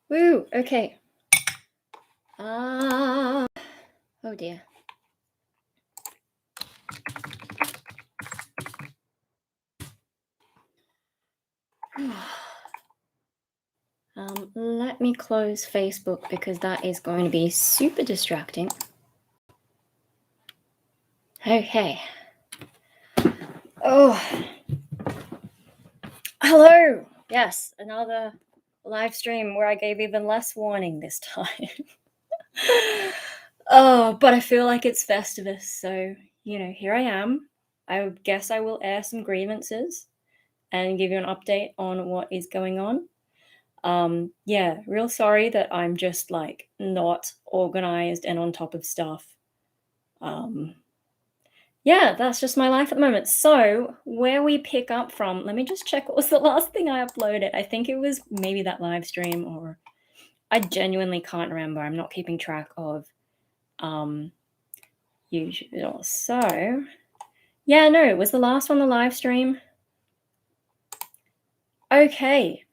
Woo, okay. Oh dear. Let me close Facebook because that is going to be super distracting. Okay. Oh, hello. Yes, another live stream where I gave even less warning this time. Oh, but I feel like it's Festivus, so, here I am. I guess I will air some grievances and give you an update on what is going on. Yeah, real sorry that I'm just like not organized and on top of stuff. Yeah, that's just my life at the moment. So, where we pick up from, let me just check what was the last thing I uploaded. I think it was maybe that live stream, or I genuinely can't remember. I'm not keeping track of usual. So, yeah, no, it was the last one, the live stream. Okay.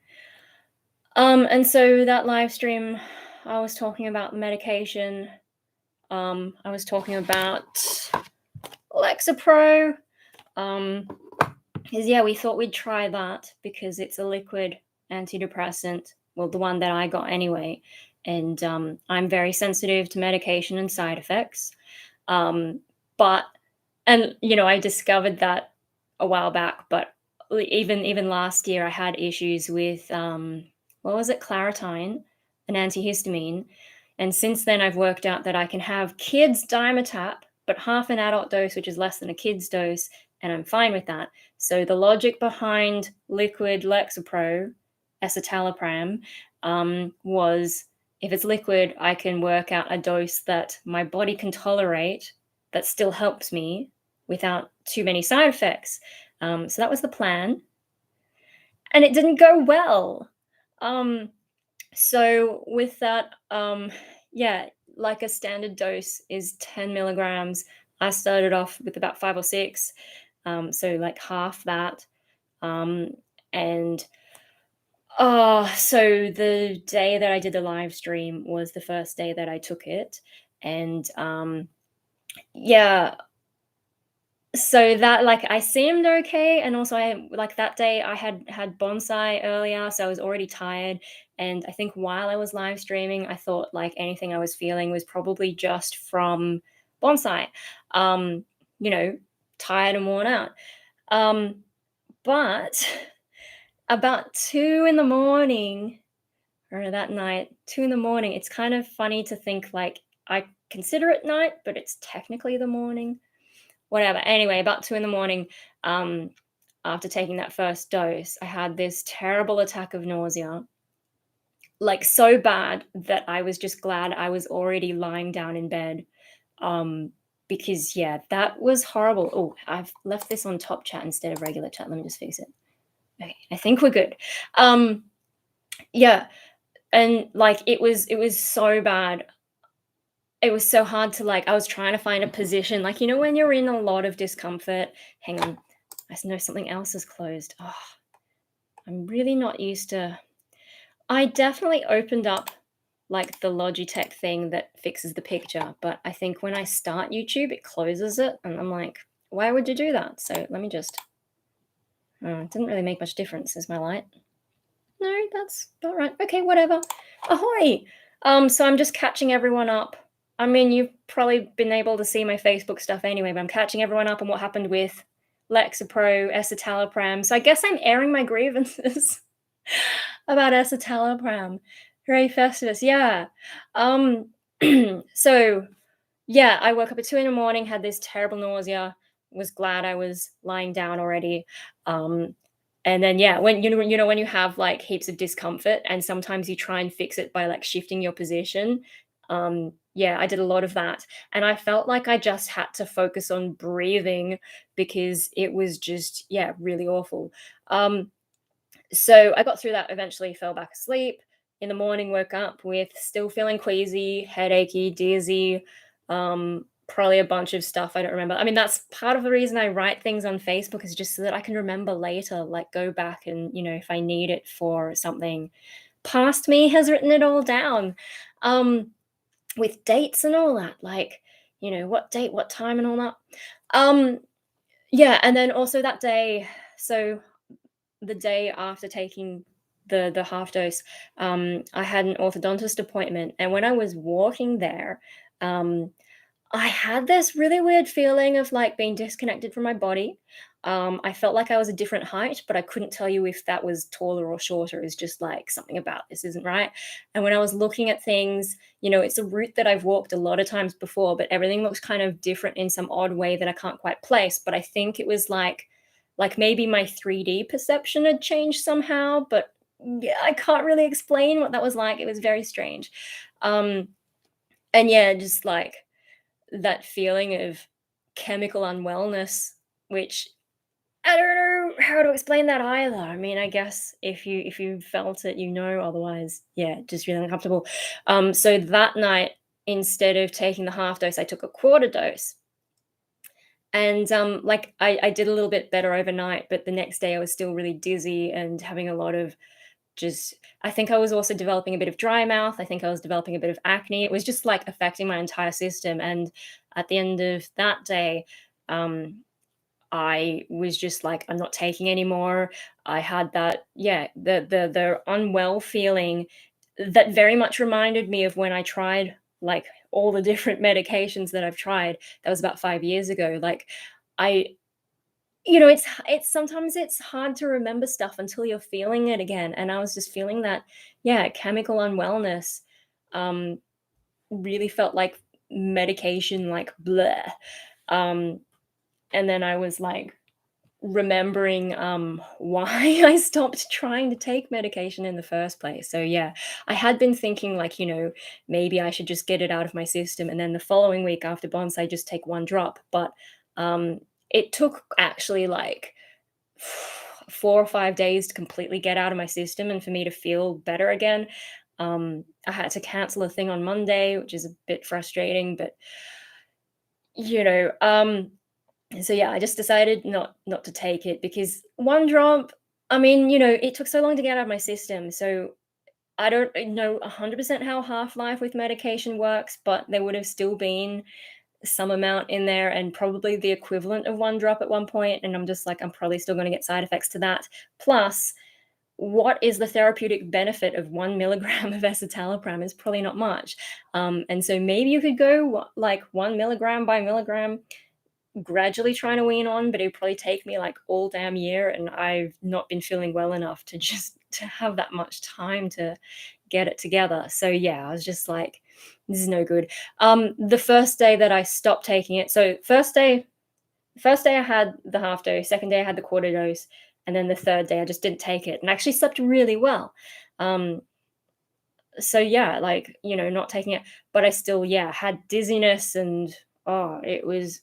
And so that live stream, I was talking about medication. I was talking about Lexapro. Is we thought we'd try that because it's a liquid antidepressant. Well, the one that I got anyway. And I'm very sensitive to medication and side effects. But I discovered that a while back, but even last year I had issues with what was it, Claritine, an antihistamine. And since then I've worked out that I can have kids Dimetap, but half an adult dose, which is less than a kid's dose, and I'm fine with that. So the logic behind liquid Lexapro, escitalopram, was if it's liquid, I can work out a dose that my body can tolerate that still helps me without too many side effects. So that was the plan. And it didn't go well. So with that, like a standard dose is 10 milligrams. I started off with about 5 or 6, so like half that. And so the day that I did the live stream was the first day that I took it. And so that, like, I seemed okay, and also I like that day I had bonsai earlier, so I was already tired. And I think while I was live streaming, I thought like anything I was feeling was probably just from bonsai, um, tired and worn out. But about 2 in the morning, or that night, 2 in the morning, it's kind of funny to think like I consider it night, but it's technically the morning. Whatever. Anyway, about 2 in the morning, after taking that first dose, I had this terrible attack of nausea, like so bad that I was just glad I was already lying down in bed. Because that was horrible. Oh, I've left this on top chat instead of regular chat. Let me just fix it. Okay, I think we're good. Yeah, and like it was so bad. It was so hard to I was trying to find a position, like, when you're in a lot of discomfort. Hang on, I know something else is closed. Oh, I'm really not used to. I definitely opened up like the Logitech thing that fixes the picture, but I think when I start YouTube, it closes it, and I'm like, why would you do that? So let me just. Oh, it didn't really make much difference. Is my light? No, that's not right. Okay, whatever. Ahoy! So I'm just catching everyone up. I mean, you've probably been able to see my Facebook stuff anyway, but I'm catching everyone up on what happened with Lexapro, escitalopram. So I guess I'm airing my grievances about escitalopram. Hooray, Festivus, yeah. So, yeah, I woke up at 2 in the morning, had this terrible nausea, was glad I was lying down already. And then, when when you have like heaps of discomfort, and sometimes you try and fix it by like shifting your position. I did a lot of that, and I felt like I just had to focus on breathing because it was just really awful. So I got through that, eventually fell back asleep. In the morning, woke up with still feeling queasy, headachy, dizzy, probably a bunch of stuff I don't remember. I mean, that's part of the reason I write things on Facebook, is just so that I can remember later, like go back and, if I need it for something. past me has written it all down, um, with dates and all that, like, what date, what time, and all that. Um, yeah, and then also that day, so the day after taking the half dose, I had an orthodontist appointment, and when I was walking there, um, I had this really weird feeling of, like, being disconnected from my body. I felt like I was a different height, but I couldn't tell you if that was taller or shorter. It's just like, "Something about this isn't right." And when I was looking at things, it's a route that I've walked a lot of times before, but everything looks kind of different in some odd way that I can't quite place, but I think it was like maybe my 3D perception had changed somehow, but, yeah, I can't really explain what that was like. It was very strange. Um, and yeah, just, like, that feeling of chemical unwellness, which I don't know how to explain that either. I mean, I guess if you felt it, otherwise, yeah, just really uncomfortable. So that night, instead of taking the half dose, I took a quarter dose. And like I did a little bit better overnight, but the next day I was still really dizzy and having a lot of just I think I was also developing a bit of dry mouth. I think I was developing a bit of acne. It was just like affecting my entire system. And at the end of that day, um, I was just like, I'm not taking anymore. I had that, yeah, the unwell feeling that very much reminded me of when I tried like all the different medications that I've tried. That was about 5 years ago. Like I it's sometimes it's hard to remember stuff until you're feeling it again, and I was just feeling that, yeah, chemical unwellness, um, really felt like medication, like, bleh, um, and then I was, like, remembering, why I stopped trying to take medication in the first place. So, yeah, I had been thinking, like, maybe I should just get it out of my system, and then the following week after Bonsai, just take 1 drop, but, it took actually, like, 4 or 5 days to completely get out of my system and for me to feel better again. I had to cancel a thing on Monday, which is a bit frustrating, but, you know, um so yeah, I just decided not to take it because 1 drop, I mean, it took so long to get out of my system, so I don't know 100% how half-life with medication works, but there would have still been some amount in there and probably the equivalent of 1 drop at one point, and I'm just like, I'm probably still gonna get side effects to that. Plus, what is the therapeutic benefit of 1 milligram of escitalopram? Is probably not much. And so maybe you could go like 1 milligram by milligram, gradually trying to wean on, but it would probably take me like all damn year, and I've not been feeling well enough to just to have that much time to get it together. So yeah, I was just like, this is no good. The first day that I stopped taking it, so first day I had the half dose, second day I had the quarter dose, and then the third day I just didn't take it and actually slept really well. Um, so yeah, like, not taking it, but I still, yeah, had dizziness and oh, it was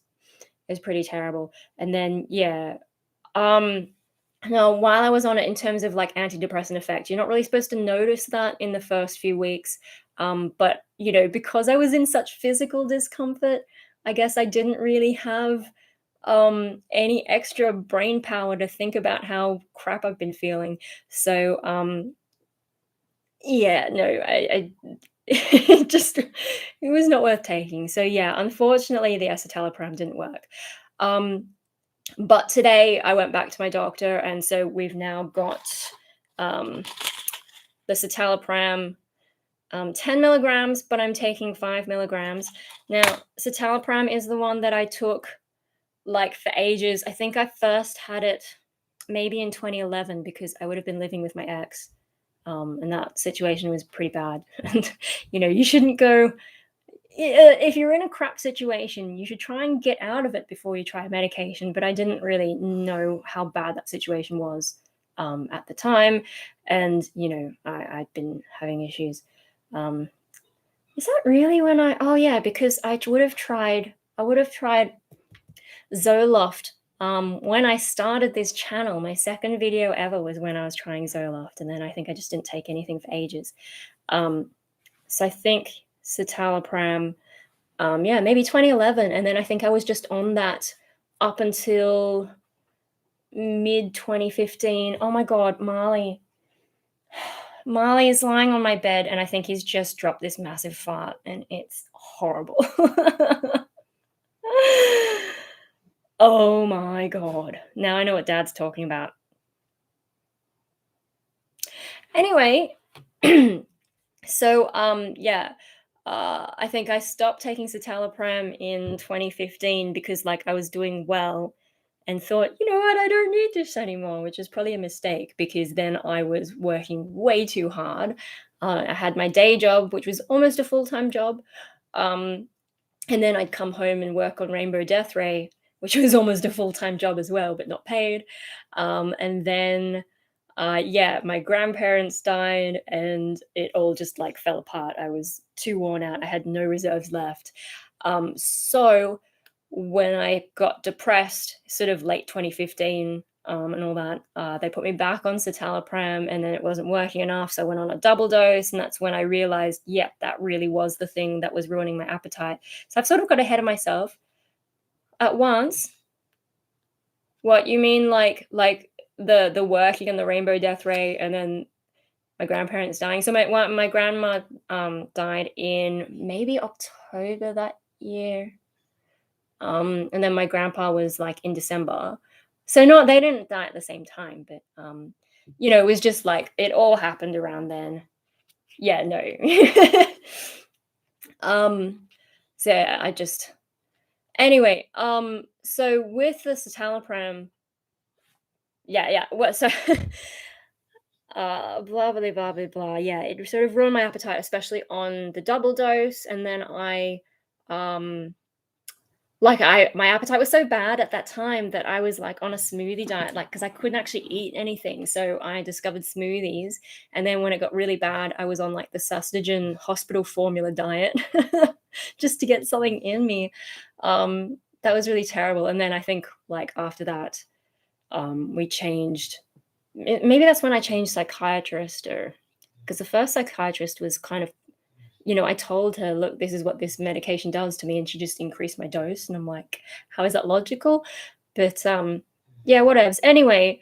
pretty terrible. And then, yeah, um, now while I was on it in terms of like antidepressant effect, you're not really supposed to notice that in the first few weeks. But because I was in such physical discomfort, I guess I didn't really have any extra brain power to think about how crap I've been feeling. So yeah, no, I it just it was not worth taking. So yeah, unfortunately the escitalopram didn't work. Um but today I went back to my doctor, and so we've now got um, the citalopram, 10 milligrams, but I'm taking 5 milligrams. Now, citalopram is the one that I took like for ages. I think I first had it maybe in 2011 because I would have been living with my ex. And that situation was pretty bad. And, you shouldn't go if you're in a crap situation, you should try and get out of it before you try medication. But I didn't really know how bad that situation was at the time, and I'd been having issues. Um, is that really when I? Oh yeah, because I would have tried. I would have tried Zoloft. When I started this channel, my second video ever was when I was trying Zoloft, and then I think I just didn't take anything for ages. Um, so I think citalopram, yeah, maybe 2011, and then I think I was just on that up until mid 2015. Oh my god, Marley, Marley is lying on my bed, and I think he's just dropped this massive fart, and it's horrible. Oh my god. Now I know what Dad's talking about. Anyway, so, yeah, I think I stopped taking citalopram in 2015 because, like, I was doing well and thought, "You know what? I don't need this anymore," which is probably a mistake because then I was working way too hard. I had my day job, which was almost a full-time job, um, and then I'd come home and work on Rainbow Death Ray, which was almost a full-time job as well, but not paid. And then, yeah, my grandparents died and it all just like fell apart. I was too worn out. I had no reserves left. So when I got depressed, sort of late 2015, and all that, they put me back on citalopram, and then it wasn't working enough. So I went on a double dose, and that's when I realized, yeah, that really was the thing that was ruining my appetite. So I've sort of got ahead of myself at once. What you mean, like the working and the Rainbow Death Ray, and then my grandparents dying? So my grandma died in maybe October that year. And then my grandpa was like in December. So no, they didn't die at the same time, but it was just like it all happened around then. Yeah, no. um so yeah, I just anyway, so with the citalopram, yeah. What so blah blah blah blah blah. Yeah, it sort of ruined my appetite, especially on the double dose, and then I um like, my appetite was so bad at that time that I was, like, on a smoothie diet, like, because I couldn't actually eat anything, so I discovered smoothies, and then when it got really bad, I was on, like, the Sustagen hospital formula diet just to get something in me. That was really terrible, and then I think, like, after that, we changed maybe that's when I changed psychiatrist, or because the first psychiatrist was kind of I told her, "Look, this is what this medication does to me," and she just increased my dose, and I'm like, "How is that logical?" But, yeah, whatevs. Anyway,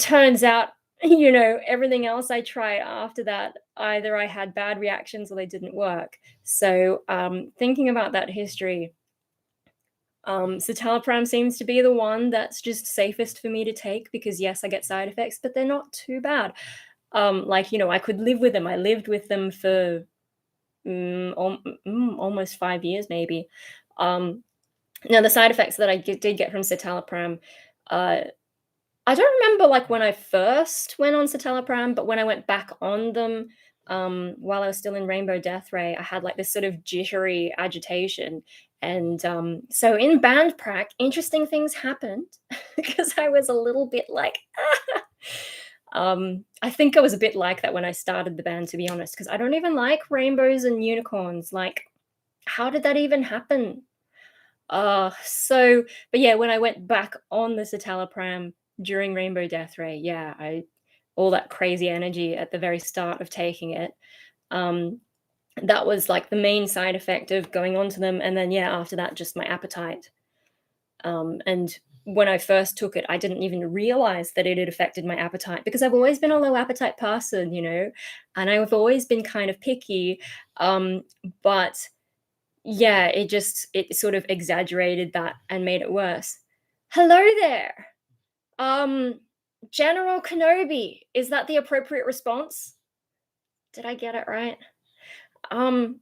turns out, everything else I tried after that, either I had bad reactions or they didn't work. So, thinking about that history, citalopram seems to be the one that's just safest for me to take because, yes, I get side effects, but they're not too bad. Like, I could live with them. I lived with them for almost 5 years maybe. Um, Now the side effects that I did get from citalopram, uh, I don't remember, like, when I first went on citalopram, but when I went back on them, while I was still in Rainbow Death Ray, I had, like, this sort of jittery agitation, and, so in band prac, interesting things happened because I was a little bit like, I think I was a bit like that when I started the band, to be honest, because I don't even like rainbows and unicorns. Like, how did that even happen? But yeah, when I went back on the citalopram during Rainbow Death Ray, yeah, I all that crazy energy at the very start of taking it. Um, that was like the main side effect of going onto them, and then yeah, after that, just my appetite. And when I first took it, I didn't even realize that it had affected my appetite because I've always been a low appetite person, and I've always been kind of picky. But yeah, it sort of exaggerated that and made it worse. Hello there. Um, General Kenobi. Is that the appropriate response? Did I get it right? Um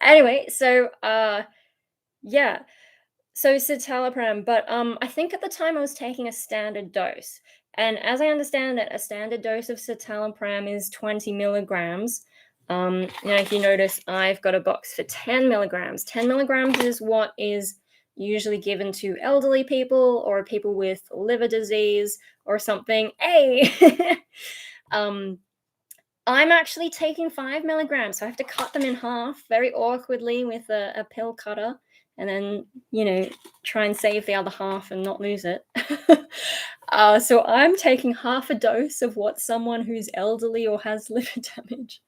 anyway, so yeah. So citalopram, but I think at the time I was taking a standard dose, and as I understand it, a standard dose of citalopram is 20 milligrams. Now, if you notice, I've got a box for 10 milligrams. 10 milligrams is what is usually given to elderly people or people with liver disease or something. Hey, um, I'm actually taking 5 milligrams, so I have to cut them in half very awkwardly with a pill cutter, and then, try and save the other half and not lose it. So I'm taking half a dose of what someone who's elderly or has liver damage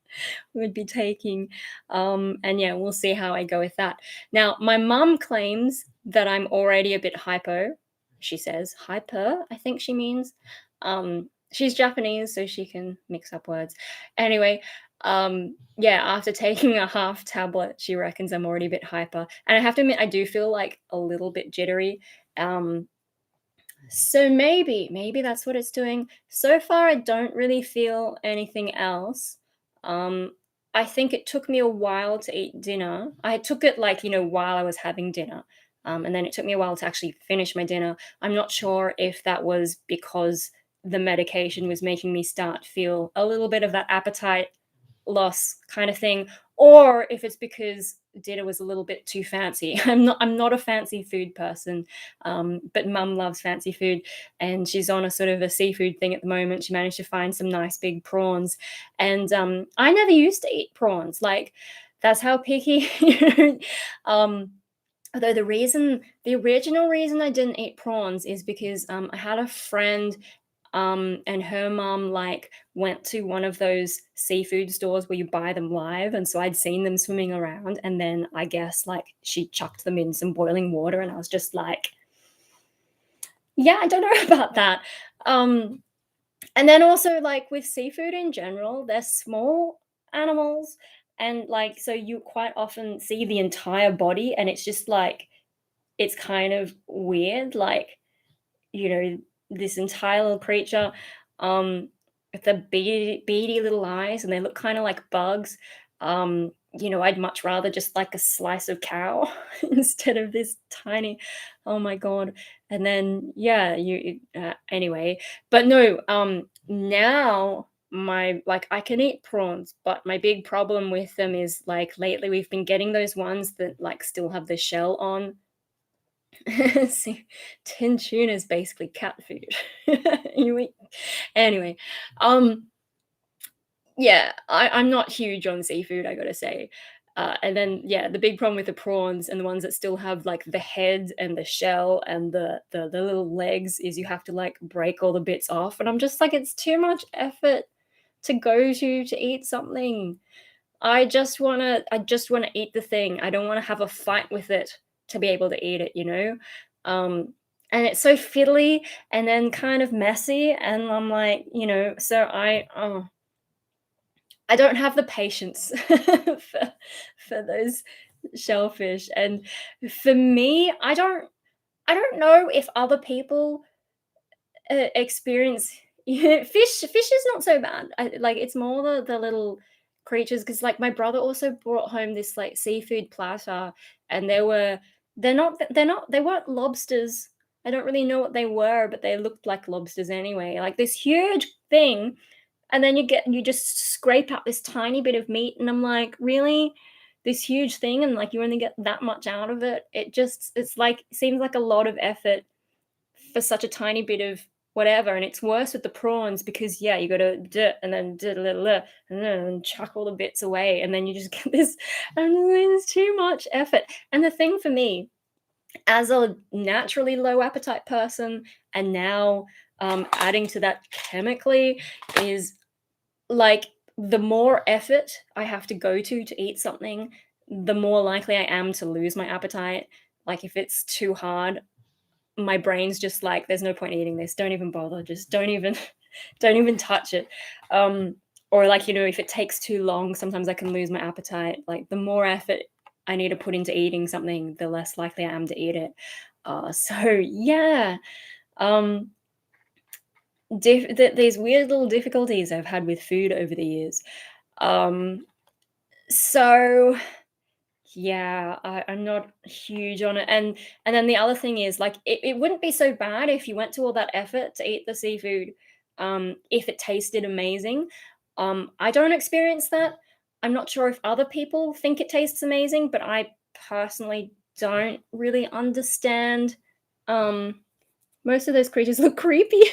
would be taking. And yeah, we'll see how I go with that. Now, my mum claims that I'm already a bit hypo. She says hyper, I think she means. She's Japanese, so she can mix up words. Anyway, yeah, after taking a half tablet, she reckons I'm already a bit hyper. And I have to admit, I do feel like a little bit jittery. Um, so maybe that's what it's doing. So far, I don't really feel anything else. Um, I think it took me a while to eat dinner. I took it like, while I was having dinner. And then it took me a while to actually finish my dinner. I'm not sure if that was because the medication was making me start feel a little bit of that appetite loss kind of thing, or if it's because dinner was a little bit too fancy. I'm not a fancy food person, but mum loves fancy food, and she's on a sort of a seafood thing at the moment. She managed to find some nice big prawns, and I never used to eat prawns. Like, that's how picky. um, Although the original reason I didn't eat prawns is because I had a friend, and her mom like went to one of those seafood stores where you buy them live, and so I'd seen them swimming around, and then I guess like she chucked them in some boiling water, and I was just like, yeah, I don't know about that. Um, and then also like with seafood in general, they're small animals, and like so you quite often see the entire body, and it's just like it's kind of weird, like, this entire little creature, with the beady little eyes, and they look kind of like bugs. I'd much rather just like a slice of cow instead of this tiny. Oh my god! And then yeah, anyway, but no. Now my like I can eat prawns, but my big problem with them is like lately we've been getting those ones that like still have the shell on. See, tin tuna is basically cat food. You eat anyway, um, yeah, I'm not huge on seafood, I gotta say. And then, yeah, the big problem with the prawns and the ones that still have, like, the head and the shell and the little legs is you have to, like, break all the bits off, and I'm just like, "It's too much effort to go to eat something." I just wanna eat the thing. I don't wanna have a fight with it to be able to eat it, you know? And it's so fiddly and then kind of messy, and I'm like, so I don't have the patience for those shellfish, and for me, I don't know if other people experience fish is not so bad. Like it's more the little creatures, because like my brother also brought home this like seafood platter, and they weren't lobsters. I don't really know what they were, but they looked like lobsters anyway. Like this huge thing, and then you just scrape out this tiny bit of meat, and I'm like, really? This huge thing, and like you only get that much out of it. It's like seems like a lot of effort for such a tiny bit of whatever. And it's worse with the prawns because yeah, you got to and then and then chuck all the bits away, and then you just get this, and it's too much effort. And the thing for me, as a naturally low appetite person, and now adding to that chemically, is like the more effort I have to go to eat something, the more likely I am to lose my appetite. Like if it's too hard, my brain's just like, "There's no point eating this. Don't even bother. Just don't even don't even touch it." Or like, if it takes too long, sometimes I can lose my appetite. Like the more effort I need to put into eating something, the less likely I am to eat it. So yeah, um, these weird little difficulties I've had with food over the years. Um, so yeah, I'm not huge on it, and then the other thing is, like, it wouldn't be so bad if you went to all that effort to eat the seafood, if it tasted amazing. I don't experience that. I'm not sure if other people think it tastes amazing, but I personally don't really understand. Most of those creatures look creepy.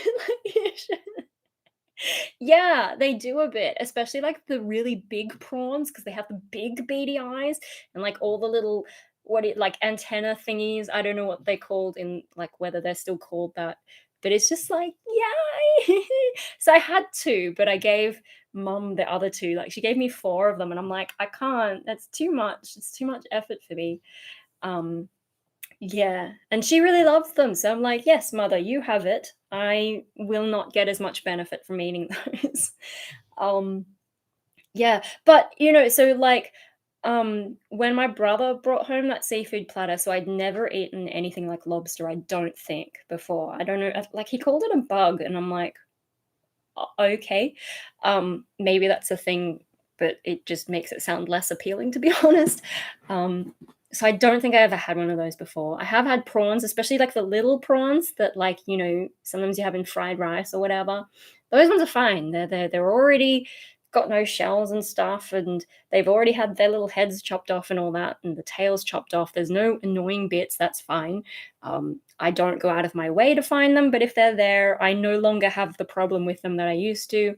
Yeah, they do a bit, especially like the really big prawns because they have the big beady eyes and like all the little like antenna thingies. I don't know what they called in like whether they're still called that, but it's just like yay. So I had two, but I gave mum the other two. Like she gave me four of them, and I'm like, I can't. That's too much. It's too much effort for me. Um, Yeah, and she really loves them, so I'm like, "Yes, mother, you have it. I will not get as much benefit from eating those." Um, yeah, but, so, like, when my brother brought home that seafood platter, so I'd never eaten anything like lobster, I don't think, before. I don't know, like, he called it a bug, and I'm like, Okay. Maybe that's a thing, but it just makes it sound less appealing, to be honest. Um, so I don't think I ever had one of those before. I have had prawns, especially like the little prawns that, like, sometimes you have in fried rice or whatever. Those ones are fine. They're already got no shells and stuff, and they've already had their little heads chopped off and all that, and the tails chopped off. There's no annoying bits. That's fine. I don't go out of my way to find them, but if they're there, I no longer have the problem with them that I used to.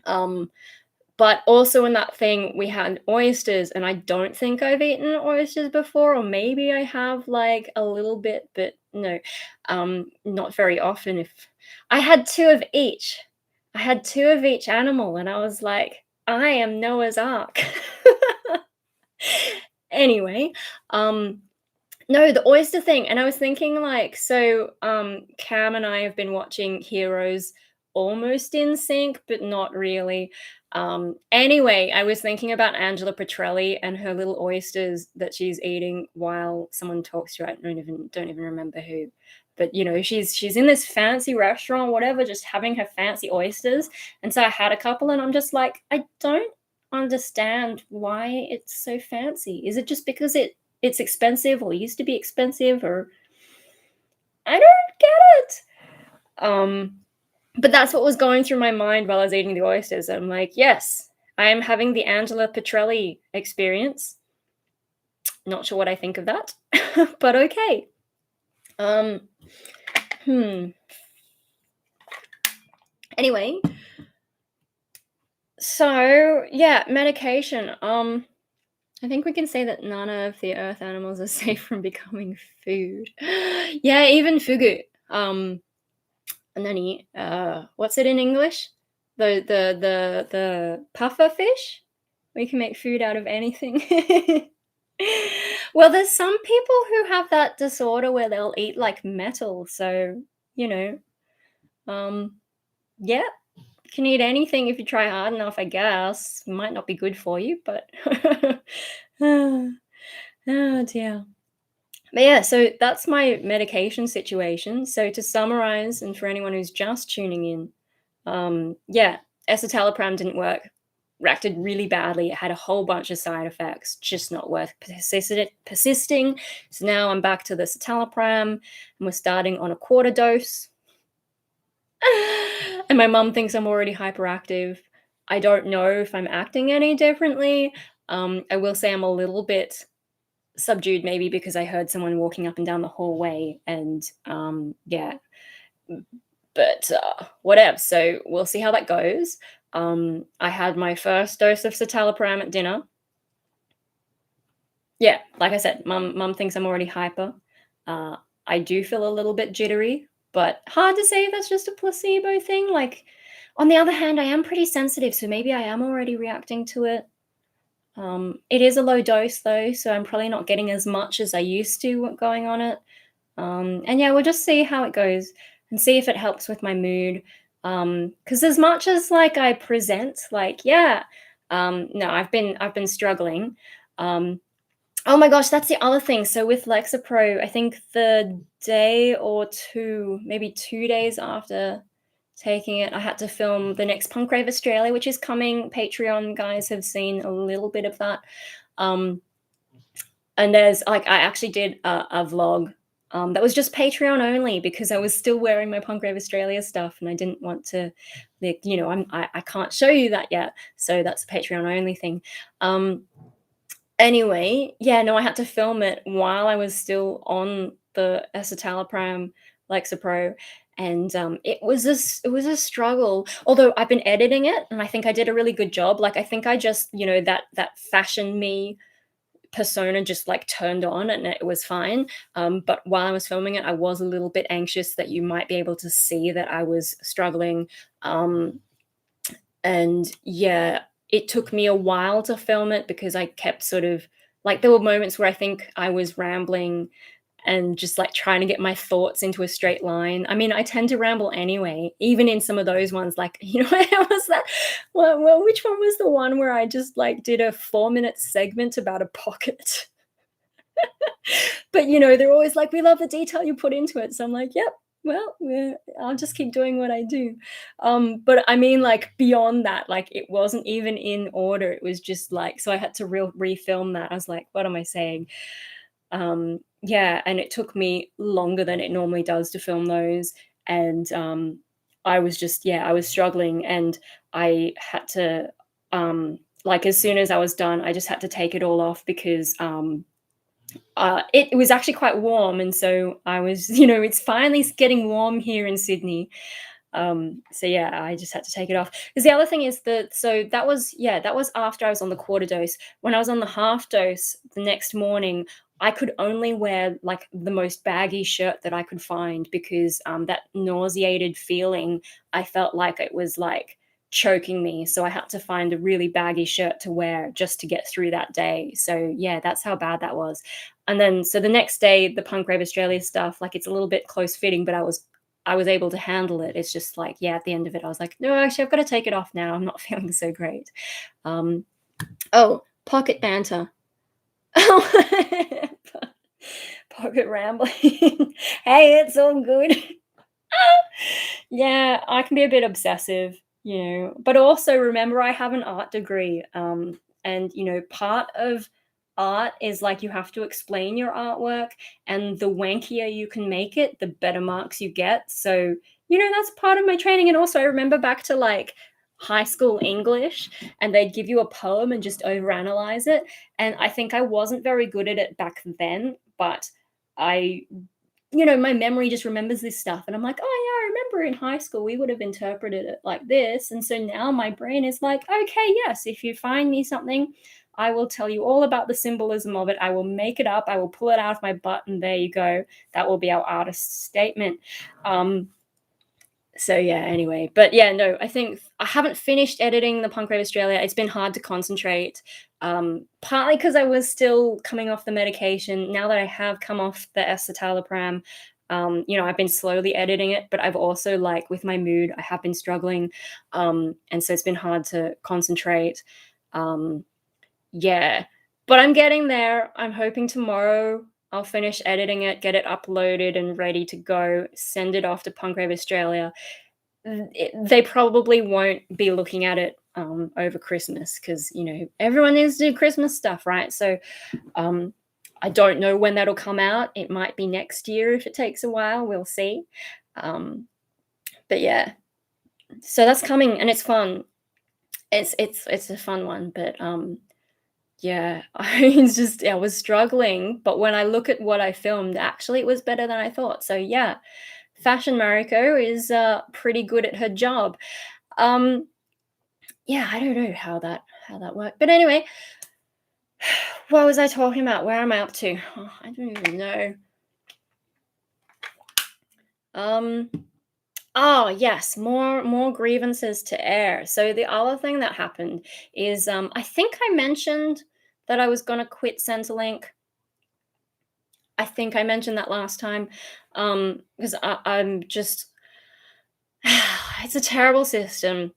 Um, but also in that thing, we had oysters, and I don't think I've eaten oysters before, or maybe I have like a little bit, but no, not very often. If I had two of each, I had two of each animal, and I was like, I am Noah's Ark. Anyway, um, no, the oyster thing, and I was thinking, like, so, Cam and I have been watching Heroes almost in sync, but not really. Anyway, I was thinking about Angela Petrelli and her little oysters that she's eating while someone talks to her. I don't even remember who. But, she's in this fancy restaurant, whatever, just having her fancy oysters, and so I had a couple, and I'm just like, "I don't understand why it's so fancy. Is it just because it's expensive or used to be expensive, or I don't get it." Um, but that's what was going through my mind while I was eating the oysters. I'm like, yes, I am having the Angela Petrelli experience. Not sure what I think of that, but okay. Um, hmm. Anyway, so yeah, medication. I think we can say that none of the earth animals are safe from becoming food. Yeah, even fugu. Nani, what's it in English? The puffer fish? We can make food out of anything. Well, there's some people who have that disorder where they'll eat like metal, so, you know, um, yeah, you can eat anything if you try hard enough, I guess. Might not be good for you, but oh dear. But yeah, so that's my medication situation. So to summarize, and for anyone who's just tuning in, yeah, escitalopram didn't work. Reacted really badly. It had a whole bunch of side effects. Just not worth persisting. So now I'm back to the citalopram, and we're starting on a quarter dose. And my mum thinks I'm already hyperactive. I don't know if I'm acting any differently. I will say I'm a little bit subdued, maybe because I heard someone walking up and down the hallway, and yeah, but whatever. So we'll see how that goes. I had my first dose of citalopram at dinner. Yeah, like I said, mum thinks I'm already hyper. Uh, I do feel a little bit jittery, but hard to say if that's just a placebo thing. Like, on the other hand, I am pretty sensitive, so maybe I am already reacting to it. It is a low dose though, so I'm probably not getting as much as I used to going on it. And yeah, we'll just see how it goes and see if it helps with my mood. Because as much as like I present, like, yeah, no, I've been struggling. Um, oh my gosh, that's the other thing. So with Lexapro, I think the day or two, maybe 2 days after taking it, I had to film the next Punk Rave Australia, which is coming. Patreon guys have seen a little bit of that. Um, and there's like I actually did a vlog that was just Patreon only because I was still wearing my Punk Rave Australia stuff and I didn't want to, like, I can't show you that yet. So that's a Patreon only thing. Anyway, yeah, no, I had to film it while I was still on the escitalopram Lexapro, and it was a struggle. Although I've been editing it, and I think I did a really good job. Like I think I just that fashion me persona just like turned on and it was fine. But while I was filming it, I was a little bit anxious that you might be able to see that I was struggling. And yeah, it took me a while to film it because I kept sort of like there were moments where I think I was rambling and just like trying to get my thoughts into a straight line. I mean, I tend to ramble anyway, even in some of those ones. Like, what was that? Well, which one was the one where I just like did a 4-minute segment about a pocket? But they're always like, "We love the detail you put into it." So I'm like, "Yep, well, I'll just keep doing what I do." But I mean, like beyond that, like it wasn't even in order. It was just like, so I had to refilm that. I was like, "What am I saying?" Yeah, and it took me longer than it normally does to film those, and I was just, yeah, I was struggling, and I had to, like as soon as I was done, I just had to take it all off because it was actually quite warm, and so I was, it's finally getting warm here in Sydney. So yeah, I just had to take it off. Because the other thing is that, so that was, yeah, that was after I was on the quarter dose. When I was on the half dose the next morning, I could only wear like the most baggy shirt that I could find because that nauseated feeling, I felt like it was like choking me. So I had to find a really baggy shirt to wear just to get through that day. So yeah, that's how bad that was. And then so the next day, the Punk Rave Australia stuff, like it's a little bit close fitting, but I was able to handle it. It's just like, yeah, at the end of it, I was like, no, actually, I've got to take it off now. I'm not feeling so great. Um, oh, pocket banter. Pocket rambling. Hey, it's all good. Yeah, I can be a bit obsessive, but also remember I have an art degree. And part of art is like you have to explain your artwork, and the wankier you can make it, the better marks you get. So, that's part of my training. And also I remember back to like high school English, and they'd give you a poem and just overanalyze it. And I think I wasn't very good at it back then, but I my memory just remembers this stuff. And I'm like, oh, yeah, I remember in high school we would have interpreted it like this. And so now my brain is like, okay, yes, if you find me something, I will tell you all about the symbolism of it. I will make it up. I will pull it out of my butt. And there you go. That will be our artist's statement. So yeah, anyway, but yeah, no, I think I haven't finished editing the Punk Rave Australia. It's been hard to concentrate, partly because I was still coming off the medication. Now that I have come off the escitalopram, I've been slowly editing it, but I've also, like, with my mood, I have been struggling, and so it's been hard to concentrate. Um, yeah, but I'm getting there. I'm hoping tomorrow I'll finish editing it, get it uploaded and ready to go, send it off to Punk Rave Australia. They probably won't be looking at it over Christmas because everyone needs to do Christmas stuff, right? So um, I don't know when that'll come out. It might be next year if it takes a while. We'll see. Um, but yeah, so that's coming and it's fun. It's a fun one, but yeah, I was struggling. But when I look at what I filmed, actually, it was better than I thought. So yeah, Fashion Mariko is pretty good at her job. Um, yeah, I don't know how that worked. But anyway, what was I talking about? Where am I up to? Oh, I don't even know. Oh yes, more grievances to air. So the other thing that happened is I think I mentioned that I was gonna quit Centrelink. I think I mentioned that last time. Because I'm just it's a terrible system.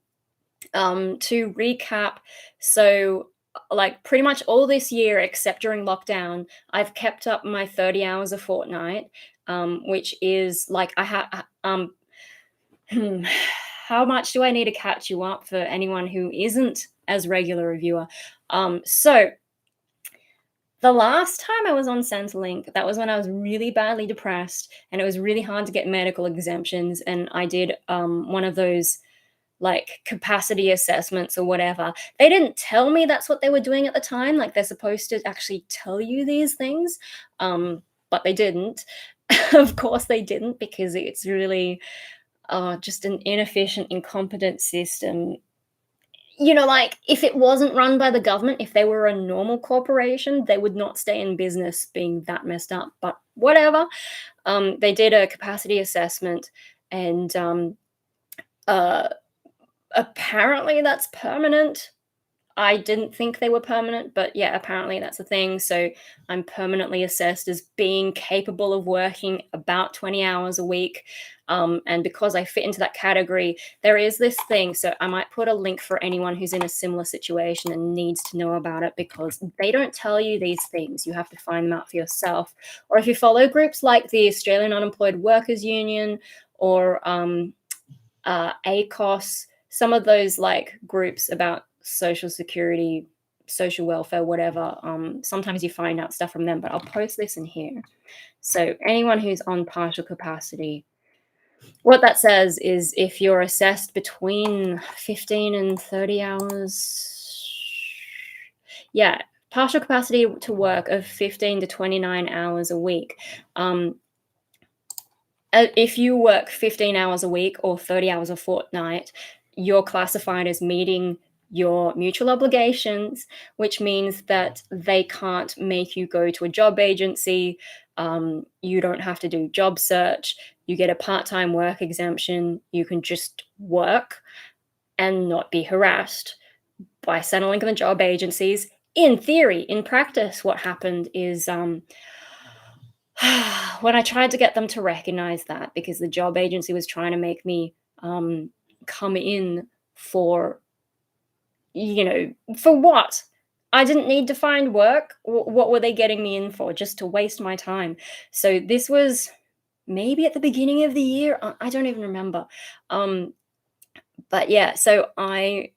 To recap, so like pretty much all this year, except during lockdown, I've kept up my 30 hours a fortnight, which is like hmm, how much do I need to catch you up for anyone who isn't as regular a viewer? So the last time I was on Centrelink, that was when I was really badly depressed, and it was really hard to get medical exemptions, and I did one of those like capacity assessments or whatever. They didn't tell me that's what they were doing at the time. Like they're supposed to actually tell you these things, but they didn't. Of course, they didn't because it's really just an inefficient, incompetent system. Like if it wasn't run by the government, if they were a normal corporation, they would not stay in business being that messed up. But whatever. They did a capacity assessment, and uh, apparently that's permanent. I didn't think they were permanent, but yeah, apparently that's a thing. So I'm permanently assessed as being capable of working about 20 hours a week. And because I fit into that category, there is this thing. So I might put a link for anyone who's in a similar situation and needs to know about it, because they don't tell you these things. You have to find them out for yourself. Or if you follow groups like the Australian Unemployed Workers Union, or ACOS, some of those like groups about social security, social welfare, whatever. Sometimes you find out stuff from them, but I'll post this in here. So anyone who's on partial capacity, what that says is if you're assessed between 15 and 30 hours, yeah, partial capacity to work of 15 to 29 hours a week. If you work 15 hours a week or 30 hours a fortnight, you're classified as meeting your mutual obligations, which means that they can't make you go to a job agency. You don't have to do job search. You get a part-time work exemption. You can just work and not be harassed by Centrelink and the job agencies. In theory, in practice, what happened is when I tried to get them to recognize that, because the job agency was trying to make me come in for, for what? I didn't need to find work. What were they getting me in for? Just to waste my time. So this was maybe at the beginning of the year. I don't even remember. But yeah, so I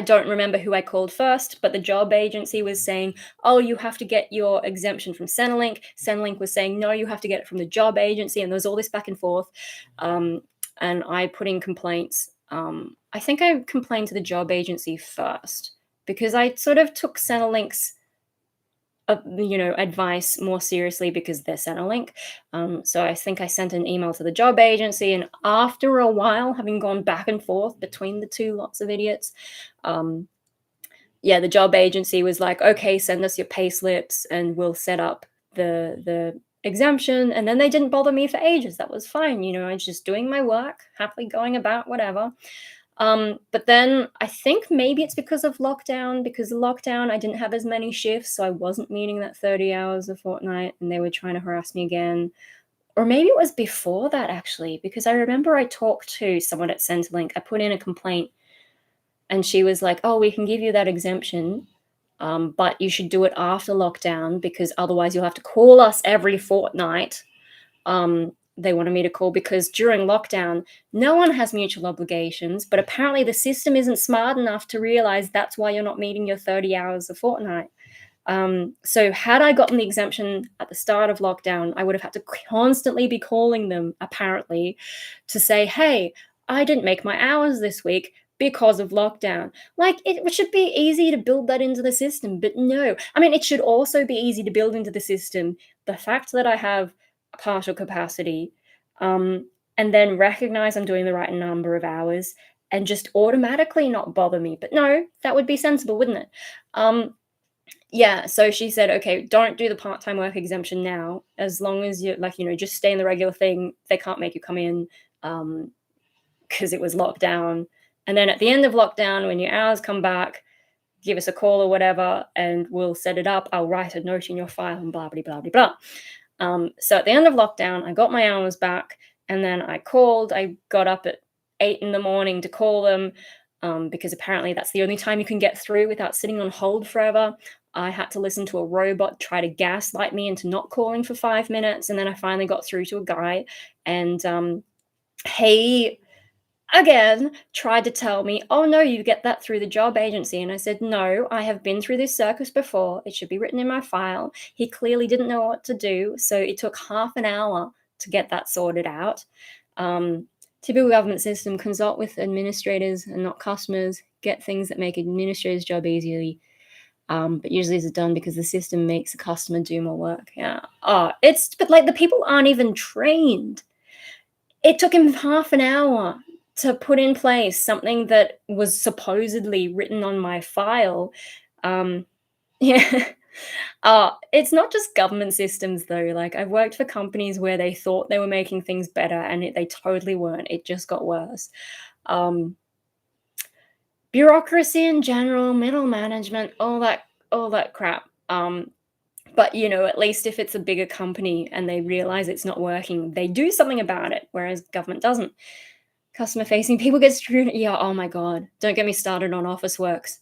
don't remember who I called first, but the job agency was saying, "Oh, you have to get your exemption from Centrelink." Centrelink was saying, "No, you have to get it from the job agency," and there was all this back and forth. And I put in complaints. I think I complained to the job agency first, because I sort of took Centrelink's advice more seriously, because they're Centrelink. So I think I sent an email to the job agency, and after a while, having gone back and forth between the two lots of idiots, yeah, the job agency was like, "Okay, send us your pay slips and we'll set up the exemption." And then they didn't bother me for ages. That was fine. I was just doing my work, happily going about whatever. But then I think maybe it's because of lockdown, I didn't have as many shifts, so I wasn't meeting that 30 hours a fortnight, and they were trying to harass me again. Or maybe it was before that, actually, because I remember I talked to someone at Centrelink. I put in a complaint, and she was like, "Oh, we can give you that exemption, but you should do it after lockdown, because otherwise you'll have to call us every fortnight." They wanted me to call because during lockdown, no one has mutual obligations, but apparently the system isn't smart enough to realize that's why you're not meeting your 30 hours a fortnight. So had I gotten the exemption at the start of lockdown, I would have had to constantly be calling them, apparently, to say, "Hey, I didn't make my hours this week because of lockdown." Like, it should be easy to build that into the system, but no. I mean, it should also be easy to build into the system the fact that I have a partial capacity, and then recognize I'm doing the right number of hours, and just automatically not bother me. But no, that would be sensible, wouldn't it? Yeah, so she said, "Okay, don't do the part-time work exemption now. As long as you like, just stay in the regular thing. They can't make you come in, because it was lockdown. And then at the end of lockdown, when your hours come back, give us a call or whatever, and we'll set it up. I'll write a note in your file and blah blah blah blah blah." So at the end of lockdown, I got my hours back, and then I called. I got up at 8 in the morning to call them, because apparently that's the only time you can get through without sitting on hold forever. I had to listen to a robot try to gaslight me into not calling for 5 minutes, and then I finally got through to a guy, and he again tried to tell me, "Oh no, you get that through the job agency." And I said, "No, I have been through this circus before. It should be written in my file." He clearly didn't know what to do, so it took half an hour to get that sorted out. Um, Typical government system: consult with administrators and not customers. Get things that make administrators' job easier. But usually it's done because the system makes the customer do more work. Yeah. But like the people aren't even trained. It took him half an hour to put in place something that was supposedly written on my file. Um, yeah. It's not just government systems though. Like, I've worked for companies where they thought they were making things better, and they totally weren't. It just got worse. Um, bureaucracy in general, middle management, all that crap. But at least if it's a bigger company and they realize it's not working, they do something about it, whereas government doesn't. Customer facing people get screwed. Yeah, oh my god. Don't get me started on office works.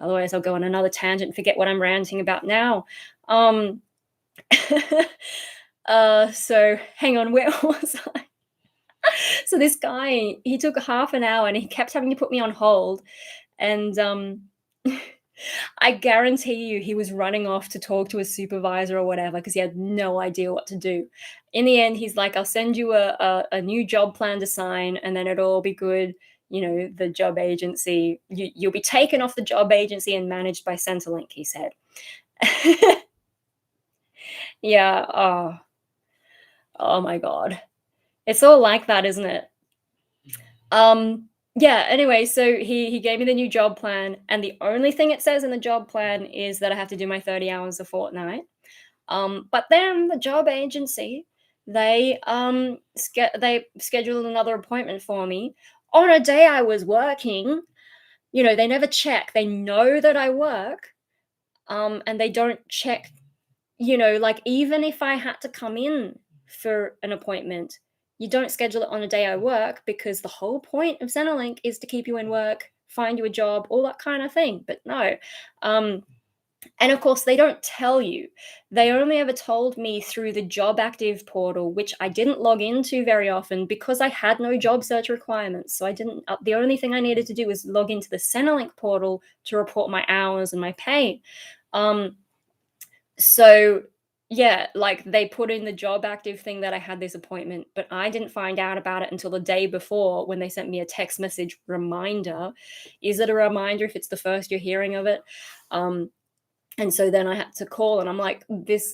Otherwise I'll go on another tangent and forget what I'm ranting about now. So hang on, where was I? So this guy, he took half an hour and he kept having to put me on hold. And I guarantee you he was running off to talk to a supervisor or whatever because he had no idea what to do. In the end, he's like, I'll send you a new job plan to sign and then it'll all be good. The job agency, you'll be taken off the job agency and managed by Centrelink, he said. Yeah. Oh my God. It's all like that, isn't it? Yeah, anyway, so he gave me the new job plan, and the only thing it says in the job plan is that I have to do my 30 hours a fortnight. But then the job agency, they scheduled another appointment for me on a day I was working. They never check. They know that I work, and they don't check. Like even if I had to come in for an appointment, you don't schedule it on a day I work because the whole point of Centrelink is to keep you in work, find you a job, all that kind of thing. But no. And of course, they don't tell you. They only ever told me through the Job Active portal, which I didn't log into very often because I had no job search requirements. So I didn't, the only thing I needed to do was log into the Centrelink portal to report my hours and my pay. So yeah, like they put in the Job Active thing that I had this appointment, but I didn't find out about it until the day before when they sent me a text message reminder. Is it a reminder if it's the first you're hearing of it? And so then I had to call and I'm like,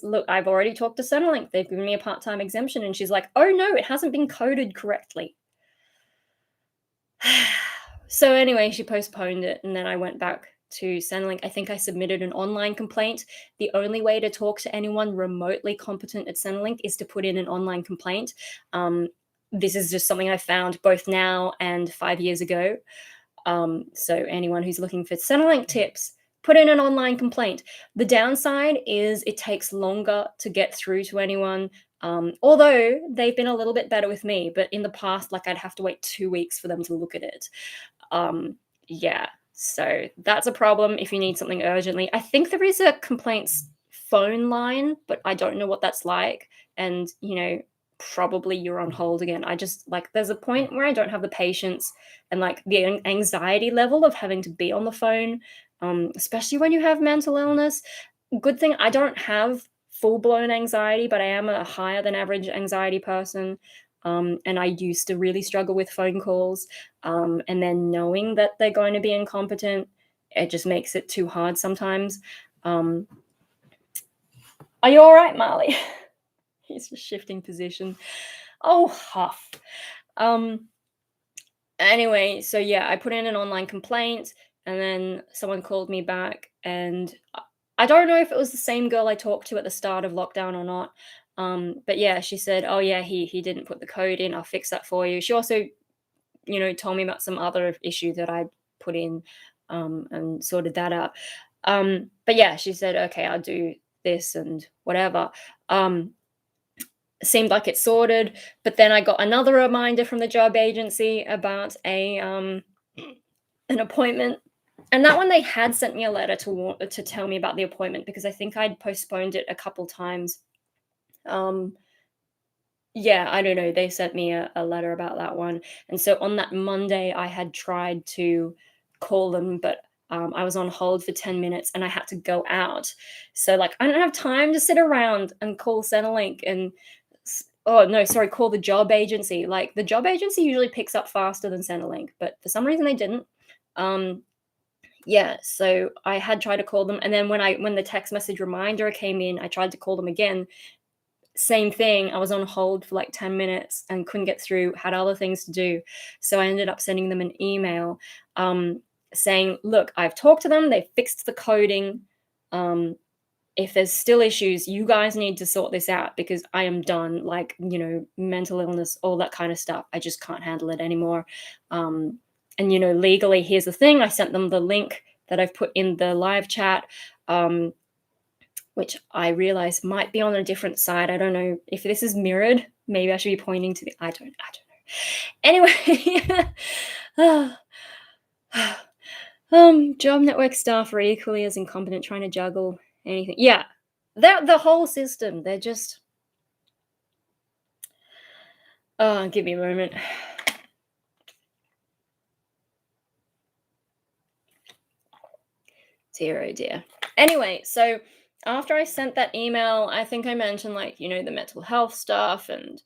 look, I've already talked to Centrelink. They've given me a part-time exemption. And she's like, oh no, it hasn't been coded correctly. So anyway, she postponed it and then I went back to Centrelink. I think I submitted an online complaint. The only way to talk to anyone remotely competent at Centrelink is to put in an online complaint. This is just something I found both now and 5 years ago. So anyone who's looking for Centrelink tips, put in an online complaint. The downside is it takes longer to get through to anyone. Although they've been a little bit better with me, but in the past, like I'd have to wait 2 weeks for them to look at it. Yeah, so that's a problem if you need something urgently. I think there is a complaints phone line, but I don't know what that's like. And, probably you're on hold again. I just there's a point where I don't have the patience and the anxiety level of having to be on the phone, especially when you have mental illness. Good thing I don't have full-blown anxiety, but I am a higher than average anxiety person. And I used to really struggle with phone calls. And then knowing that they're going to be incompetent, it just makes it too hard sometimes. Are you all right, Marley? He's just shifting position. Oh, huff. Anyway, so yeah, I put in an online complaint and then someone called me back and I don't know if it was the same girl I talked to at the start of lockdown or not. But yeah, she said, oh yeah, he didn't put the code in. I'll fix that for you. She also, told me about some other issue that I'd put in and sorted that out. But yeah, she said, okay, I'll do this and whatever. Seemed like it sorted, but then I got another reminder from the job agency about an appointment, and that one they had sent me a letter to tell me about the appointment because I think I'd postponed it a couple times. Yeah, I don't know. They sent me a letter about that one, and so on that Monday I had tried to call them, but I was on hold for 10 minutes and I had to go out. So I don't have time to sit around and call Centrelink and oh no, sorry, call the job agency. The job agency usually picks up faster than Centrelink, but for some reason they didn't. Yeah, so I had tried to call them, and then when the text message reminder came in, I tried to call them again. Same thing. I was on hold for 10 minutes and couldn't get through, had other things to do. So I ended up sending them an email saying, look, I've talked to them, they fixed the coding. If there's still issues, you guys need to sort this out because I am done. Mental illness, all that kind of stuff. I just can't handle it anymore. and legally, here's the thing. I sent them the link that I've put in the live chat, um, which I realize might be on a different side. I don't know if this is mirrored. Maybe I should be pointing to the. I don't know. Anyway, job network staff are equally as incompetent trying to juggle anything. Yeah, the whole system. They're just. Oh, give me a moment. Dear, oh dear. Anyway, so after I sent that email, I think I mentioned like, the mental health stuff, and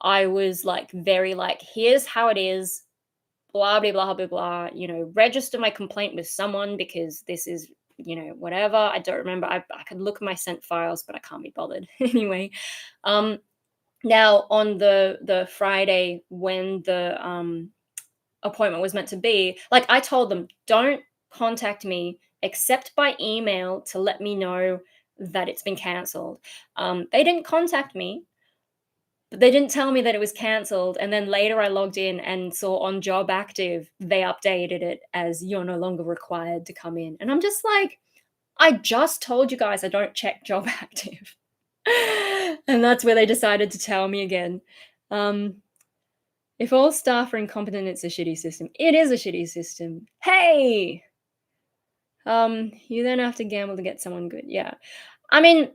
I was like very like, here's how it is, blah blah blah blah blah, register my complaint with someone because this is, whatever. I don't remember. I could look at my sent files, but I can't be bothered. Anyway, um now on the Friday when the appointment was meant to be, like I told them, don't contact me except by email to let me know that it's been cancelled. They didn't contact me, but they didn't tell me that it was cancelled. And then later I logged in and saw on Job Active, they updated it as you're no longer required to come in. And I'm just like, I just told you guys I don't check Job Active. And that's where they decided to tell me again. If all staff are incompetent, it's a shitty system. It is a shitty system. Hey! You then have to gamble to get someone good. Yeah. I mean,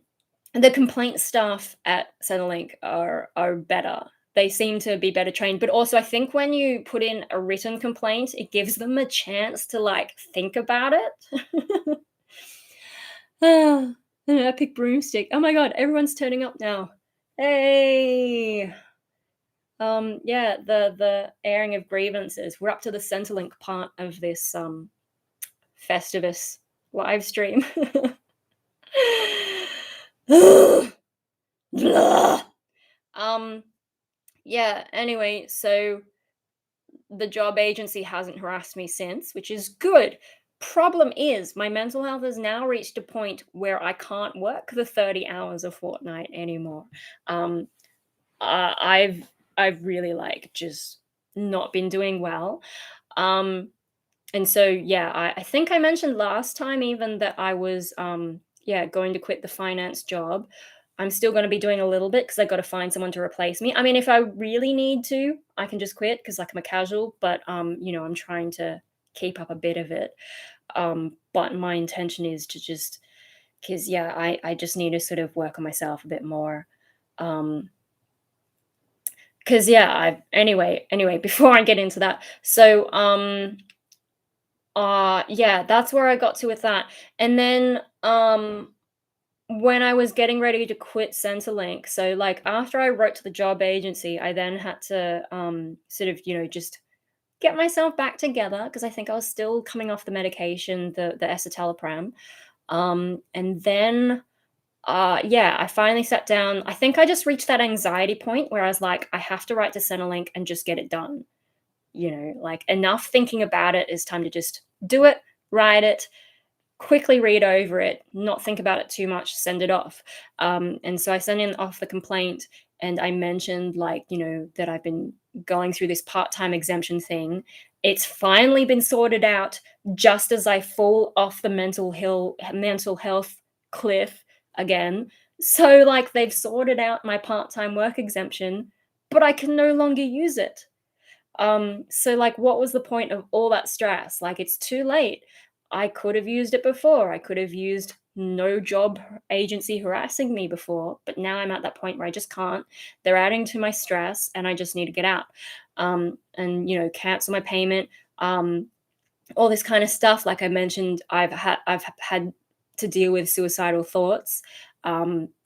the complaint staff at Centrelink are better. They seem to be better trained, but also I think when you put in a written complaint, it gives them a chance to like think about it. Ah, an epic broomstick. Oh my god, everyone's turning up now. Hey! Yeah, the airing of grievances. We're up to the Centrelink part of this Festivus live stream. Blah. Yeah, anyway, so the job agency hasn't harassed me since, which is good. Problem is, my mental health has now reached a point where I can't work the 30 hours a fortnight anymore. Um, I've really like just not been doing well. And so yeah, I think I mentioned last time even that I was yeah, going to quit the finance job. I'm still going to be doing a little bit because I got to find someone to replace me. I mean, if I really need to, I can just quit because like I'm a casual, but I'm trying to keep up a bit of it. But my intention is to just because yeah, I just need to sort of work on myself a bit more. Um, because yeah, I anyway, before I get into that, so yeah, that's where I got to with that. And then when I was getting ready to quit Centrelink, so like after I wrote to the job agency, I then had to sort of, just get myself back together because I think I was still coming off the medication, the escitalopram. And then yeah, I finally sat down. I think I just reached that anxiety point where I was like, I have to write to Centrelink and just get it done. Like enough thinking about it. It's time to just do it, write it, quickly read over it, not think about it too much, send it off. And so I sent in off the complaint and I mentioned like, that I've been going through this part-time exemption thing. It's finally been sorted out just as I fall off the mental health cliff again. So like they've sorted out my part-time work exemption, but I can no longer use it. So like what was the point of all that stress? Like it's too late. I could have used it before. I could have used no job agency harassing me before, but now I'm at that point where I just can't. They're adding to my stress and I just need to get out. And cancel my payment. All this kind of stuff. Like I mentioned, I've had to deal with suicidal thoughts.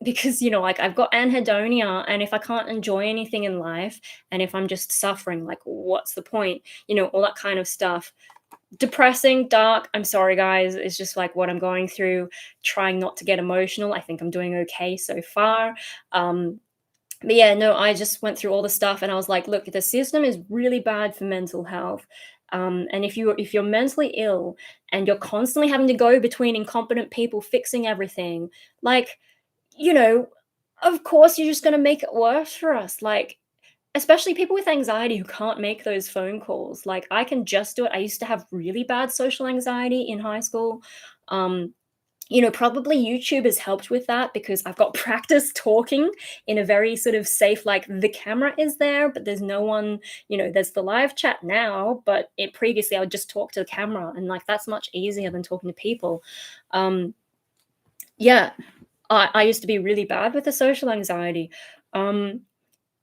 Because like I've got anhedonia, and if I can't enjoy anything in life, and if I'm just suffering, like what's the point? All that kind of stuff. Depressing, dark. I'm sorry, guys. It's just like what I'm going through. Trying not to get emotional. I think I'm doing okay so far. But yeah, no, I just went through all the stuff, and I was like, look, the system is really bad for mental health. And if you're mentally ill and you're constantly having to go between incompetent people fixing everything, like, you know, of course you're just going to make it worse for us. Like, especially people with anxiety who can't make those phone calls. Like, I can just do it. I used to have really bad social anxiety in high school. Um, probably YouTube has helped with that because I've got practice talking in a very sort of safe, like the camera is there, but there's no one, there's the live chat now, but it previously I would just talk to the camera and like that's much easier than talking to people. Um, yeah, I used to be really bad with the social anxiety. Um,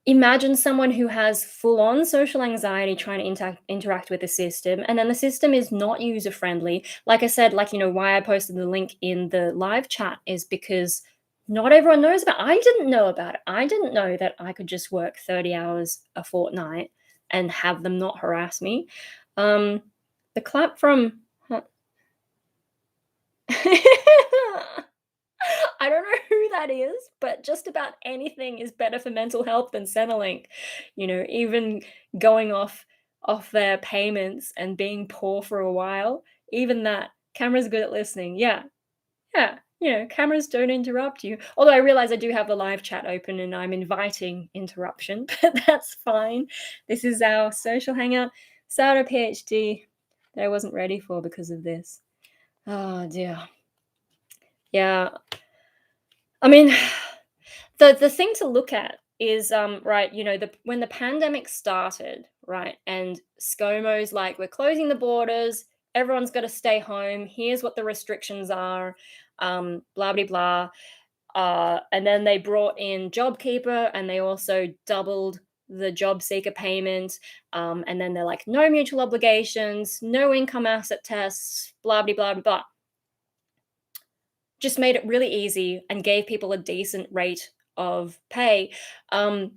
Imagine someone who has full-on social anxiety trying to interact with the system, and then the system is not user-friendly. Like I said, like, why I posted the link in the live chat is because not everyone knows about it. I didn't know about it. I didn't know that I could just work 30 hours a fortnight and have them not harass me. Um, the clap from I don't know who that is, but just about anything is better for mental health than Centrelink. Even going off their payments and being poor for a while, even that camera's good at listening. Yeah, yeah. Cameras don't interrupt you. Although I realize I do have the live chat open and I'm inviting interruption, but that's fine. This is our social hangout. Started a PhD that I wasn't ready for because of this. Oh dear. Yeah. I mean, the thing to look at is right, when the pandemic started, right, and ScoMo's like, we're closing the borders, everyone's got to stay home. Here's what the restrictions are, blah blah blah. And then they brought in JobKeeper, and they also doubled the job seeker payment. And then they're like, no mutual obligations, no income asset tests, blah blah blah blah blah. Just made it really easy and gave people a decent rate of pay. Um,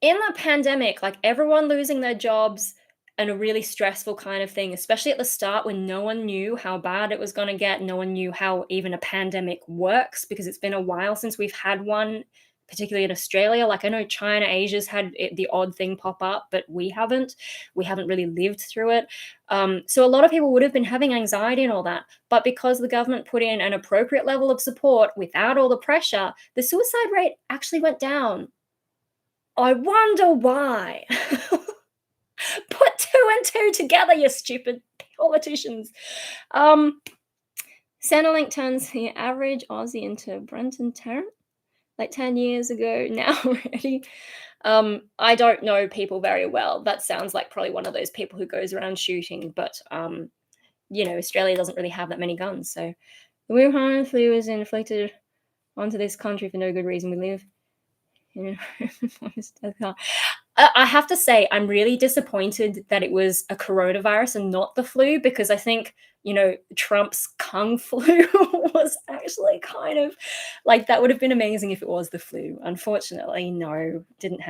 in the pandemic, like everyone losing their jobs and a really stressful kind of thing, especially at the start when no one knew how bad it was going to get. No one knew how even a pandemic works because it's been a while since we've had one, particularly in Australia. Like I know China, Asia's had the odd thing pop up, but we haven't. We haven't really lived through it. So a lot of people would have been having anxiety and all that. But because the government put in an appropriate level of support without all the pressure, the suicide rate actually went down. I wonder why. Put two and two together, you stupid politicians. Um, Centrelink turns the average Aussie into Brenton Tarrant like 10 years ago now already. I don't know people very well. That sounds like probably one of those people who goes around shooting, but Australia doesn't really have that many guns. So the Wuhan flu is inflicted onto this country for no good reason. We live I have to say, I'm really disappointed that it was a coronavirus and not the flu because I think, Trump's Kung flu was actually kind of like that would have been amazing if it was the flu. Unfortunately, no, didn't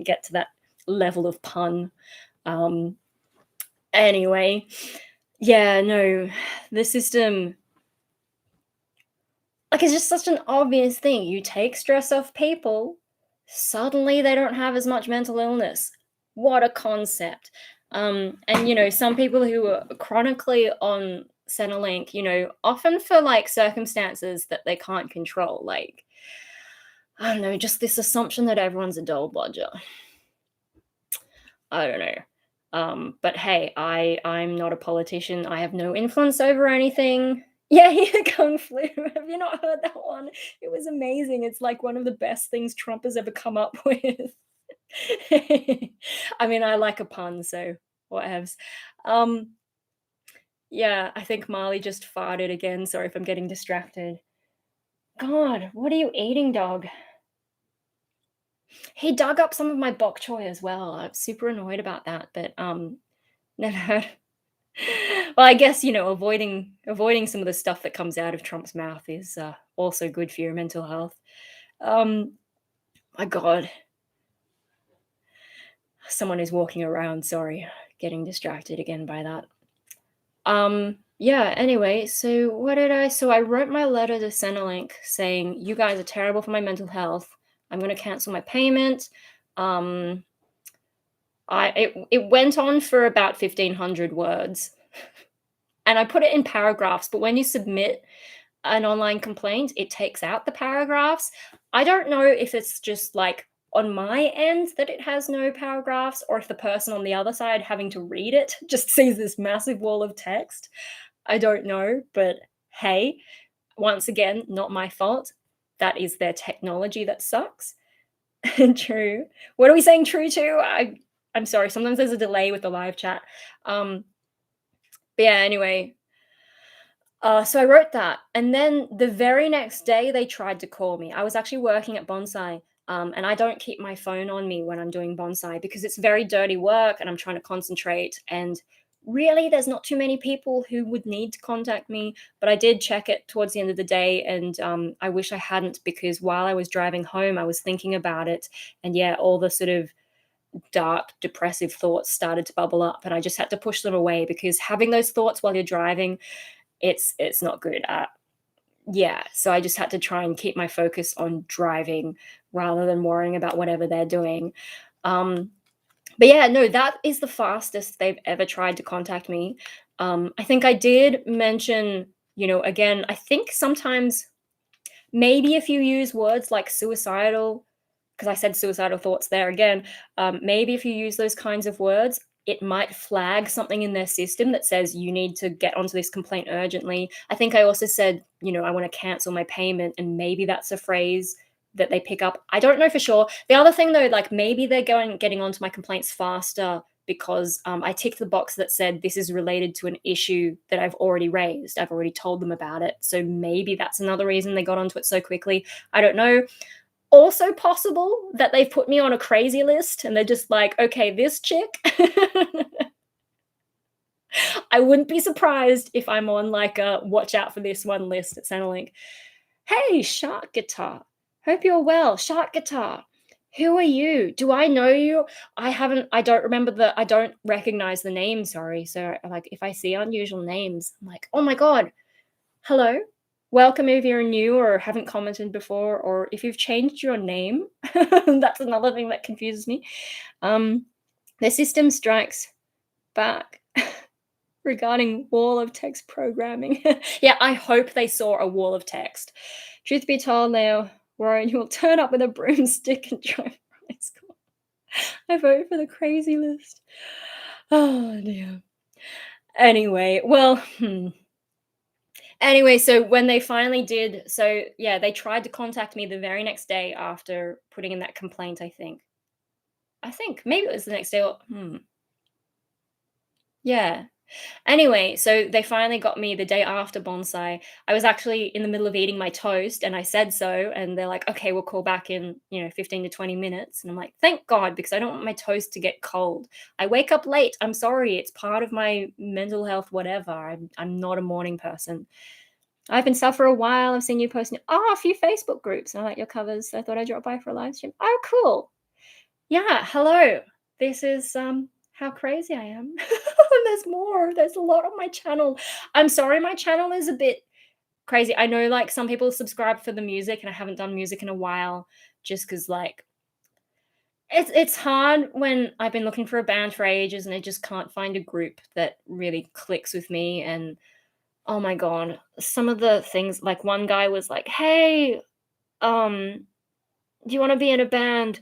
get to that level of pun. Um, anyway, yeah, no, the system like, it's just such an obvious thing. You take stress off people, suddenly they don't have as much mental illness. What a concept. And some people who are chronically on Centrelink, often for like circumstances that they can't control, like I don't know, just this assumption that everyone's a dole bludger. I don't know. But hey, I'm not a politician. I have no influence over anything. Yeah, he Kung Flu. Have you not heard that one? It was amazing. It's like one of the best things Trump has ever come up with. I mean, I like a pun, so whatevs. Um, yeah, I think Marley just farted again. Sorry if I'm getting distracted. God, what are you eating, dog? He dug up some of my bok choy as well. I'm super annoyed about that, but never. Well, I guess avoiding some of the stuff that comes out of Trump's mouth is also good for your mental health. Um, my God, someone is walking around. Sorry, getting distracted again by that. Yeah. Anyway, so what did I? So I wrote my letter to Centrelink saying you guys are terrible for my mental health. I'm going to cancel my payment. Um, it went on for about 1,500 words. And I put it in paragraphs, but when you submit an online complaint, it takes out the paragraphs. I don't know if it's just like on my end that it has no paragraphs, or if the person on the other side having to read it just sees this massive wall of text. I don't know, but hey, once again, not my fault. That is their technology that sucks. True. What are we saying true to? I'm sorry, sometimes there's a delay with the live chat. Um, but yeah, anyway, so I wrote that, and then the very next day they tried to call me. I was actually working at bonsai, and I don't keep my phone on me when I'm doing bonsai because it's very dirty work, and I'm trying to concentrate. And really, there's not too many people who would need to contact me. But I did check it towards the end of the day, and I wish I hadn't, because while I was driving home, I was thinking about it, and yeah, all the sort of dark, depressive thoughts started to bubble up, and I just had to push them away because having those thoughts while you're driving, it's not good. Yeah, so I just had to try and keep my focus on driving rather than worrying about whatever they're doing. Um, but yeah, no, that is the fastest they've ever tried to contact me. I think I did mention, again, I think sometimes maybe if you use words like suicidal, because I said suicidal thoughts there again, maybe if you use those kinds of words, it might flag something in their system that says you need to get onto this complaint urgently. I think I also said, I want to cancel my payment, and maybe that's a phrase that they pick up. I don't know for sure. The other thing though, like maybe they're getting onto my complaints faster because I ticked the box that said this is related to an issue that I've already raised. I've already told them about it. So maybe that's another reason they got onto it so quickly. I don't know. Also possible that they've put me on a crazy list and they're just like, okay, this chick. I wouldn't be surprised if I'm on like a watch out for this one list at Centrelink. Hey, Shark Guitar. Hope you're well. Shark Guitar. Who are you? Do I know you? I don't recognize the name, sorry. So like if I see unusual names, I'm like, oh my God, hello. Welcome if you're new or haven't commented before, or if you've changed your name. That's another thing that confuses me. The system strikes back regarding wall of text programming. Yeah, I hope they saw a wall of text. Truth be told, now, Warren, you will turn up with a broomstick and drive from high school. I vote for the crazy list. Oh, dear. Anyway, well, Anyway, so when they finally did, so yeah, they tried to contact me the very next day after putting in that complaint, I think. I think maybe it was the next day or yeah. Anyway, so they finally got me the day after bonsai. I was actually in the middle of eating my toast and I said so, and they're like, "Okay, we'll call back in, 15 to 20 minutes." And I'm like, "Thank God, because I don't want my toast to get cold. I wake up late. I'm sorry. It's part of my mental health whatever. I'm not a morning person." I've been sub for a while. I've seen you posting a few Facebook groups. And I like your covers. So I thought I'd drop by for a live stream. Oh, cool. Yeah, hello. This is how crazy I am. And there's more. There's a lot on my channel. I'm sorry, my channel is a bit crazy. I know like some people subscribe for the music, and I haven't done music in a while just because like it's hard when I've been looking for a band for ages and I just can't find a group that really clicks with me. And oh my God, some of the things, like one guy was like, "Hey, do you want to be in a band?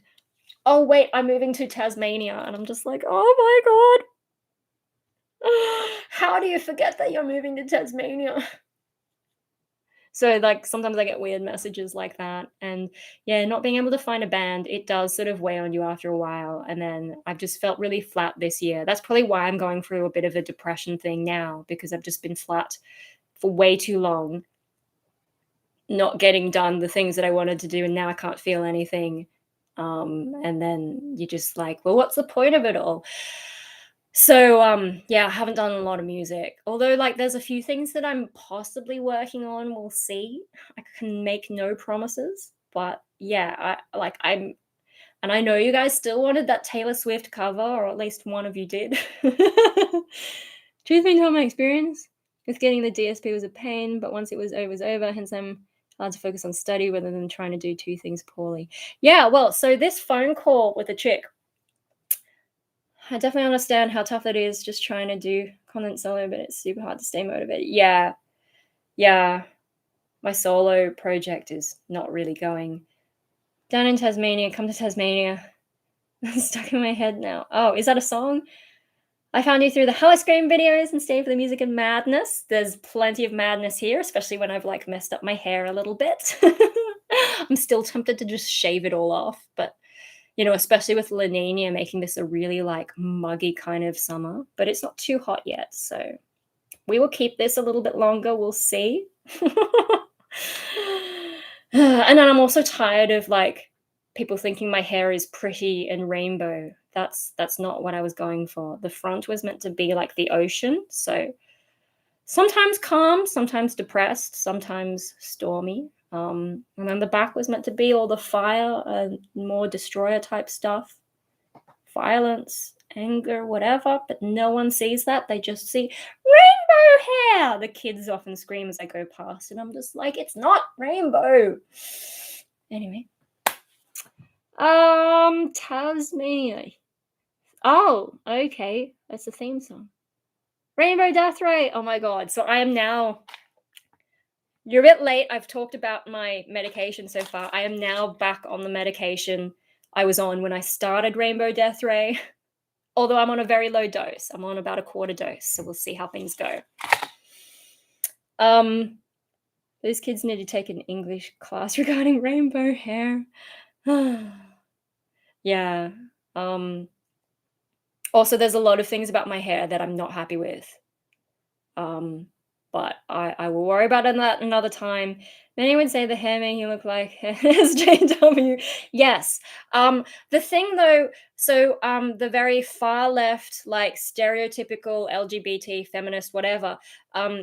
Oh wait, I'm moving to Tasmania." And I'm just like, "Oh my God. How do you forget that you're moving to Tasmania?" So like sometimes I get weird messages like that. And yeah, not being able to find a band, it does sort of weigh on you after a while. And then I've just felt really flat this year. That's probably why I'm going through a bit of a depression thing now, because I've just been flat for way too long, not getting done the things that I wanted to do, and now I can't feel anything. And then you're just like, well, what's the point of it all? So yeah, I haven't done a lot of music. Although like there's a few things that I'm possibly working on. We'll see. I can make no promises. But yeah, I'm and I know you guys still wanted that Taylor Swift cover, or at least one of you did. Truth be told, my experience with getting the DSP was a pain, but once it was over. Hence, I'm allowed to focus on study rather than trying to do two things poorly. Yeah, well, so this phone call with a chick, I definitely understand how tough that is, just trying to do content solo, but it's super hard to stay motivated. Yeah, my solo project is not really going Down in Tasmania, come to Tasmania. Stuck in my head now. Oh, is that a song? I found you through the Hello Scream videos and stayed for the music and madness. There's plenty of madness here, especially when I've like messed up my hair a little bit. I'm still tempted to just shave it all off, but you know, especially with La Nina making this a really like muggy kind of summer, but it's not too hot yet, so we will keep this a little bit longer. We'll see. And then I'm also tired of like people thinking my hair is pretty and rainbow. That's not what I was going for. The front was meant to be like the ocean, so sometimes calm, sometimes depressed, sometimes stormy. And then the back was meant to be all the fire and more destroyer type stuff, violence, anger, whatever. But no one sees that. They just see rainbow hair. The kids often scream as I go past, and I'm just like, it's not rainbow. Anyway, Tasmania. Oh, okay, that's the theme song. Rainbow Death Ray. Oh my god. So I am now. You're a bit late. I've talked about my medication so far. I am now back on the medication I was on when I started Rainbow Death Ray. Although I'm on a very low dose. I'm on about a quarter dose, so we'll see how things go. Those kids need to take an English class regarding rainbow hair. Yeah. Also, there's a lot of things about my hair that I'm not happy with. But I will worry about that another time. Many would say the hair made you look like SJW. Yes. The thing though, so the very far left, like stereotypical LGBT feminist, whatever,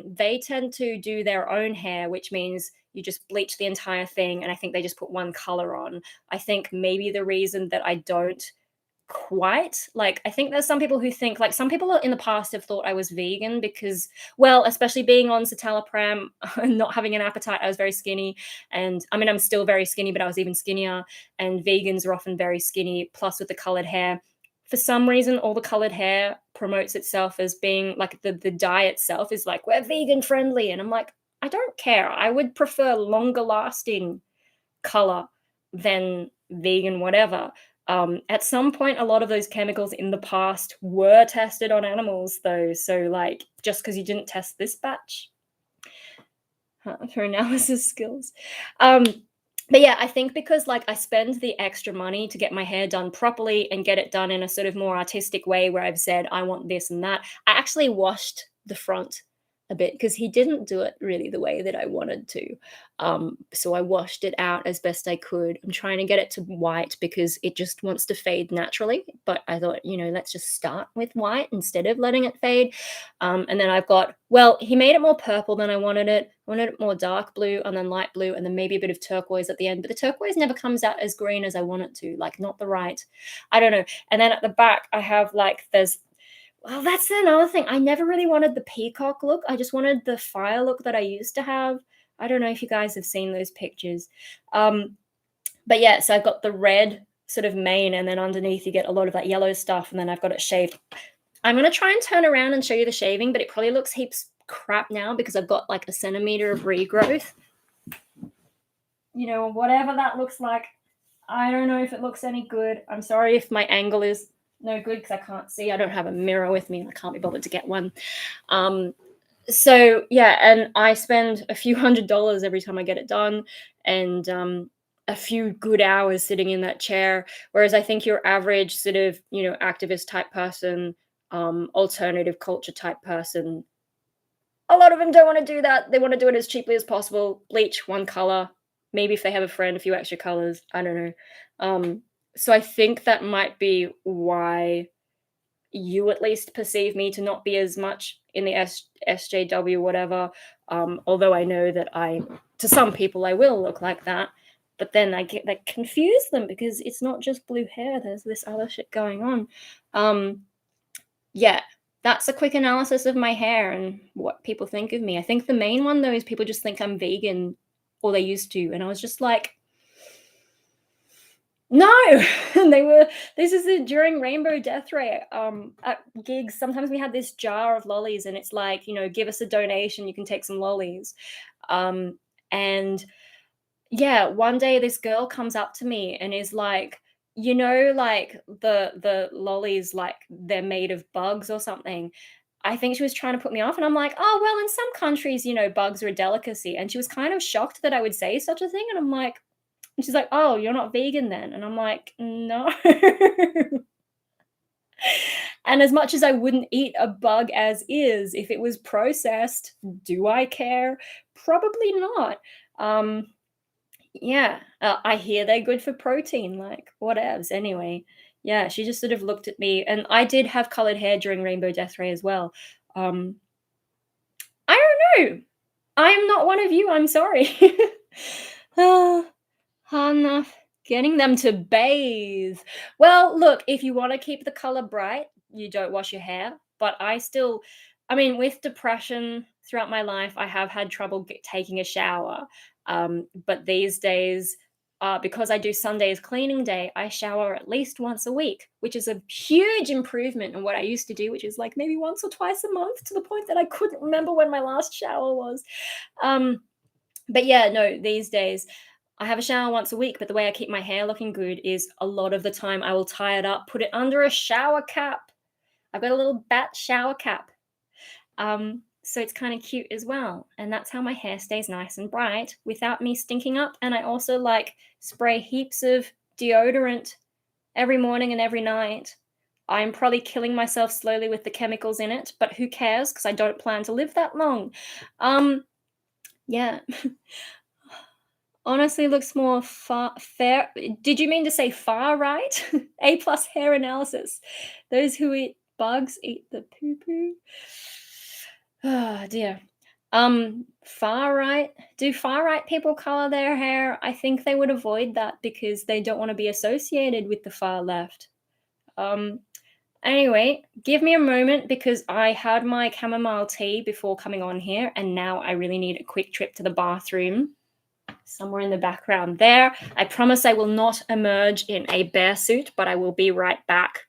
they tend to do their own hair, which means you just bleach the entire thing, and I think they just put one color on. I think maybe the reason that I don't quite like, I think there's some people who think like, some people in the past have thought I was vegan because, well, especially being on citalopram and not having an appetite, I was very skinny. And I mean, I'm still very skinny, but I was even skinnier, and vegans are often very skinny, plus with the colored hair. For some reason, all the colored hair promotes itself as being like, the dye itself is like, we're vegan friendly, and I'm like, I don't care. I would prefer longer lasting color than vegan whatever. At some point, a lot of those chemicals in the past were tested on animals, though. So, like, just because you didn't test this batch for analysis skills. But yeah, I think because like I spend the extra money to get my hair done properly and get it done in a sort of more artistic way where I've said I want this and that. I actually washed the front a bit because he didn't do it really the way that I wanted to. So I washed it out as best I could. I'm trying to get it to white because it just wants to fade naturally. But I thought, you know, let's just start with white instead of letting it fade. And then I've got, well, he made it more purple than I wanted it. I wanted it more dark blue and then light blue and then maybe a bit of turquoise at the end. But the turquoise never comes out as green as I want it to, like not the right. I don't know. And then at the back, I have like, well, that's another thing. I never really wanted the peacock look. I just wanted the fire look that I used to have. I don't know if you guys have seen those pictures. But yeah, so I've got the red sort of mane, and then underneath you get a lot of that yellow stuff, and then I've got it shaved. I'm going to try and turn around and show you the shaving, but it probably looks heaps crap now because I've got like a centimeter of regrowth. You know, whatever that looks like, I don't know if it looks any good. I'm sorry if my angle is no good because I can't see. I don't have a mirror with me and I can't be bothered to get one. So yeah, and I spend a few $100s every time I get it done, and a few good hours sitting in that chair. Whereas I think your average sort of, you know, activist type person, alternative culture type person, a lot of them don't want to do that. They want to do it as cheaply as possible. Bleach one color, maybe if they have a friend, a few extra colors. I don't know. So I think that might be why you at least perceive me to not be as much in the SJW whatever. Although I know that to some people, I will look like that. But then I confuse them because it's not just blue hair. There's this other shit going on. Yeah, that's a quick analysis of my hair and what people think of me. I think the main one, though, is people just think I'm vegan, or they used to. And I was just like, no. And this is during Rainbow Death Ray at gigs. Sometimes we had this jar of lollies, and it's like, you know, give us a donation, you can take some lollies. And Yeah, one day this girl comes up to me and is like, like the lollies, like they're made of bugs or something. I think she was trying to put me off, and I'm like, oh well, in some countries, bugs are a delicacy. And she was kind of shocked that I would say such a thing, and I'm like, and she's like, oh, you're not vegan then, and I'm like, no. And as much as I wouldn't eat a bug as is, if it was processed, do I care? Probably not. Um, yeah, I hear they're good for protein, like, whatevs, anyway. Yeah, she just sort of looked at me, and I did have colored hair during Rainbow Death Ray as well. Um, I don't know. I'm not one of you, I'm sorry. Ah, enough getting them to bathe. Well, look, if you wanna keep the color bright, you don't wash your hair, but I mean, with depression throughout my life, I have had trouble taking a shower, but these days, because I do Sunday as cleaning day, I shower at least once a week, which is a huge improvement on what I used to do, which is, like, maybe once or twice a month, to the point that I couldn't remember when my last shower was. Um, but yeah, no, these days I have a shower once a week, but the way I keep my hair looking good is a lot of the time I will tie it up, put it under a shower cap. I've got a little bat shower cap. So it's kind of cute as well. And that's how my hair stays nice and bright without me stinking up. And I also like spray heaps of deodorant every morning and every night. I'm probably killing myself slowly with the chemicals in it, but who cares? Because I don't plan to live that long. Yeah. Honestly, looks more far fair. Did you mean to say far right? A plus hair analysis. Those who eat bugs eat the poo poo. Oh dear. Far right. Do far right people color their hair? I think they would avoid that because they don't want to be associated with the far left. Um. Anyway, give me a moment because I had my chamomile tea before coming on here, and now I really need a quick trip to the bathroom. Somewhere in the background there. I promise I will not emerge in a bear suit, but I will be right back.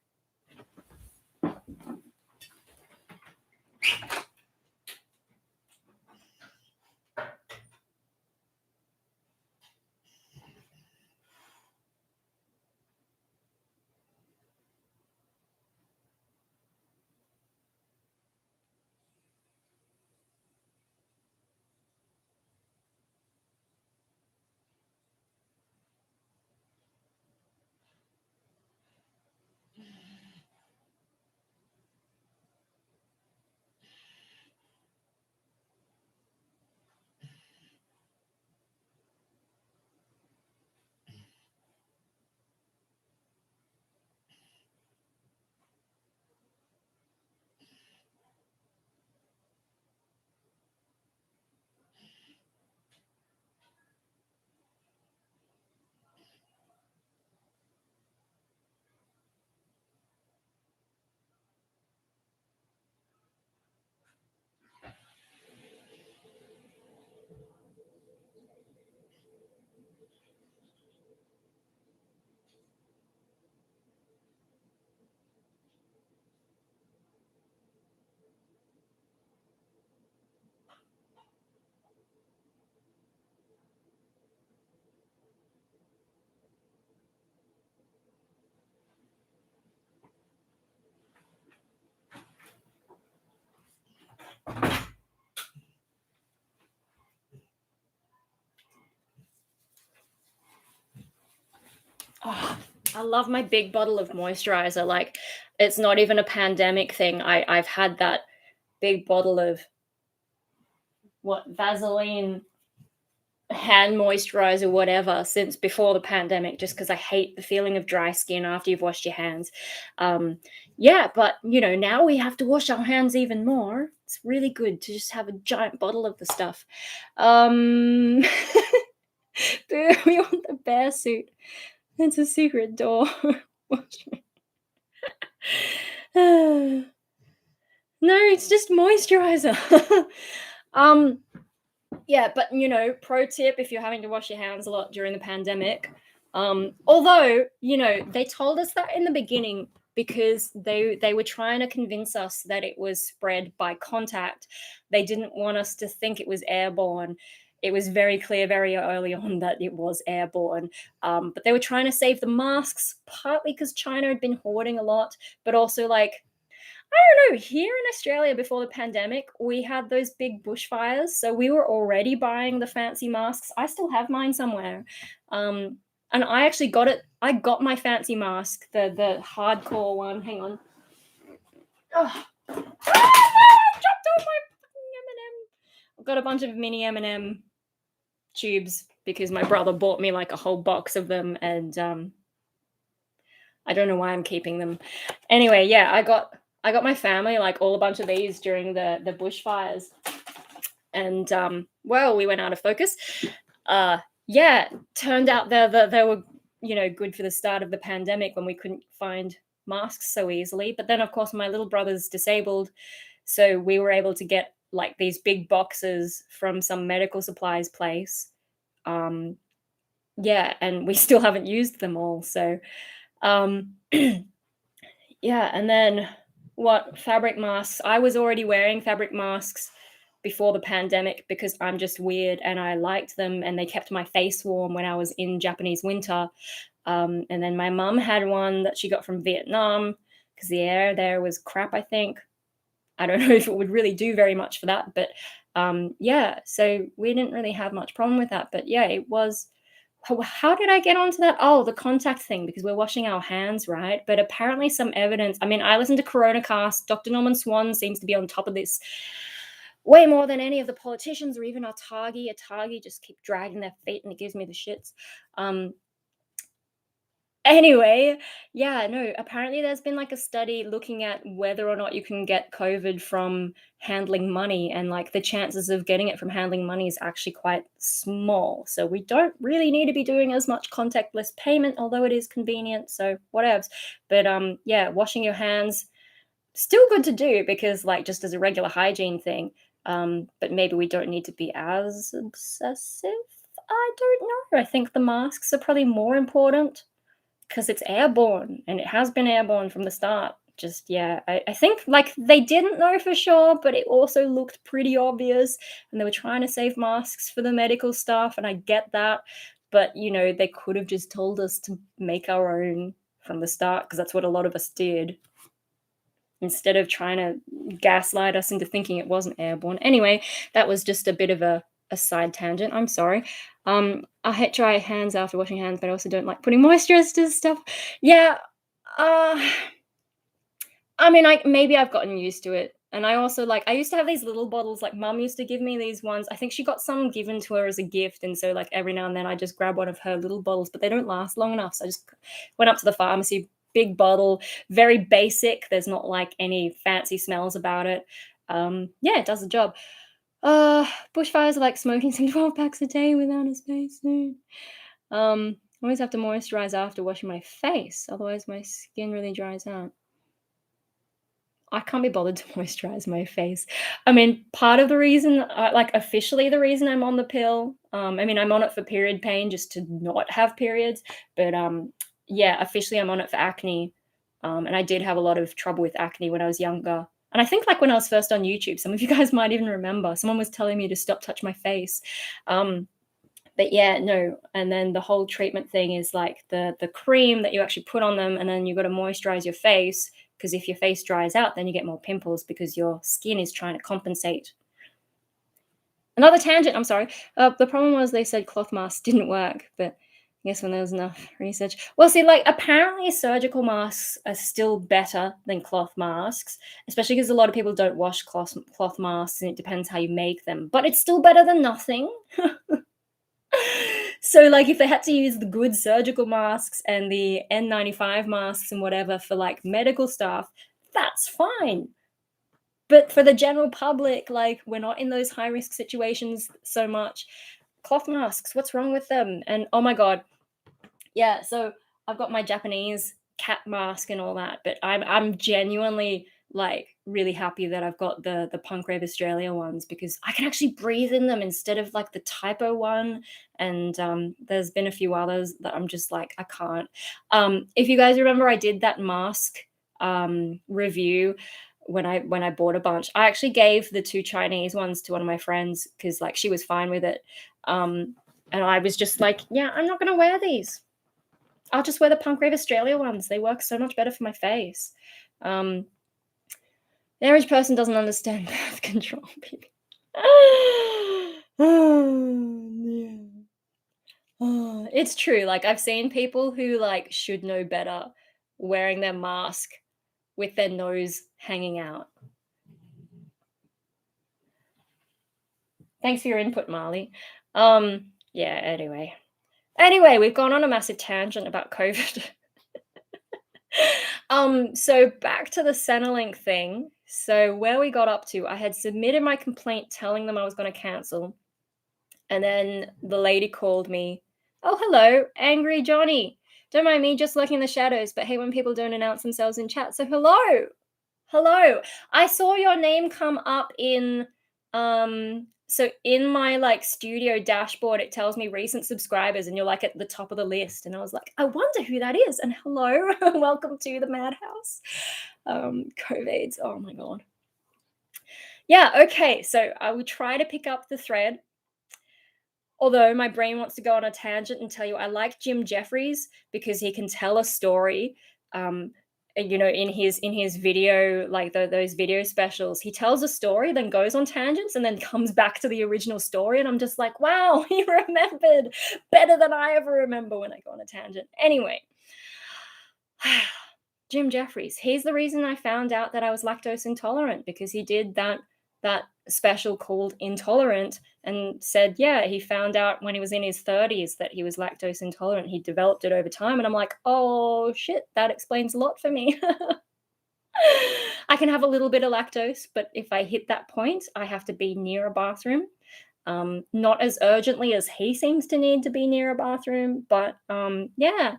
Oh, I love my big bottle of moisturizer. Like, it's not even a pandemic thing. I've had that big bottle of what Vaseline hand moisturizer, whatever, since before the pandemic, just because I hate the feeling of dry skin after you've washed your hands. Um, yeah, but now we have to wash our hands even more. It's really good to just have a giant bottle of the stuff. Um, we want the bear suit. It's a secret door. No, it's just moisturizer. um, yeah, but pro tip if you're having to wash your hands a lot during the pandemic. Although, they told us that in the beginning because they were trying to convince us that it was spread by contact. They didn't want us to think it was airborne. it was very clear very early on that it was airborne. But they were trying to save the masks, partly because China had been hoarding a lot, but also like I don't know. Here in Australia, before the pandemic, we had those big bushfires, so we were already buying the fancy masks. I still have mine somewhere, and I actually got it. I got my fancy mask, the hardcore one. Hang on. Oh, I dropped all my fucking M&M. I've got a bunch of mini M&M tubes because my brother bought me like a whole box of them, and I don't know why I'm keeping them. Anyway, yeah, I got my family like all a bunch of these during the bushfires, and well, we went out of focus. Yeah, turned out they were good for the start of the pandemic when we couldn't find masks so easily. But then, of course, my little brother's disabled, so we were able to get like these big boxes from some medical supplies place. Um, yeah, and we still haven't used them all. So um, yeah, and then what fabric masks? I was already wearing fabric masks before the pandemic because I'm just weird and I liked them and they kept my face warm when I was in Japanese winter. And then my mum had one that she got from Vietnam because the air there was crap, I think. I don't know if it would really do very much for that, but yeah, so we didn't really have much problem with that. But yeah, it was. How did I get onto that? Oh, the contact thing because we're washing our hands, right? But apparently, some evidence. I mean, I listened to CoronaCast. Dr. Norman Swan seems to be on top of this way more than any of the politicians or even Atagi. Atagi just keep dragging their feet, and it gives me the shits. Um, Anyway, yeah, no, apparently there's been like a study looking at whether or not you can get COVID from handling money, and like the chances of getting it from handling money is actually quite small. So we don't really need to be doing as much contactless payment, although it is convenient. So whatevs. But yeah, washing your hands still good to do because like just as a regular hygiene thing. But maybe we don't need to be as obsessive. I don't know. I think the masks are probably more important because it's airborne and it has been airborne from the start. Just yeah, I think like they didn't know for sure, but it also looked pretty obvious, and they were trying to save masks for the medical staff, and I get that, but they could have just told us to make our own from the start because that's what a lot of us did instead of trying to gaslight us into thinking it wasn't airborne. Anyway, that was just a bit of a side tangent. I'm sorry. I hate dry hands after washing hands, but I also don't like putting moisturizer stuff. Yeah. Uh, I mean, maybe I've gotten used to it. And I also like I used to have these little bottles, like mum used to give me these ones. I think she got some given to her as a gift. And so like every now and then I just grab one of her little bottles, but they don't last long enough. So I just went up to the pharmacy, big bottle, very basic. There's not like any fancy smells about it. Yeah, it does the job. Bushfires are like smoking some 12 packs a day without a spacesuit. I always have to moisturize after washing my face, otherwise my skin really dries out. I can't be bothered to moisturize my face. I mean, part of the reason, like officially the reason I'm on the pill, I mean, I'm on it for period pain just to not have periods, but yeah, officially I'm on it for acne. And I did have a lot of trouble with acne when I was younger. And I think like when I was first on YouTube, some of you guys might even remember, someone was telling me to stop touch my face. But yeah, no. And then the whole treatment thing is like the cream that you actually put on them, and then you got to moisturize your face because if your face dries out, then you get more pimples because your skin is trying to compensate. Another tangent. I'm sorry. The problem was they said cloth masks didn't work, but I guess when there was enough research. Well, see, like apparently surgical masks are still better than cloth masks, especially because a lot of people don't wash cloth masks, and it depends how you make them. But it's still better than nothing. So, like, if they had to use the good surgical masks and the N95 masks and whatever for like medical stuff, that's fine. But for the general public, like, we're not in those high risk situations so much. Cloth masks, what's wrong with them? And oh my God, yeah. So I've got my Japanese cat mask and all that, but I'm genuinely like really happy that I've got the Punk Rave Australia ones because I can actually breathe in them instead of like the typo one. And there's been a few others that I'm just like I can't. If you guys remember, I did that mask review when I bought a bunch. I actually gave the 2 Chinese ones to one of my friends because, like, she was fine with it. And I was just like, "Yeah, I'm not gonna wear these. I'll just wear the Punk Rave Australia ones. They work so much better for my face." Um, the average person doesn't understand birth control, baby. Oh, yeah. Oh, it's true. Like, I've seen people who, like, should know better wearing their mask with their nose hanging out. Thanks for your input, Marley. Yeah, anyway. Anyway, we've gone on a massive tangent about COVID. So back to the Centrelink thing. So where we got up to, I had submitted my complaint telling them I was going to cancel. And then the lady called me. Oh, hello, Angry Johnny. Don't mind me, just lurking in the shadows, but hate when people don't announce themselves in chat. So hello. Hello. I saw your name come up in so in my like studio dashboard it tells me recent subscribers and you're like at the top of the list and I was like, I wonder who that is. And hello, welcome to the madhouse. COVIDs. Oh my god. Yeah, okay. So I will try to pick up the thread. Although my brain wants to go on a tangent and tell you I like Jim Jeffries because he can tell a story. In his video, like those video specials, he tells a story, then goes on tangents, and then comes back to the original story. And I'm just like, wow, he remembered better than I ever remember when I go on a tangent. Anyway, Jim Jeffries, he's the reason I found out that I was lactose intolerant because he did that special called Intolerant and said, yeah, he found out when he was in his 30s that he was lactose intolerant. He developed it over time. And I'm like, oh shit, that explains a lot for me. I can have a little bit of lactose, but if I hit that point, I have to be near a bathroom. Not as urgently as he seems to need to be near a bathroom, but yeah.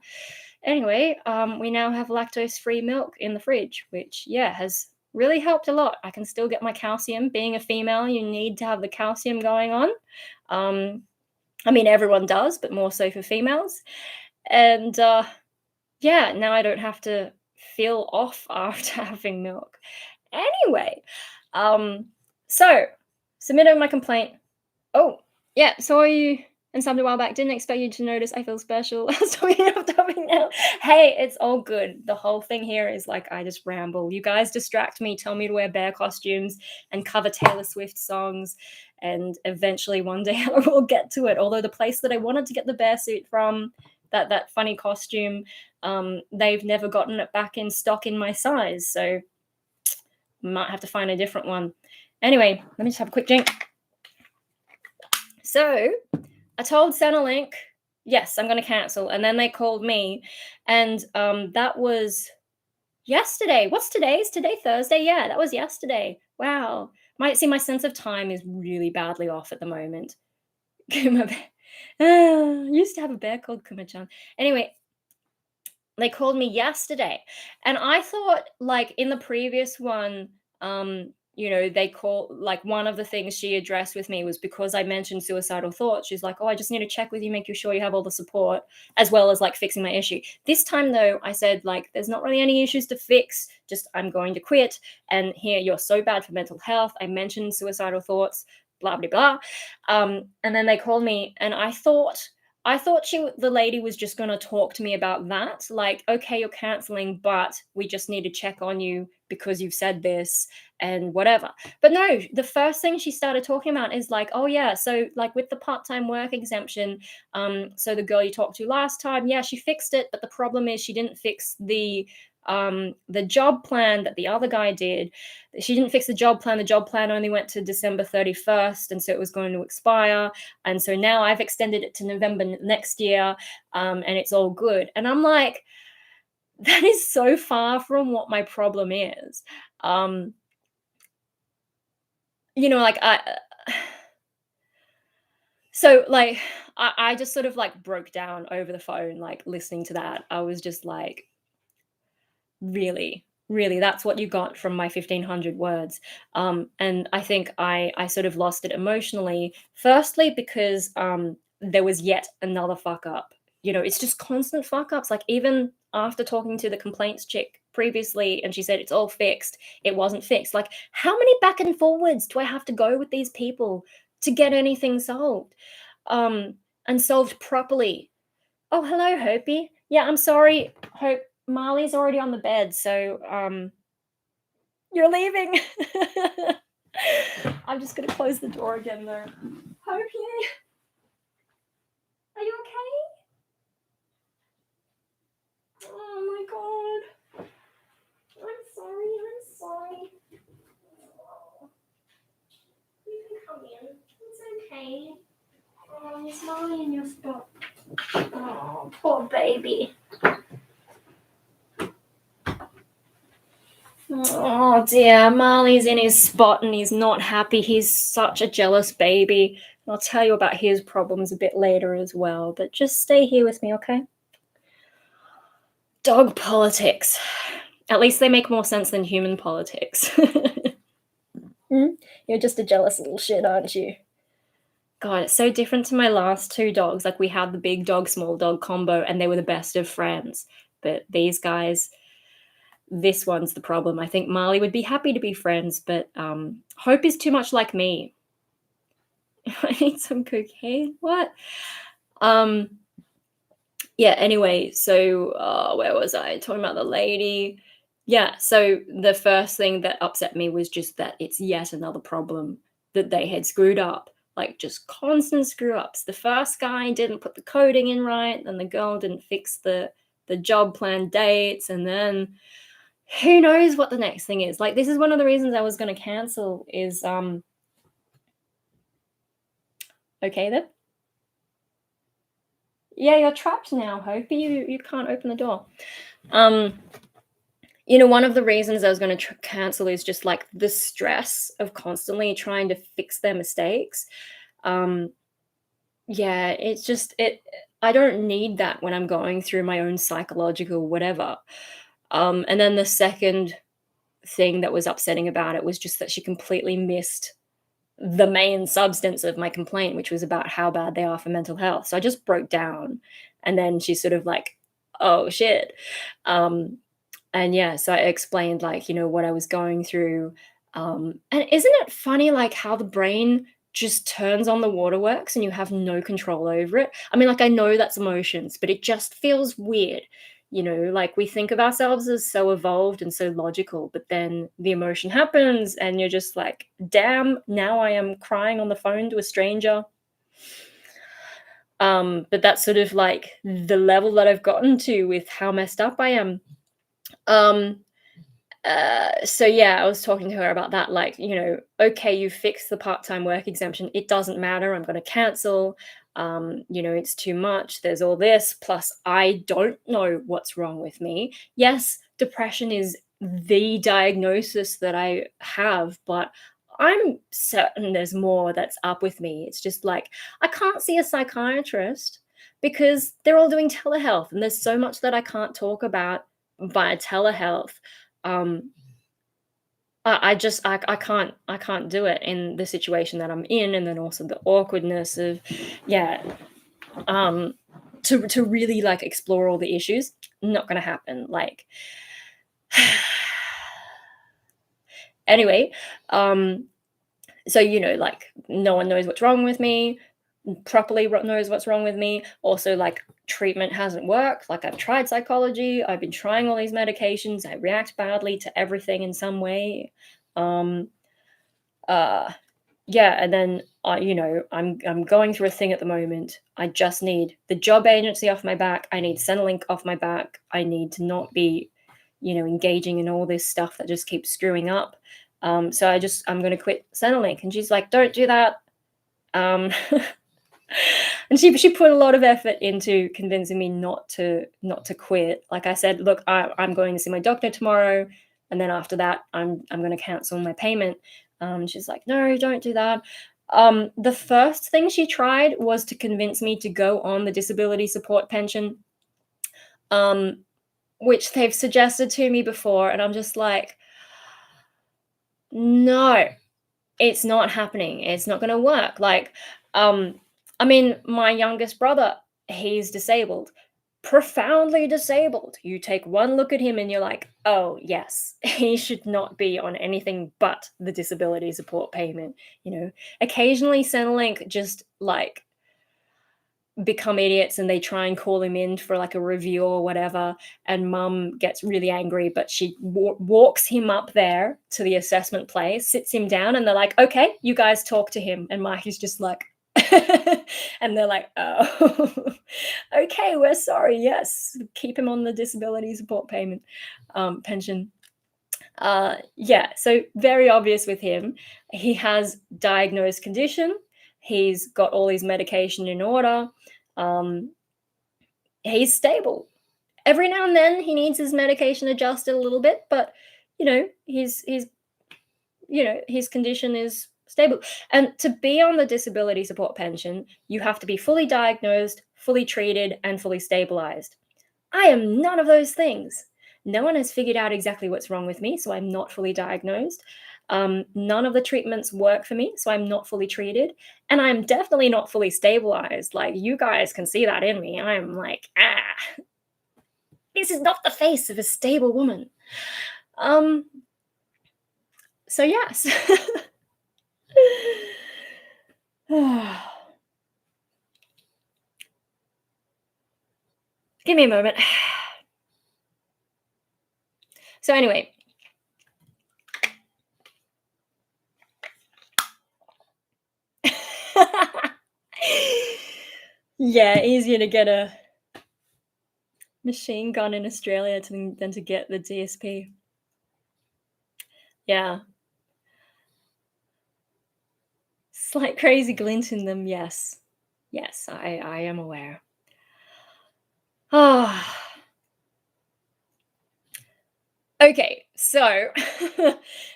Anyway, we now have lactose-free milk in the fridge, which, yeah, has really helped a lot. I can still get my calcium. Being a female, you need to have the calcium going on. I mean, everyone does, but more so for females. And yeah, now I don't have to feel off after having milk. Anyway, so submitted my complaint. Oh, yeah, saw you and subbed a while back. Didn't expect you to notice. I feel special. I was talking off topic now. Hey, it's all good. The whole thing here is like I just ramble. You guys distract me, tell me to wear bear costumes and cover Taylor Swift songs. And eventually one day I will get to it. Although the place that I wanted to get the bear suit from, that funny costume, they've never gotten it back in stock in my size. So might have to find a different one. Anyway, let me just have a quick drink. So I told Centrelink, yes, I'm going to cancel. And then they called me. And that was yesterday. What's today? Is today Thursday? Yeah, that was yesterday. Wow. My sense of time is really badly off at the moment. Used to have a bear called Kuma-chan. Anyway, they called me yesterday. And I thought, like, in the previous one, they call like one of the things she addressed with me was because I mentioned suicidal thoughts. She's like, oh, I just need to check with you, make sure you have all the support, as well as like fixing my issue. This time though, I said, like, there's not really any issues to fix, just I'm going to quit. And here, you're so bad for mental health. I mentioned suicidal thoughts, blah, blah, blah. And then they called me and I thought the lady was just going to talk to me about that. Like, okay, you're canceling, but we just need to check on you because you've said this and whatever. But no, the first thing she started talking about is like, oh yeah, so like with the part-time work exemption, so the girl you talked to last time, yeah, she fixed it, but the problem is she didn't fix the job plan that the other guy did. She didn't fix the job plan. The job plan only went to December 31st, and so it was going to expire. And so now I've extended it to November next year, and it's all good. And I'm like, that is so far from what my problem is. Like so like I just sort of like broke down over the phone, like listening to that. I was just like, really, that's what you got from my 1,500 words. And I think I sort of lost it emotionally, firstly because there was yet another fuck up. It's just constant fuck ups. Like, even after talking to the complaints chick previously and she said it's all fixed. It wasn't fixed. Like, how many back and forwards do I have to go with these people to get anything solved? Um, and solved properly. Oh, hello, Hopi. Yeah, I'm sorry, Hope. Marley's already on the bed, so you're leaving. I'm just gonna close the door again, though. Hopi, are you okay? Oh my god. I'm sorry. I'm sorry. Oh, you can come in. It's okay. Oh, there's Marley in your spot. Oh, poor baby. Oh dear, Marley's in his spot and he's not happy. He's such a jealous baby. I'll tell you about his problems a bit later as well, but just stay here with me, okay? Dog politics. At least they make more sense than human politics. You're just a jealous little shit, aren't you? God, it's so different to my last two dogs. Like, we had the big dog, small dog combo, and they were the best of friends. But these guys, this one's the problem. I think Marley would be happy to be friends, but Hope is too much like me. I need some cocaine. What? Yeah, anyway, so where was I? Talking about the lady. Yeah, so the first thing that upset me was just that it's yet another problem that they had screwed up. Like, just constant screw ups. The first guy didn't put the coding in right, and the girl didn't fix the job plan dates, and then who knows what the next thing is. Like, this is one of the reasons I was going to cancel is okay then. Yeah, you're trapped now, Hope. You can't open the door. One of the reasons I was going to cancel is just like the stress of constantly trying to fix their mistakes. Yeah, it's just I don't need that when I'm going through my own psychological whatever. And then the second thing that was upsetting about it was just that she completely missed the main substance of my complaint, which was about how bad they are for mental health. So I just broke down, and then she's sort of like, "Oh shit." And yeah, so I explained, like, what I was going through. And isn't it funny, like, how the brain just turns on the waterworks and you have no control over it? I mean, like, I know that's emotions, but it just feels weird. Like, we think of ourselves as so evolved and so logical, but then the emotion happens and you're just like, damn, now I am crying on the phone to a stranger. But that's sort of like the level that I've gotten to with how messed up I am. Um, so yeah, I was talking to her about that, like, okay, you fixed the part-time work exemption. It doesn't matter. I'm going to cancel. It's too much. There's all this. Plus, I don't know what's wrong with me. Yes, depression is the diagnosis that I have, but I'm certain there's more that's up with me. It's just like, I can't see a psychiatrist because they're all doing telehealth, and there's so much that I can't talk about via telehealth. I can't do it in the situation that I'm in, and then also the awkwardness of, yeah, to really like explore all the issues. Not gonna happen. Like, anyway, so like, no one knows what's wrong with me. Properly knows what's wrong with me. Also, like, treatment hasn't worked. Like, I've tried psychology, I've been trying all these medications, I react badly to everything in some way. Yeah, and then I'm going through a thing at the moment. I just need the job agency off my back. I need Centrelink off my back. I need to not be engaging in all this stuff that just keeps screwing up. So I'm going to quit Centrelink. And she's like, don't do that. And she put a lot of effort into convincing me not to quit. Like, I said, look, I'm going to see my doctor tomorrow, and then after that, I'm going to cancel my payment. She's like, no, don't do that. The first thing she tried was to convince me to go on the disability support pension, which they've suggested to me before, and I'm just like, no, it's not happening. It's not going to work. Like, I mean, my youngest brother, he's disabled. profoundly disabled. You take one look at him and you're like, oh, yes, he should not be on anything but the disability support payment. You know, occasionally Centrelink just like become idiots and they try and call him in for like a review or whatever, and mum gets really angry, but she walks him up there to the assessment place, sits him down, and they're like, okay, you guys talk to him, and Mike is just like and they're like, oh, okay, we're sorry, yes, keep him on the disability support payment, pension. Yeah, so very obvious with him. He has diagnosed condition. He's got all his medication in order. Um, he's stable. Every now and then he needs his medication adjusted a little bit, but his condition is stable. And to be on the disability support pension, you have to be fully diagnosed, fully treated, and fully stabilized. I am none of those things. No one has figured out exactly what's wrong with me, so I'm not fully diagnosed. None of the treatments work for me, so I'm not fully treated. And I'm definitely not fully stabilized. Like, you guys can see that in me. I'm like, this is not the face of a stable woman. Um, so, yes. Give me a moment. So, anyway. Yeah, easier to get a machine gun in Australia than to get the DSP. Yeah. Slight crazy glint in them, yes. Yes, I am aware. Ah. Okay, so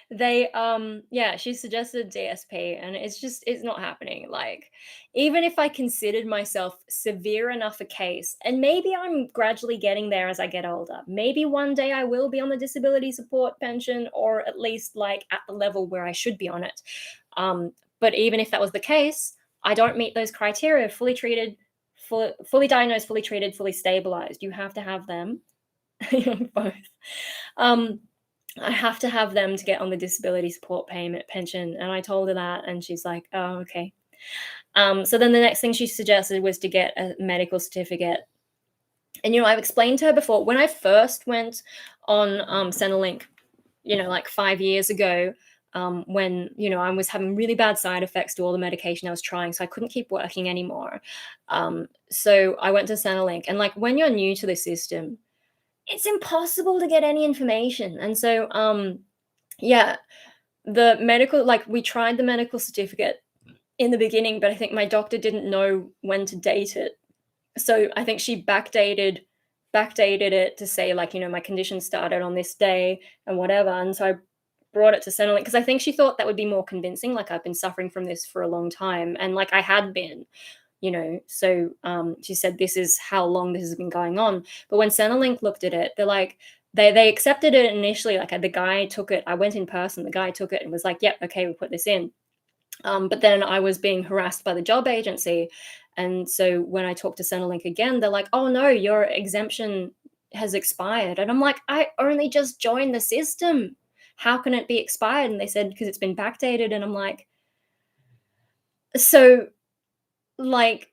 yeah, she suggested DSP and it's not happening. Like, even if I considered myself severe enough a case, and maybe I'm gradually getting there as I get older. Maybe one day I will be on the disability support pension, or at least like at the level where I should be on it. But even if that was the case, I don't meet those criteria. Fully treated, fully diagnosed, fully treated, fully stabilized. You have to have them. Both. Um, I have to have them to get on the disability support payment pension. And I told her that, and she's like, oh, okay. So then the next thing she suggested was to get a medical certificate. And, I've explained to her before, when I first went on Centrelink, like 5 years ago, when, I was having really bad side effects to all the medication I was trying, so I couldn't keep working anymore. So I went to Centrelink, and like, when you're new to the system, it's impossible to get any information. And so, yeah, the medical, like, we tried the medical certificate in the beginning, but I think my doctor didn't know when to date it. So I think she backdated it to say, like, my condition started on this day and whatever. And so I brought it to Centrelink because I think she thought that would be more convincing. Like, I've been suffering from this for a long time, and like I had been. So she said, this is how long this has been going on. But when Centrelink looked at it, they're like, they accepted it initially. Like, the guy took it. I went in person. The guy took it and was like, yep, okay, we'll put this in. But then I was being harassed by the job agency. And so when I talked to Centrelink again, they're like, oh no, your exemption has expired. And I'm like, I only just joined the system. How can it be expired? And they said, because it's been backdated. And I'm like, so, like,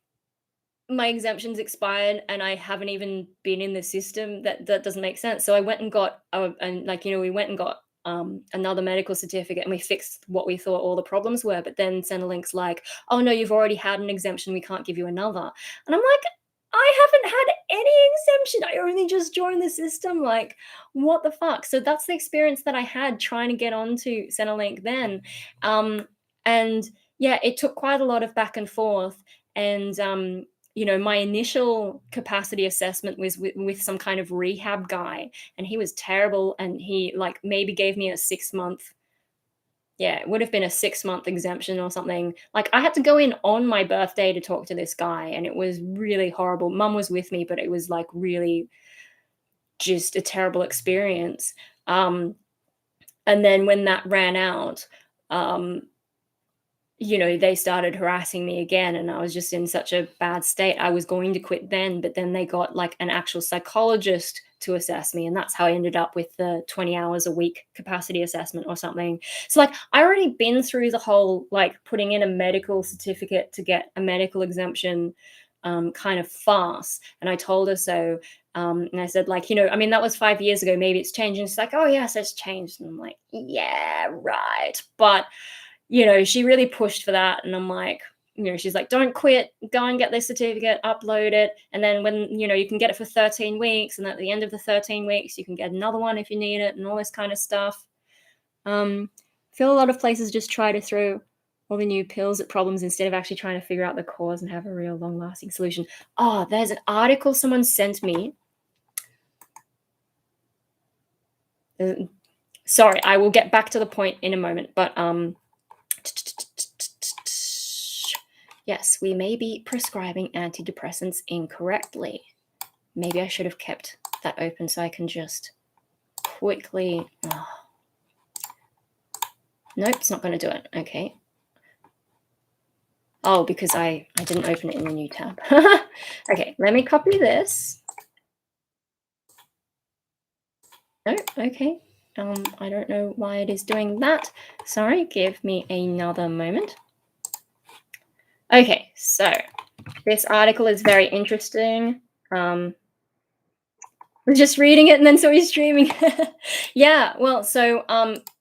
my exemption's expired and I haven't even been in the system. That doesn't make sense. So I went and got we went and got another medical certificate, and we fixed what we thought all the problems were. But then Centrelink's like, oh no, you've already had an exemption, we can't give you another. And I'm like, I haven't had any exemption. I only just joined the system. Like, what the fuck? So that's the experience that I had trying to get onto Centrelink then. And yeah, it took quite a lot of back and forth. And my initial capacity assessment was with some kind of rehab guy, and he was terrible. And he like maybe gave me a 6 month. Yeah, it would have been a 6 month exemption or something. Like, I had to go in on my birthday to talk to this guy, and it was really horrible. Mum was with me, but it was like really just a terrible experience. And then when that ran out, um, they started harassing me again, and I was just in such a bad state. I was going to quit then, but then they got like an actual psychologist to assess me, and that's how I ended up with the 20 hours a week capacity assessment or something. So like I already been through the whole like putting in a medical certificate to get a medical exemption kind of farce, and I told her so. And I said, like, I mean, that was 5 years ago. Maybe it's changed. And she's like, oh, yes, it's changed. And I'm like, yeah, right. But she really pushed for that. And I'm like, she's like, don't quit, go and get this certificate, upload it. And then when, you can get it for 13 weeks. And at the end of the 13 weeks, you can get another one if you need it and all this kind of stuff. I feel a lot of places just try to throw all the new pills at problems instead of actually trying to figure out the cause and have a real long lasting solution. Oh, there's an article someone sent me. Sorry, I will get back to the point in a moment, but yes, we may be prescribing antidepressants incorrectly. Maybe I should have kept that open so I can just quickly... Nope, it's not going to do it. Okay. Oh, because I didn't open it in the new tab. Okay, let me copy this. No, okay. I don't know why it is doing that. Sorry, give me another moment. Okay, so this article is very interesting. I was just reading it and then so he's streaming. Yeah, well, so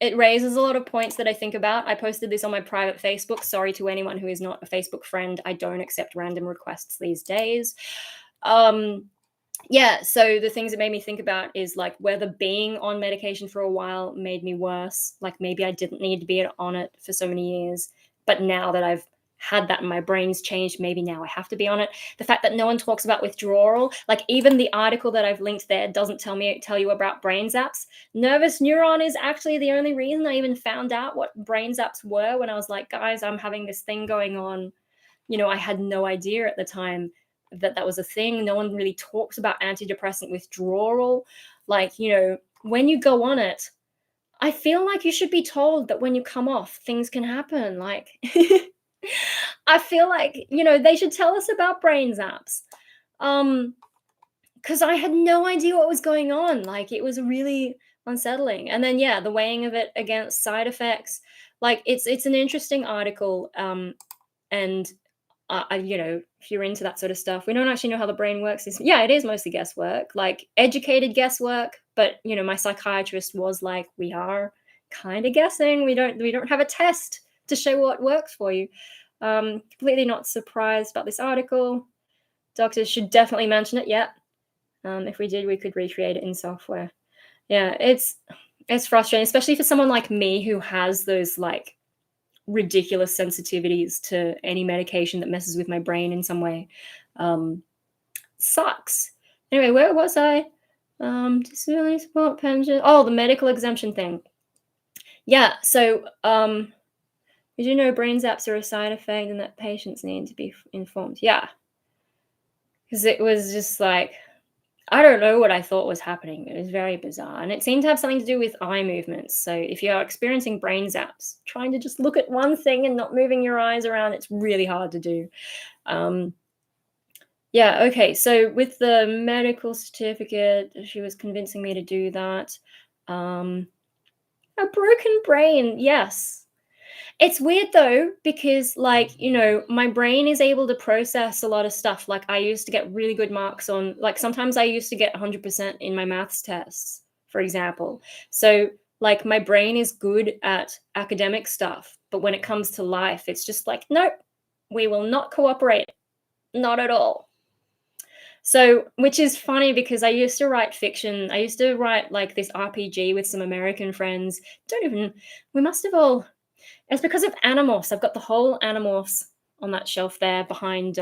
it raises a lot of points that I think about. I posted this on my private Facebook. Sorry to anyone who is not a Facebook friend. I don't accept random requests these days. Yeah, so the things it made me think about is like whether being on medication for a while made me worse. Like maybe I didn't need to be on it for so many years, but now that I've had that and my brain's changed, maybe now I have to be on it. The fact that no one talks about withdrawal, like even the article that I've linked there doesn't tell you about brain zaps. Nervous neuron is actually the only reason I even found out what brain zaps were when I was like, guys, I'm having this thing going on. I had no idea at the time that was a thing. No one really talks about antidepressant withdrawal. Like, when you go on it, I feel like you should be told that when you come off, things can happen. Like, I feel like, they should tell us about brain zaps. Because I had no idea what was going on. Like, it was really unsettling. And then, yeah, the weighing of it against side effects. Like, it's an interesting article. And if you're into that sort of stuff, we don't actually know how the brain works. It is mostly guesswork, like educated guesswork. But my psychiatrist was like, we are kind of guessing. We don't have a test to show what works for you. Completely not surprised about this article. Doctors should definitely mention it. Yeah. If we did, we could recreate it in software. Yeah, it's frustrating, especially for someone like me who has those like ridiculous sensitivities to any medication that messes with my brain in some way. Sucks. Anyway, where was I? Disability support pension. Oh, the medical exemption thing. Yeah, so did you know brain zaps are a side effect and that patients need to be informed? Yeah. Because it was just like, I don't know what I thought was happening. It was very bizarre. And it seemed to have something to do with eye movements. So if you're experiencing brain zaps, trying to just look at one thing and not moving your eyes around, it's really hard to do. Yeah, okay. So with the medical certificate, she was convincing me to do that. A broken brain, yes. It's weird though, because like, my brain is able to process a lot of stuff. Like I used to get really good marks on, like sometimes I used to get 100% in my maths tests, for example. So like my brain is good at academic stuff, but when it comes to life, it's just like, nope, we will not cooperate. Not at all. So, which is funny because I used to write fiction. I used to write like this RPG with some American friends. We must have all... It's because of Animorphs. I've got the whole Animorphs on that shelf there behind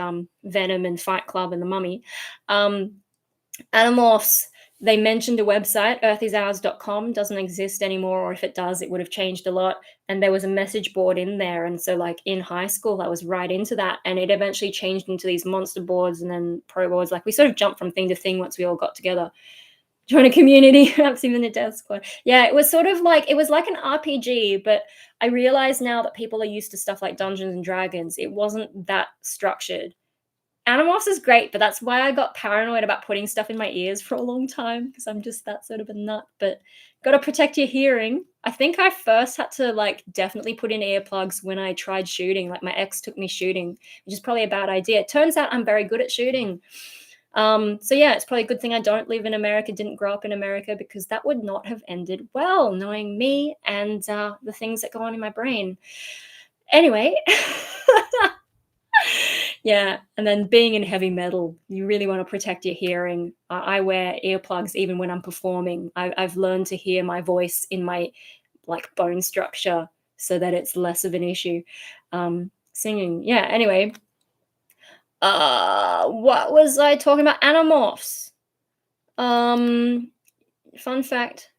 Venom and Fight Club and The Mummy. Animorphs, they mentioned a website, earthisours.com, doesn't exist anymore, or if it does, it would have changed a lot. And there was a message board in there. And so like in high school, I was right into that. And it eventually changed into these monster boards and then pro boards. Like we sort of jumped from thing to thing once we all got together. Join a community, perhaps even a death squad. Yeah, it was sort of like it was like an RPG, but I realize now that people are used to stuff like Dungeons and Dragons. It wasn't that structured. Animorphs is great, but that's why I got paranoid about putting stuff in my ears for a long time because I'm just that sort of a nut. But gotta protect your hearing. I think I first had to like definitely put in earplugs when I tried shooting. Like my ex took me shooting, which is probably a bad idea. It turns out I'm very good at shooting. So yeah, it's probably a good thing I don't live in America, didn't grow up in America, because that would not have ended well, knowing me and the things that go on in my brain. Anyway, yeah, and then being in heavy metal, you really want to protect your hearing. I wear earplugs even when I'm performing. I've learned to hear my voice in my like bone structure so that it's less of an issue. Singing, yeah. Anyway, what was I talking about? Animorphs. Um, Fun fact: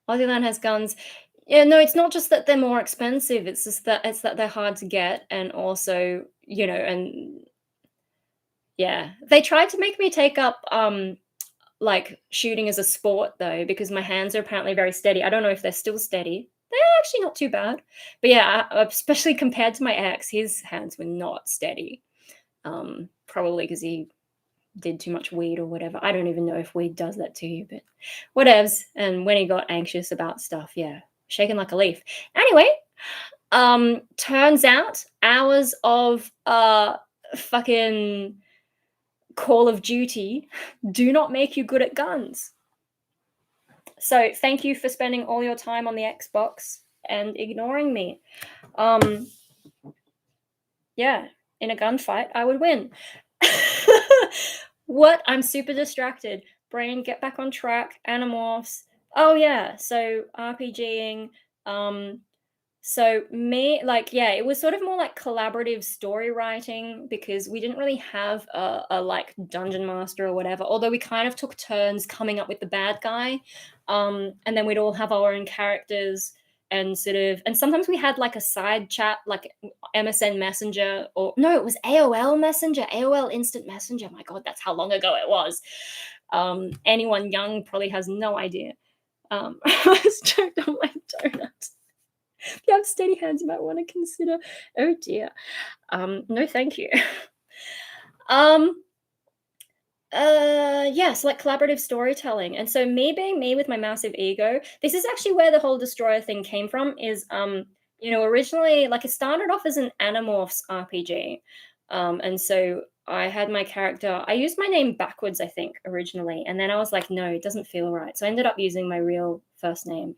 Aussie has guns. Yeah, no, it's not just that they're more expensive. It's just that they're hard to get, and also, and yeah, they tried to make me take up like shooting as a sport though, because my hands are apparently very steady. I don't know if they're still steady. They're actually not too bad, but yeah, especially compared to my ex, his hands were not steady. Probably because he did too much weed or whatever. I don't even know if weed does that to you, but whatevs. And when he got anxious about stuff, yeah, shaking like a leaf. Anyway, turns out hours of fucking Call of Duty do not make you good at guns. So thank you for spending all your time on the Xbox and ignoring me. Yeah, in a gunfight, I would win. What? I'm super distracted. Brain, get back on track. Animorphs. Oh yeah, so RPGing. Um, so me, like, yeah, it was sort of more like collaborative story writing because we didn't really have a like dungeon master or whatever. Although we kind of took turns coming up with the bad guy, and then we'd all have our own characters and sort of, and sometimes we had like a side chat, like MSN Messenger, or no, it was AOL Messenger, AOL Instant Messenger. My God, that's how long ago it was. Anyone young probably has no idea. I was choked on my donut. If you have steady hands, you might want to consider. Oh dear. No, thank you. um, yes, like collaborative storytelling. And so me being me with my massive ego, this is actually where the whole destroyer thing came from. Is originally like it started off as an Animorphs RPG. And so I had my character, I used my name backwards, I think, originally, and then I was like, no, it doesn't feel right. So I ended up using my real first name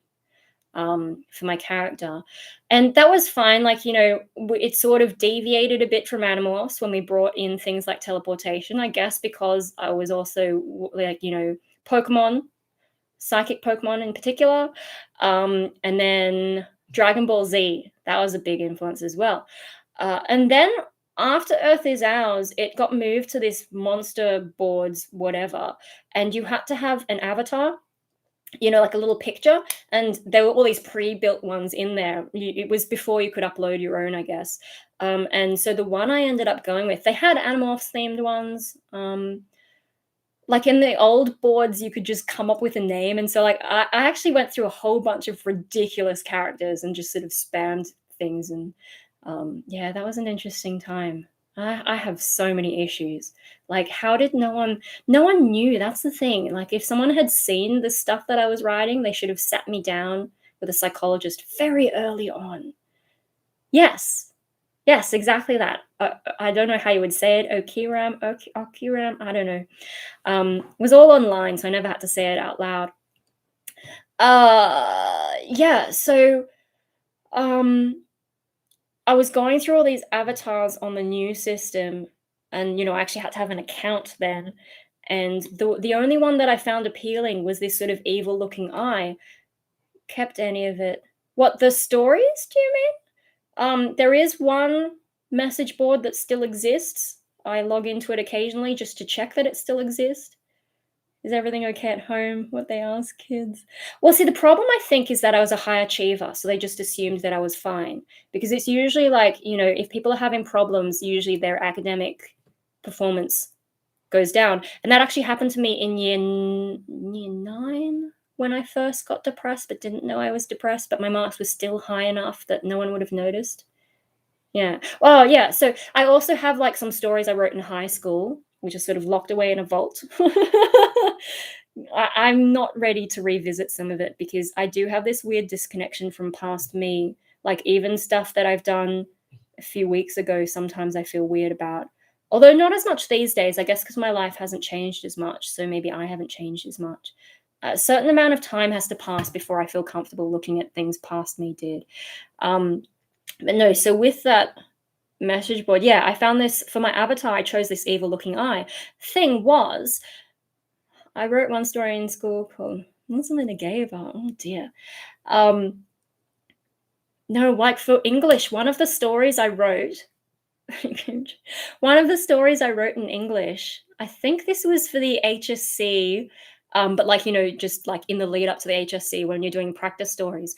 for my character. And that was fine. Like, it sort of deviated a bit from Animorphs when we brought in things like teleportation, I guess, because I was also like, Pokemon, psychic Pokemon in particular. And then Dragon Ball Z, that was a big influence as well. And then after Earth is Ours, it got moved to this monster boards, whatever. And you had to have an avatar, like a little picture, and there were all these pre-built ones in there. It was before you could upload your own, I guess. And so the one I ended up going with, they had Animorphs themed ones. Like in the old boards, you could just come up with a name, and so like I actually went through a whole bunch of ridiculous characters and just sort of spammed things, and yeah, that was an interesting time. I have so many issues. Like, how did no one knew? That's the thing. Like, if someone had seen the stuff that I was writing, they should have sat me down with a psychologist very early on. Yes. Yes, exactly that. I don't know how you would say it. Okiram, I don't know. It was all online, so I never had to say it out loud. Yeah, so I was going through all these avatars on the new system, and I actually had to have an account then. And the only one that I found appealing was this sort of evil looking eye. Kept any of it. What, the stories, do you mean? There is one message board that still exists. I log into it occasionally just to check that it still exists. Is everything okay at home? What they ask kids. Well, see, the problem I think is that I was a high achiever, so they just assumed that I was fine. Because it's usually like, if people are having problems, usually their academic performance goes down. And that actually happened to me in year 9 when I first got depressed, but didn't know I was depressed, but my marks were still high enough that no one would have noticed. Yeah. Well, yeah, so I also have, like, some stories I wrote in high school, which are sort of locked away in a vault. I'm not ready to revisit some of it because I do have this weird disconnection from past me. Like, even stuff that I've done a few weeks ago, sometimes I feel weird about. Although not as much these days, I guess, because my life hasn't changed as much, so maybe I haven't changed as much. A certain amount of time has to pass before I feel comfortable looking at things past me did. Um, but no, so with that message board, yeah, I found this for my avatar. I chose this evil looking eye. Thing was, I wrote one story in school called what's something gay about? Oh dear. Um, no, like for English, one of the stories I wrote, one of the stories I wrote in English, I think this was for the HSC, but like, just like in the lead up to the HSC when you're doing practice stories.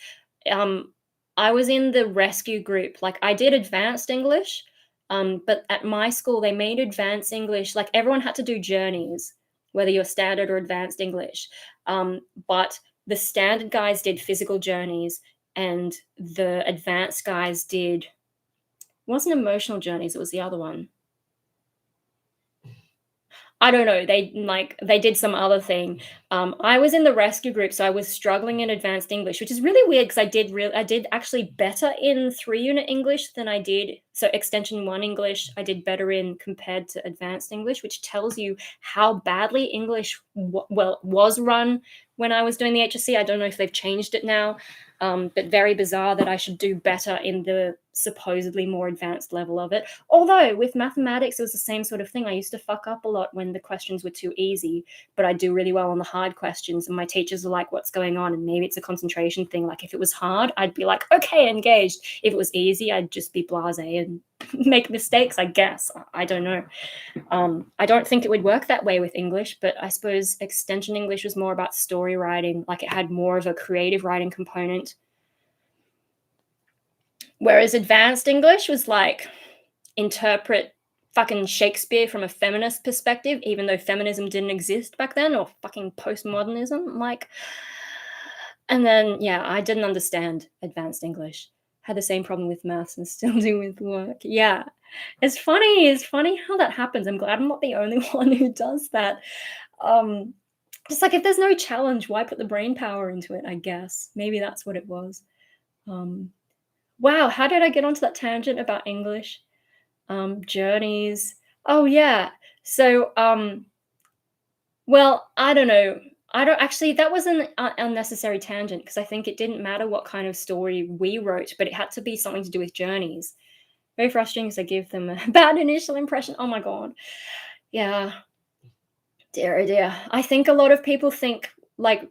Um, I was in the rescue group. Like I did advanced English, but at my school they made advanced English, like everyone had to do journeys, whether you're standard or advanced English. But the standard guys did physical journeys and the advanced guys did wasn't emotional journeys, it was the other one. I don't know. They did some other thing. I was in the rescue group, so I was struggling in advanced English, which is really weird because I did actually better in 3 unit English than I did. So extension 1 English, I did better in compared to advanced English, which tells you how badly English was run when I was doing the HSC. I don't know if they've changed it now. But very bizarre that I should do better in the supposedly more advanced level of it. Although with mathematics, it was the same sort of thing. I used to fuck up a lot when the questions were too easy, but I do really well on the hard questions. And my teachers are like, what's going on? And maybe it's a concentration thing. Like if it was hard, I'd be like, okay, engaged. If it was easy, I'd just be blasé and make mistakes, I guess. I don't know. I don't think it would work that way with English, but I suppose extension English was more about story writing, like it had more of a creative writing component. Whereas advanced English was like interpret fucking Shakespeare from a feminist perspective, even though feminism didn't exist back then, or fucking postmodernism. Like, and then, yeah, I didn't understand advanced English. Had the same problem with maths and still do with work. Yeah. It's funny how that happens. I'm glad I'm not the only one who does that. Um, just like if there's no challenge, why put the brain power into it, I guess. Maybe that's what it was. Um, wow, how did I get onto that tangent about English? Journeys. Oh yeah. So well, I don't know. I don't actually that was an unnecessary tangent because I think it didn't matter what kind of story we wrote, but it had to be something to do with journeys. Very frustrating because I give them a bad initial impression. Oh my god. Yeah. Dear, oh dear. I think a lot of people think, like,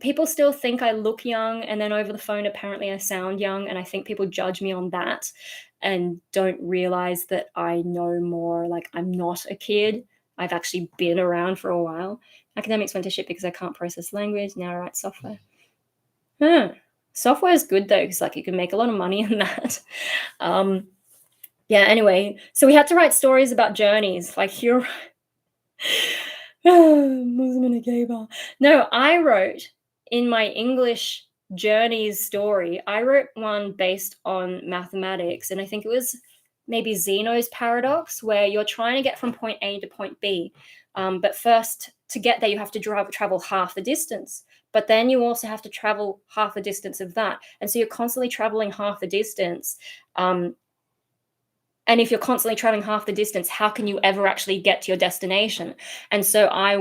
people still think I look young, and then over the phone, apparently I sound young, and I think people judge me on that and don't realize that I know more. Like, I'm not a kid. I've actually been around for a while. Academics went to shit because I can't process language. Now I write software. Huh. Software is good though, because like you can make a lot of money in that. Um, yeah. Anyway, so we had to write stories about journeys. Like you're Muslim in a gay bar. No, I wrote in my English journeys story, I wrote one based on mathematics, and I think it was maybe Zeno's paradox, where you're trying to get from point A to point B. But first, to get there, you have to travel half the distance. But then you also have to travel half the distance of that. And so you're constantly traveling half the distance. And if you're constantly traveling half the distance, how can you ever actually get to your destination? And so I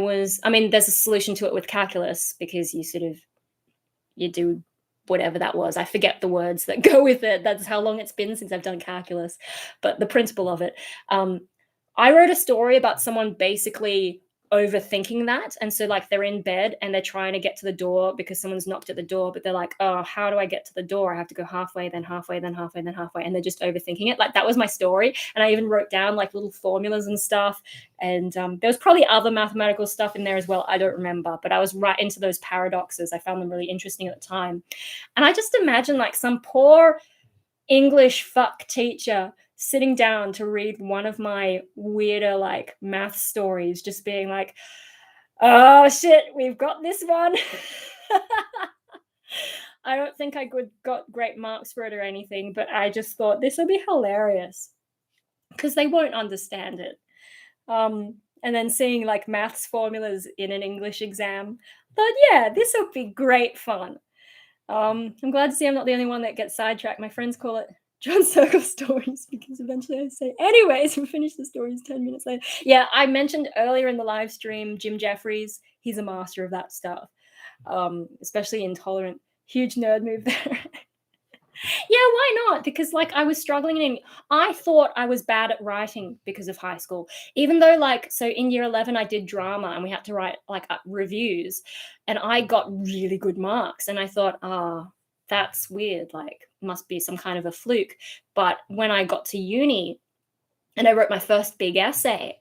mean, there's a solution to it with calculus because you do whatever that was. I forget the words that go with it. That's how long it's been since I've done calculus. But the principle of it. I wrote a story about someone basically overthinking that. And so, like, they're in bed and they're trying to get to the door because someone's knocked at the door, but they're like, oh, how do I get to the door? I have to go halfway, then halfway, then halfway, then halfway. And they're just overthinking it. Like, that was my story. And I even wrote down like little formulas and stuff. And there was probably other mathematical stuff in there as well. I don't remember, but I was right into those paradoxes. I found them really interesting at the time. And I just imagine like some poor English fuck teacher sitting down to read one of my weirder, like, math stories, just being like, "Oh, shit, we've got this one." I don't think I got great marks for it or anything, but I just thought this will be hilarious because they won't understand it. And then seeing like maths formulas in an English exam, but yeah, this will be great fun. I'm glad to see I'm not the only one that gets sidetracked. My friends call it John Circle stories because eventually I say, anyways, we finish the stories 10 minutes later. Yeah, I mentioned earlier in the live stream, Jim Jeffries, he's a master of that stuff, especially Intolerant. Huge nerd move there. Yeah, why not? Because like I was struggling and I thought I was bad at writing because of high school. Even though like so in year 11 I did drama and we had to write like reviews and I got really good marks and I thought, "Ah, that's weird, like must be some kind of a fluke." But when I got to uni and I wrote my first big essay,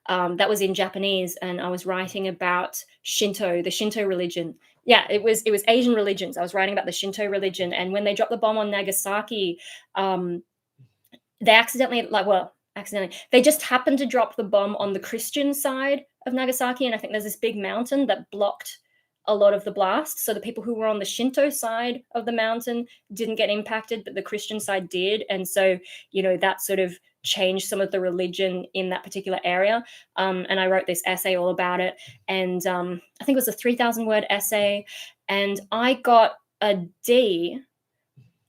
that was in Japanese, and I was writing about Shinto, the Shinto religion. Yeah, it was Asian religions. I was writing about the Shinto religion, and when they dropped the bomb on Nagasaki, um, they accidentally, like, well, accidentally, they just happened to drop the bomb on the Christian side of Nagasaki, and I think there's this big mountain that blocked a lot of the blast. So the people who were on the Shinto side of the mountain didn't get impacted, but the Christian side did. And so, that sort of changed some of the religion in that particular area. And I wrote this essay all about it. And I think it was a 3,000 word essay. And I got a D.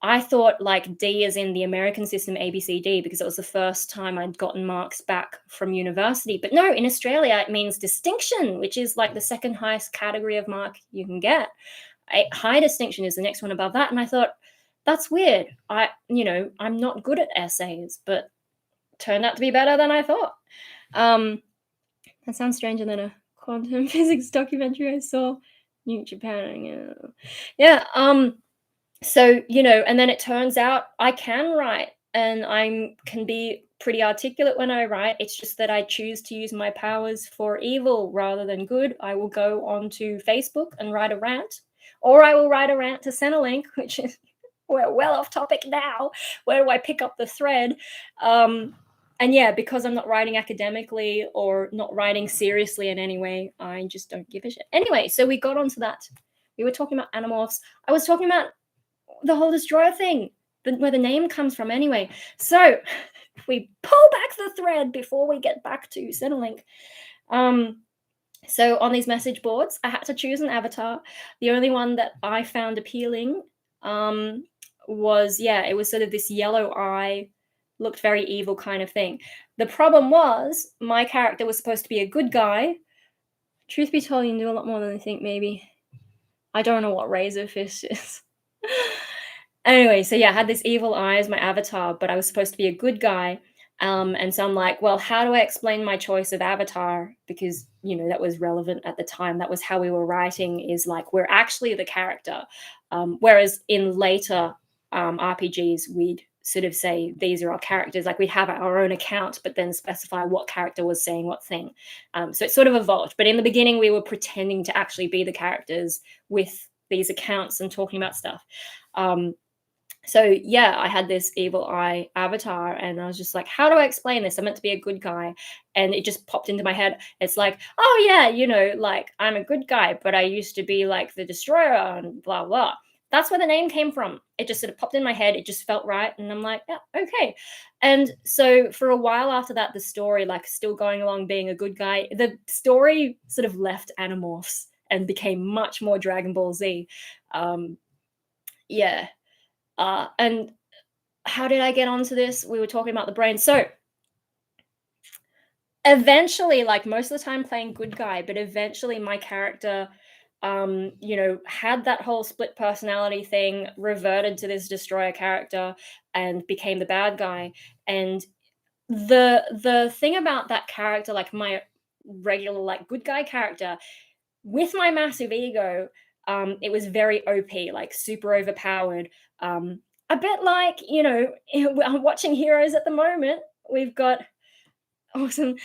I thought like D as in the American system, ABCD, because it was the first time I'd gotten marks back from university. But no, in Australia, it means distinction, which is like the second highest category of mark you can get. High distinction is the next one above that. And I thought, that's weird. I'm not good at essays, but turned out to be better than I thought. That sounds stranger than a quantum physics documentary I saw. New Japan. Yeah. So, and then it turns out I can write and I can be pretty articulate when I write. It's just that I choose to use my powers for evil rather than good. I will go onto Facebook and write a rant, or I will write a rant to Centrelink, which is, we're well off topic now. Where do I pick up the thread? And yeah, because I'm not writing academically or not writing seriously in any way, I just don't give a shit. Anyway, so we got onto that. We were talking about Animorphs. I was talking about the whole destroyer thing, where the name comes from anyway. So if we pull back the thread before we get back to Centrelink. So on these message boards, I had to choose an avatar. The only one that I found appealing was, it was sort of this yellow eye, looked very evil kind of thing. The problem was my character was supposed to be a good guy. Truth be told, you can do a lot more than I think, maybe. I don't know what Razor Fist is. Anyway, so I had this evil eye as my avatar, but I was supposed to be a good guy. And so I'm like, well, how do I explain my choice of avatar? Because, that was relevant at the time. That was how we were writing, is like, we're actually the character. Whereas in later RPGs, we'd sort of say, these are our characters. Like we'd have our own account, but then specify what character was saying what thing. So it sort of evolved. But in the beginning, we were pretending to actually be the characters with these accounts and talking about stuff. So I had this evil eye avatar and I was just like, how do I explain this? I'm meant to be a good guy. And it just popped into my head. It's like, oh yeah, like I'm a good guy, but I used to be like the destroyer and blah, blah. That's where the name came from. It just sort of popped in my head. It just felt right. And I'm like, yeah, okay. And so for a while after that, the story, like still going along being a good guy, the story sort of left Animorphs and became much more Dragon Ball Z. And how did I get onto this? We were talking about the brain. So eventually, like most of the time playing good guy, but eventually my character, had that whole split personality thing, reverted to this destroyer character and became the bad guy. And the thing about that character, like my regular, like good guy character, with my massive ego, it was very OP, like super overpowered. A bit like, I'm watching Heroes at the moment. We've got awesome.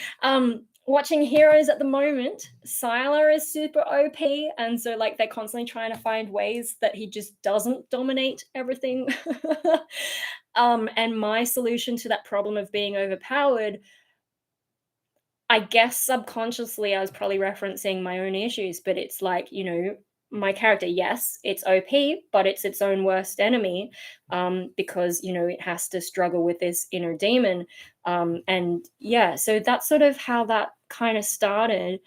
Watching Heroes at the moment, Sylar is super OP, and so like they're constantly trying to find ways that he just doesn't dominate everything. And my solution to that problem of being overpowered, I guess subconsciously I was probably referencing my own issues, but it's like, my character, yes, it's OP, but it's its own worst enemy, because, it has to struggle with this inner demon. And yeah, so that's sort of how that kind of started,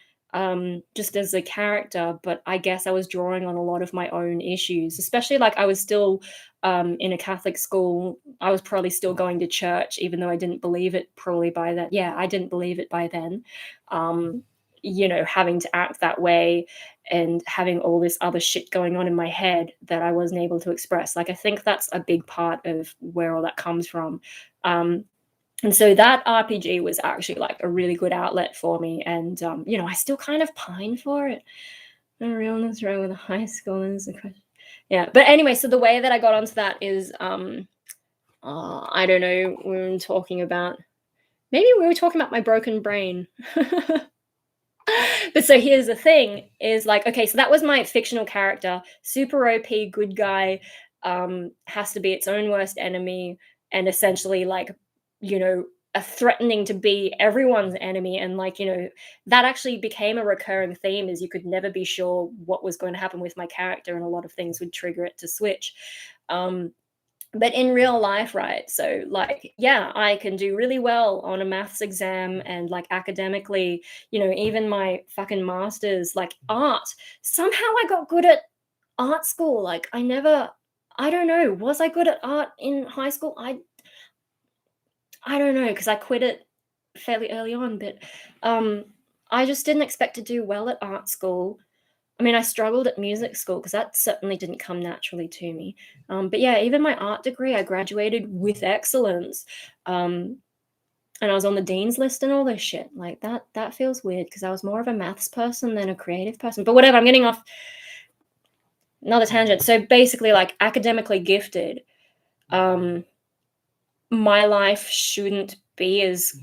just as a character. But I guess I was drawing on a lot of my own issues, especially like I was still in a Catholic school. I was probably still going to church, even though I didn't believe it probably by then. Yeah, I didn't believe it by then. Um, Having to act that way and having all this other shit going on in my head that I wasn't able to express. Like, I think that's a big part of where all that comes from. Um, and so that RPG was actually like a really good outlet for me. And, I still kind of pine for it. The realness right with a high school is a question. Yeah. But anyway, so the way that I got onto that is, I don't know, maybe we were talking about my broken brain. But so here's the thing is like, okay, so that was my fictional character, super OP, good guy, has to be its own worst enemy, and essentially like, a threatening to be everyone's enemy. And like, that actually became a recurring theme, is you could never be sure what was going to happen with my character, and a lot of things would trigger it to switch. Um, but in real life, right? So, like, yeah, I can do really well on a maths exam, and like academically, even my fucking masters, like art. Somehow I got good at art school. Like, I don't know, was I good at art in high school? I don't know, because I quit it fairly early on, but um, I just didn't expect to do well at art school. I mean, I struggled at music school because that certainly didn't come naturally to me. But yeah, even my art degree, I graduated with excellence. Um, and I was on the dean's list and all this shit. Like that feels weird because I was more of a maths person than a creative person. But whatever, I'm getting off another tangent. So basically, like academically gifted, um, my life shouldn't be as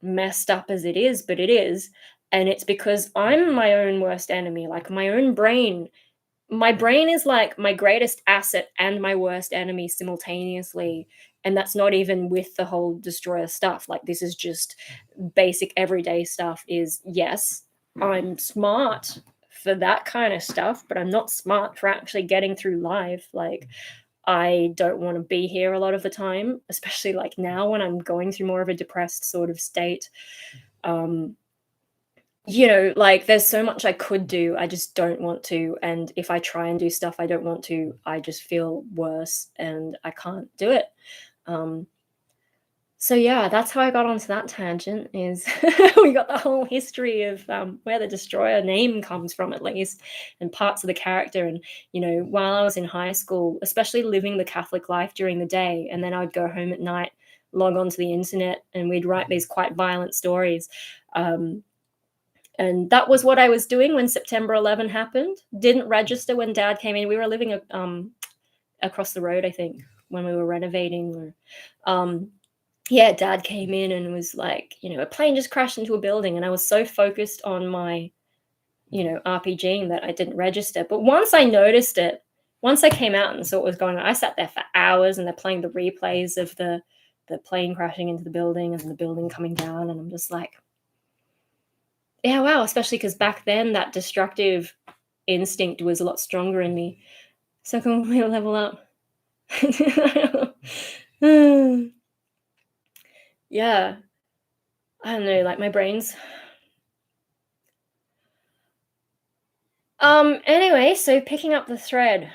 messed up as it is, but it is. And it's because I'm my own worst enemy. Like my brain is like my greatest asset and my worst enemy simultaneously. And that's not even with the whole destroyer stuff. Like, this is just basic everyday stuff. Is, yes, I'm smart for that kind of stuff, but I'm not smart for actually getting through life. Like, I don't want to be here a lot of the time, especially like now when I'm going through more of a depressed sort of state. um like, there's so much I could do, I just don't want to. And if I try and do stuff I don't want to, I just feel worse and I can't do it. Um, so yeah, that's how I got onto that tangent. Is we got the whole history of where the destroyer name comes from, at least, and parts of the character. And while I was in high school, especially living the Catholic life during the day, and then I would go home at night, log onto the internet, and we'd write these quite violent stories. Um, and that was what I was doing when September 11 happened. Didn't register when Dad came in. We were living across the road, I think, when we were renovating. Yeah, Dad came in and was like, a plane just crashed into a building, and I was so focused on my, RPGing that I didn't register. But once I noticed it, once I came out and saw what was going on, I sat there for hours, and they're playing the replays of the plane crashing into the building and the building coming down, and I'm just like, yeah, wow, especially because back then that destructive instinct was a lot stronger in me. So can we level up? Yeah, I don't know, like my brain's. Anyway, so picking up the thread,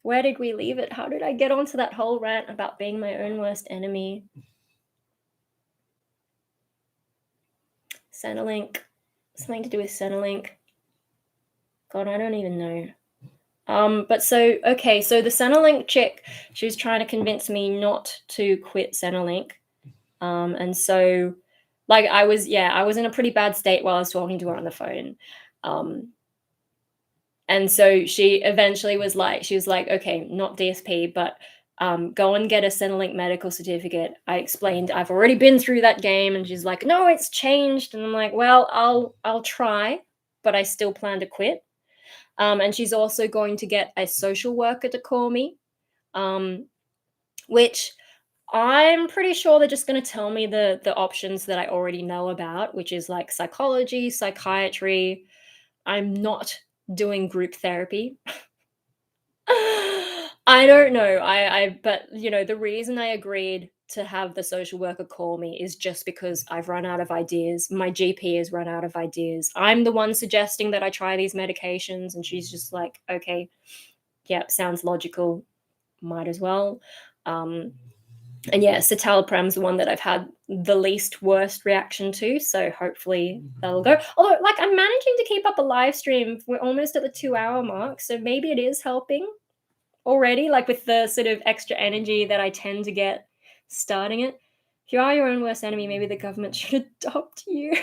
where did we leave it? How did I get onto that whole rant about being my own worst enemy? Centrelink, something to do with Centrelink. God, I don't even know. But so, okay, so the Centrelink chick, she was trying to convince me not to quit Centrelink. And so, like, I was in a pretty bad state while I was talking to her on the phone. And so she eventually was like, okay, not DSP, but go and get a Centrelink medical certificate. I explained I've already been through that game, and she's like, no, it's changed. And I'm like, well, I'll try, but I still plan to quit. And she's also going to get a social worker to call me, which I'm pretty sure they're just gonna tell me the options that I already know about, which is, like, psychology, psychiatry. I'm not doing group therapy. I don't know. But, the reason I agreed to have the social worker call me is just because I've run out of ideas. My GP has run out of ideas. I'm the one suggesting that I try these medications, and she's just like, "Okay, yep, sounds logical. Might as well." Um, and yeah, citalopram's the one that I've had the least worst reaction to, so hopefully that'll go. Although, like, I'm managing to keep up a live stream. We're almost at the 2-hour mark, so maybe it is helping already, like, with the sort of extra energy that I tend to get starting it. If you are your own worst enemy, maybe the government should adopt you.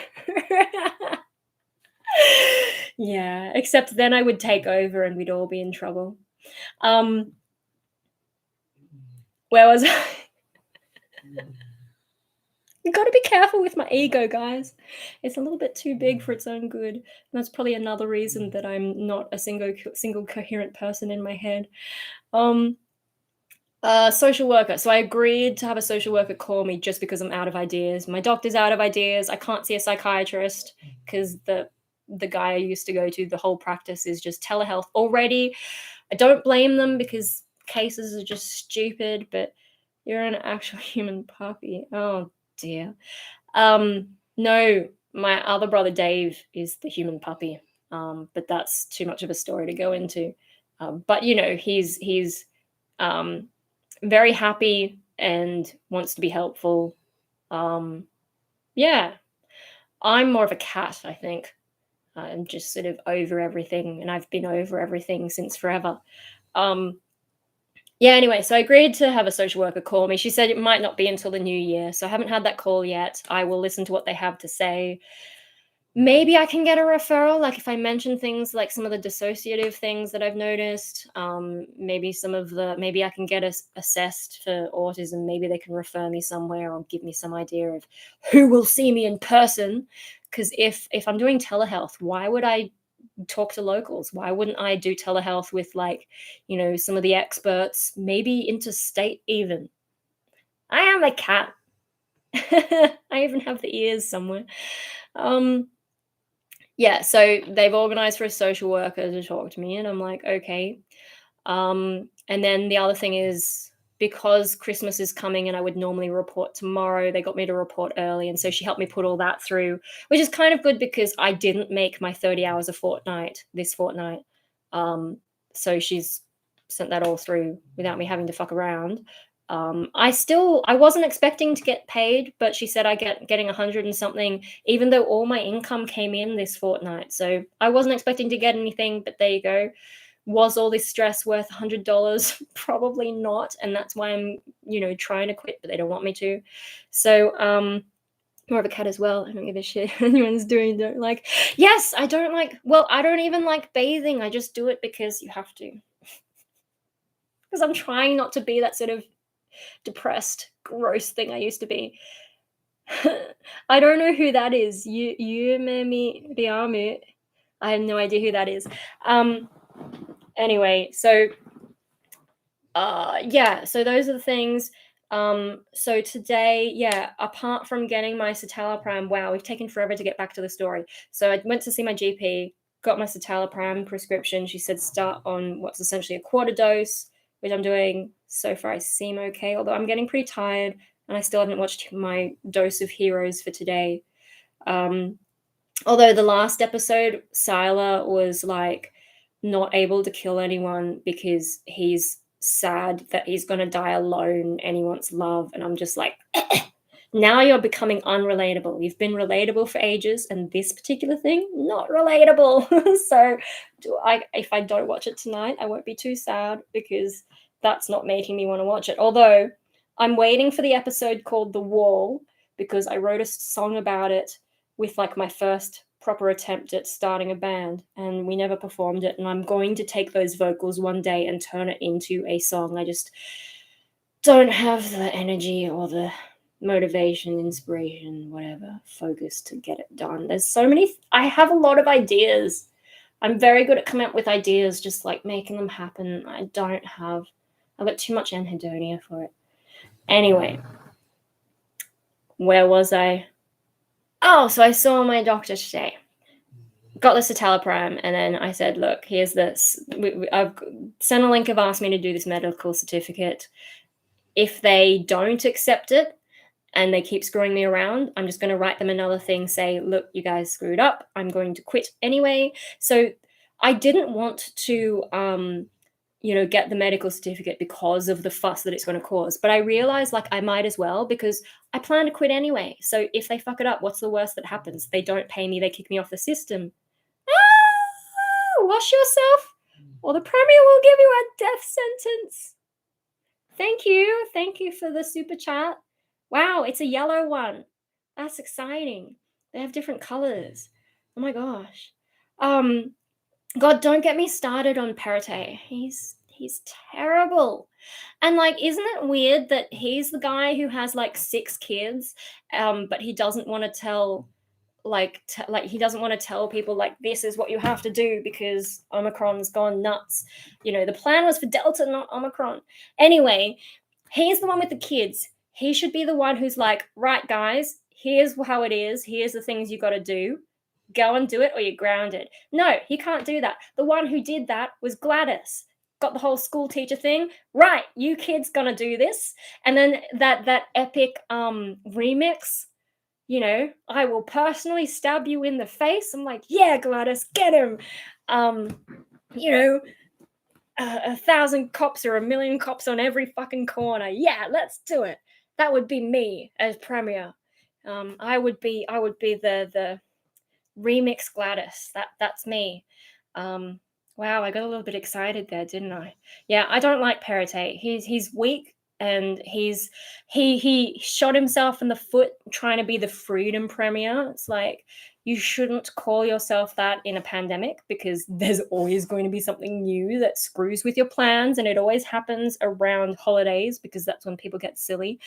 Yeah, except then I would take over and we'd all be in trouble. Um, where was I? You gotta be careful with my ego, guys. It's a little bit too big for its own good. And that's probably another reason that I'm not a single coherent person in my head. Um, social worker. So I agreed to have a social worker call me just because I'm out of ideas. My doctor's out of ideas. I can't see a psychiatrist because the guy I used to go to, the whole practice is just telehealth already. I don't blame them because cases are just stupid, but you're an actual human puppy. Oh dear. No, my other brother Dave is the human puppy. But that's too much of a story to go into. But he's um very happy and wants to be helpful. Um, yeah, I'm more of a cat, I think. I'm just sort of over everything, and I've been over everything since forever. Um, yeah, anyway, so I agreed to have a social worker call me. She said it might not be until the new year, so I haven't had that call yet. I will listen to what they have to say. Maybe I can get a referral, like, if I mention things like some of the dissociative things that I've noticed, maybe I can get assessed for autism, maybe they can refer me somewhere or give me some idea of who will see me in person. Because if I'm doing telehealth, why would I talk to locals? Why wouldn't I do telehealth with, like, some of the experts, maybe interstate even? I am a cat. I even have the ears somewhere. Um Yeah, so they've organized for a social worker to talk to me, and I'm like, okay. And then the other thing is because Christmas is coming and I would normally report tomorrow, they got me to report early. And so she helped me put all that through, which is kind of good because I didn't make my 30 hours a fortnight this fortnight. So she's sent that all through without me having to fuck around. I wasn't expecting to get paid, but she said getting 100 and something, even though all my income came in this fortnight. So I wasn't expecting to get anything, but there you go. Was all this stress worth $100? Probably not, and that's why I'm, trying to quit, but they don't want me to. So, more of a cat as well. I don't give a shit what anyone's doing, don't like. Yes, I don't like. Well, I don't even like bathing. I just do it because you have to. Because I'm trying not to be that sort of depressed, gross thing I used to be. I don't know who that is. You Memi Riamu. I have no idea who that is. Anyway, so yeah, so those are the things. So today, yeah, apart from getting my citalopram, wow, we've taken forever to get back to the story. So I went to see my GP, got my citalopram prescription. She said start on what's essentially a quarter dose, which I'm doing. So far I seem okay, although I'm getting pretty tired and I still haven't watched my dose of heroes for today. Um, Although the last episode, Sylar was like not able to kill anyone because he's sad that he's gonna die alone and he wants love. And I'm just like, now you're becoming unrelatable. You've been relatable for ages, and this particular thing, not relatable. So if I don't watch it tonight, I won't be too sad because that's not making me want to watch it. Although I'm waiting for the episode called The Wall because I wrote a song about it with like my first proper attempt at starting a band, and we never performed it, and I'm going to take those vocals one day and turn it into a song. I just don't have the energy or the motivation, inspiration, whatever, focus to get it done. There's so many I have a lot of ideas. I'm very good at coming up with ideas, just like making them happen. I've got too much anhedonia for it. Anyway, where was I? Oh, so I saw my doctor today. Got the citalopram, and then I said, "Look, here's this. Centrelink have asked me to do this medical certificate. If they don't accept it and they keep screwing me around, I'm just going to write them another thing, say, look, you guys screwed up. I'm going to quit anyway." So I didn't want to, get the medical certificate because of the fuss that it's going to cause. But I realized, like, I might as well because I plan to quit anyway. So if they fuck it up, what's the worst that happens? They don't pay me. They kick me off the system. Wash yourself, or the Premier will give you a death sentence. Thank you. Thank you for the super chat. Wow, it's a yellow one. That's exciting. They have different colors. Oh my gosh. God, don't get me started on Perrottet. He's terrible. And like, isn't it weird that he's the guy who has like 6 kids, but he doesn't want to tell he doesn't want to tell people like this is what you have to do because Omicron's gone nuts. The plan was for Delta, not Omicron. Anyway, he's the one with the kids. He should be the one who's like, right, guys, here's how it is. Here's the things you got to do. Go and do it or you're grounded. No, he can't do that. The one who did that was Gladys. Got the whole school teacher thing. Right, you kids gonna do this. And then that epic remix, I will personally stab you in the face. I'm like, yeah, Gladys, get him. You know, 1,000 cops or 1,000,000 cops on every fucking corner. Yeah, let's do it. That would be me as Premier. I would be the remix Gladys. That's me. Wow, I got a little bit excited there, didn't I? Yeah, I don't like Perrottet. He's weak, and he shot himself in the foot trying to be the freedom premier. It's like, you shouldn't call yourself that in a pandemic because there's always going to be something new that screws with your plans, and it always happens around holidays because that's when people get silly.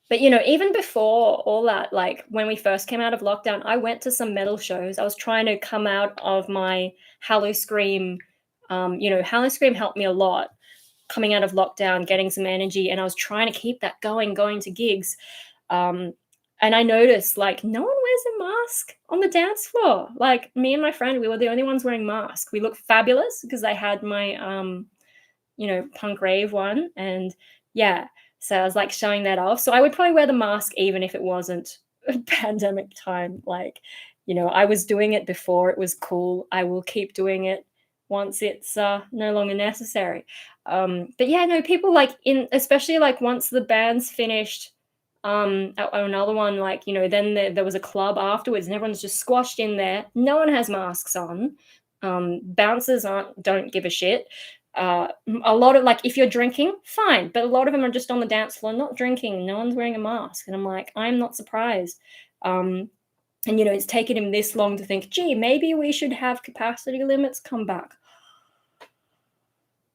But even before all that, like when we first came out of lockdown, I went to some metal shows. I was trying to come out of my Hallow Scream. Hallow Scream helped me a lot coming out of lockdown, getting some energy, and I was trying to keep that going to gigs. And I noticed like no one wears a mask on the dance floor. Like me and my friend, we were the only ones wearing masks. We looked fabulous because I had my punk rave one, and yeah. So I was like showing that off. So I would probably wear the mask even if it wasn't a pandemic time. Like, I was doing it before it was cool. I will keep doing it once it's no longer necessary. But yeah, no, people like especially like once the band's finished, another one, like, then there was a club afterwards and everyone's just squashed in there. No one has masks on. Bouncers don't give a shit. A lot of, like, if you're drinking, fine, but a lot of them are just on the dance floor not drinking. No one's wearing a mask, and I'm like, I'm not surprised. And it's taken him this long to think, gee, maybe we should have capacity limits come back.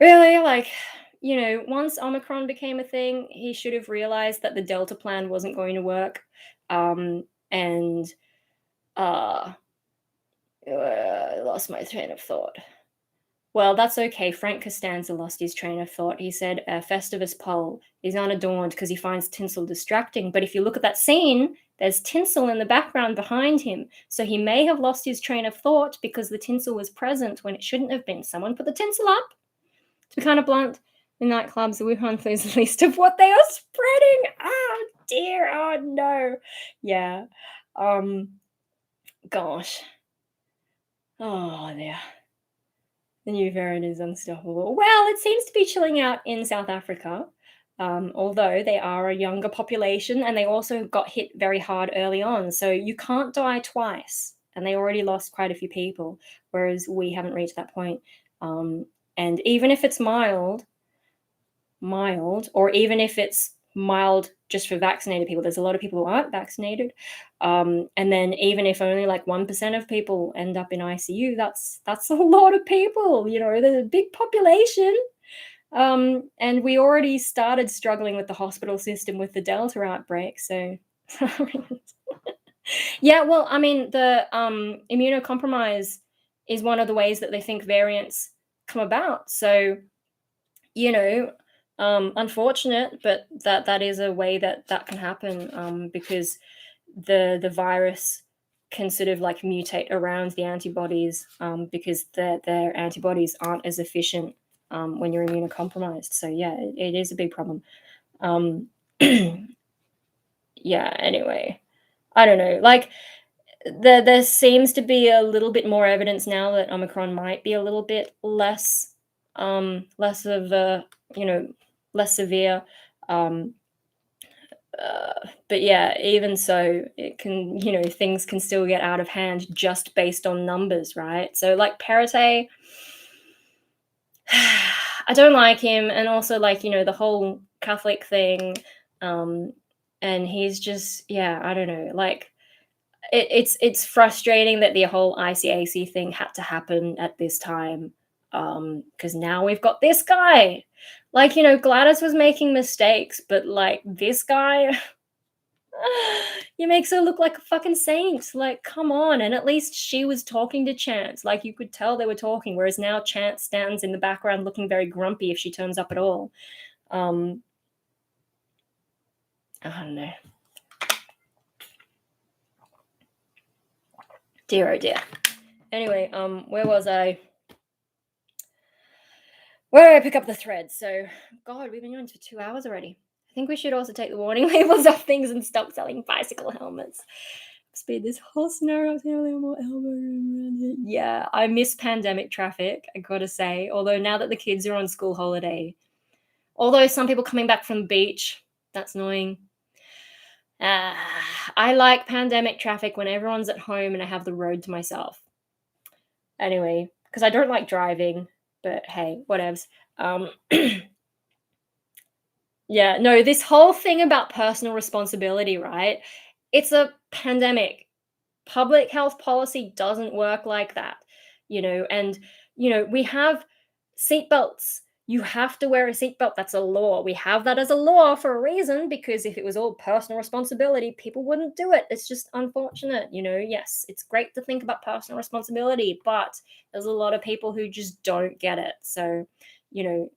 Really, like, once Omicron became a thing, he should have realized that the Delta plan wasn't going to work. I lost my train of thought. Well, that's okay. Frank Costanza lost his train of thought. He said, Festivus pole is unadorned because he finds tinsel distracting. But if you look at that scene, there's tinsel in the background behind him. So he may have lost his train of thought because the tinsel was present when it shouldn't have been. Someone put the tinsel up. To be kind of blunt, the nightclubs, the Wuhan flu is the least of what they are spreading. Oh, dear. Oh, no. Yeah. Gosh. Oh, dear. The new variant is unstoppable. Well, it seems to be chilling out in South Africa, although they are a younger population and they also got hit very hard early on. So you can't die twice, and they already lost quite a few people, whereas we haven't reached that point. And even if it's mild, or even if it's mild just for vaccinated people, there's a lot of people who aren't vaccinated, and then even if only like 1% of people end up in ICU, that's a lot of people. There's a big population, and we already started struggling with the hospital system with the Delta outbreak. So yeah, well, I mean, the immunocompromise is one of the ways that they think variants come about. So Unfortunate, but that is a way that can happen, because the virus can sort of like mutate around the antibodies, because their antibodies aren't as efficient, when you're immunocompromised. So yeah, it is a big problem. Um, yeah. Anyway, I don't know. Like there seems to be a little bit more evidence now that Omicron might be a little bit less of a, you know, less severe. Um, but yeah, even so, it can, things can still get out of hand just based on numbers, right? So like Perrottet, I don't like him, and also like, the whole Catholic thing, um, and he's just, yeah, I don't know, like it's frustrating that the whole ICAC thing had to happen at this time, because now we've got this guy. Like, Gladys was making mistakes, but like this guy, he makes her look like a fucking saint. Like, come on. And at least she was talking to Chance. Like, you could tell they were talking, whereas now Chance stands in the background looking very grumpy if she turns up at all. I don't know. Dear, oh dear. Anyway, where was I? Where did I pick up the thread? So, God, we've been going for 2 hours already. I think we should also take the warning labels off things and stop selling bicycle helmets. Speed this whole scenario. Yeah, I miss pandemic traffic, I gotta say. Although now that the kids are on school holiday, although some people coming back from the beach, that's annoying. I like pandemic traffic when everyone's at home and I have the road to myself. Anyway, because I don't like driving, but hey, whatevs. Yeah, no, this whole thing about personal responsibility, right? It's a pandemic. Public health policy doesn't work like that, and we have seatbelts. You have to wear a seatbelt. That's a law. We have that as a law for a reason, because if it was all personal responsibility, people wouldn't do it. It's just unfortunate. Yes, it's great to think about personal responsibility, but there's a lot of people who just don't get it. So, you know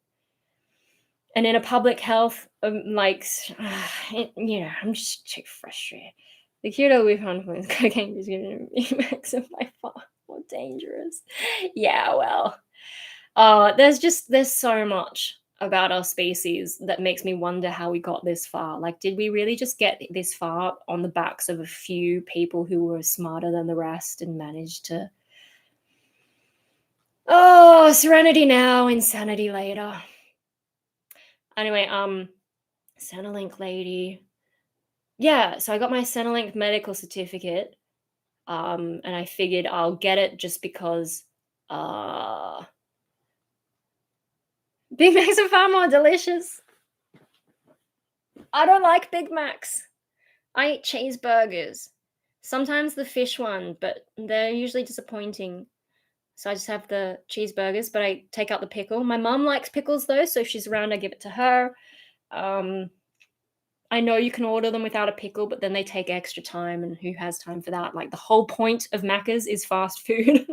and in a public health, like, I'm just too frustrated. The keto we found was cocaine is going to makes it by far more dangerous. Yeah, well, there's so much about our species that makes me wonder how we got this far. Like, did we really just get this far on the backs of a few people who were smarter than the rest and managed to? Oh, serenity now, insanity later. Anyway, Centrelink lady. Yeah, so I got my Centrelink medical certificate, and I figured I'll get it just because uh Big Macs are far more delicious. I don't like Big Macs. I eat cheeseburgers. Sometimes the fish one, but they're usually disappointing. So I just have the cheeseburgers, but I take out the pickle. My mum likes pickles though, so if she's around, I give it to her. I know you can order them without a pickle, but then they take extra time, and who has time for that? Like, the whole point of Macca's is fast food.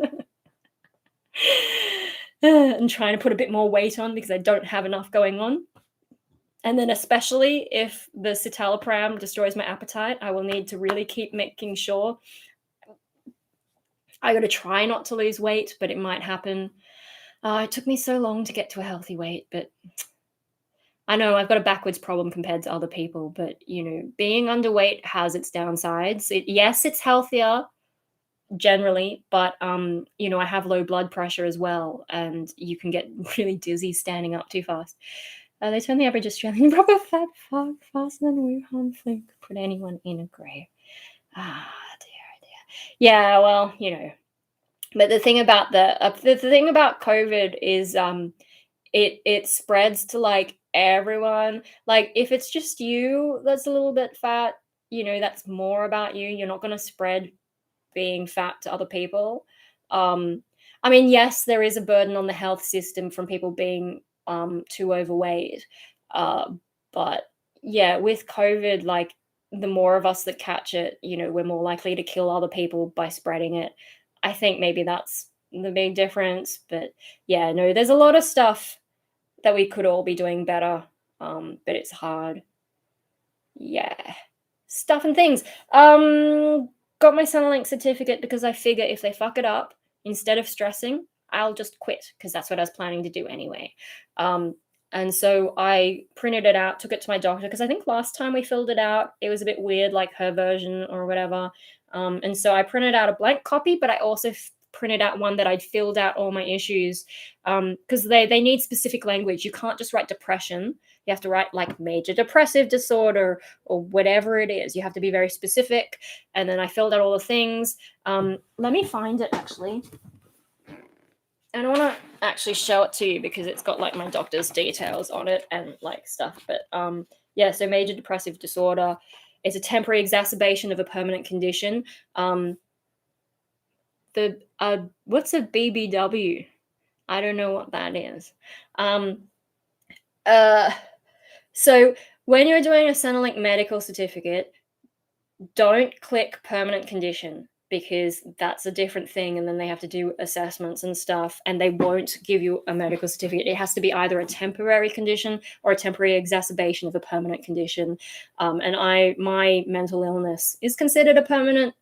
And trying to put a bit more weight on because I don't have enough going on. And then especially if the citalopram destroys my appetite, I will need to really keep making sure. I got to try not to lose weight, but it might happen. It took me so long to get to a healthy weight, but I know I've got a backwards problem compared to other people, but being underweight has its downsides. Yes, it's healthier generally, but I have low blood pressure as well, and you can get really dizzy standing up too fast. They turn the average Australian proper fat fuck faster than Wuhan flu could put anyone in a grave. Dear. Yeah, well, but the thing about the thing about COVID is it spreads to like everyone. Like, if it's just you that's a little bit fat, that's more about you. You're not going to spread being fat to other people. I mean, yes, there is a burden on the health system from people being too overweight. Uh, but yeah, with COVID, like, the more of us that catch it, we're more likely to kill other people by spreading it. I think maybe that's the big difference. But yeah, no, there's a lot of stuff that we could all be doing better. but it's hard. Yeah. Stuff and things. Got my Centrelink certificate because I figure if they fuck it up, instead of stressing, I'll just quit because that's what I was planning to do anyway. Um, and so I printed it out, took it to my doctor because I think last time we filled it out, it was a bit weird, like her version or whatever. And so I printed out a blank copy, but I also printed out one that I'd filled out all my issues because they need specific language. You can't just write depression. You have to write like major depressive disorder or whatever it is. You have to be very specific. And then I filled out all the things. Let me find it actually. I don't want to actually show it to you because it's got like my doctor's details on it and like stuff. But yeah, so major depressive disorder is a temporary exacerbation of a permanent condition. The what's a BBW? I don't know what that is. Uh, so when you're doing a Centrelink medical certificate, don't click permanent condition because that's a different thing, and then they have to do assessments and stuff, and they won't give you a medical certificate. It has to be either a temporary condition or a temporary exacerbation of a permanent condition. And my mental illness is considered a permanent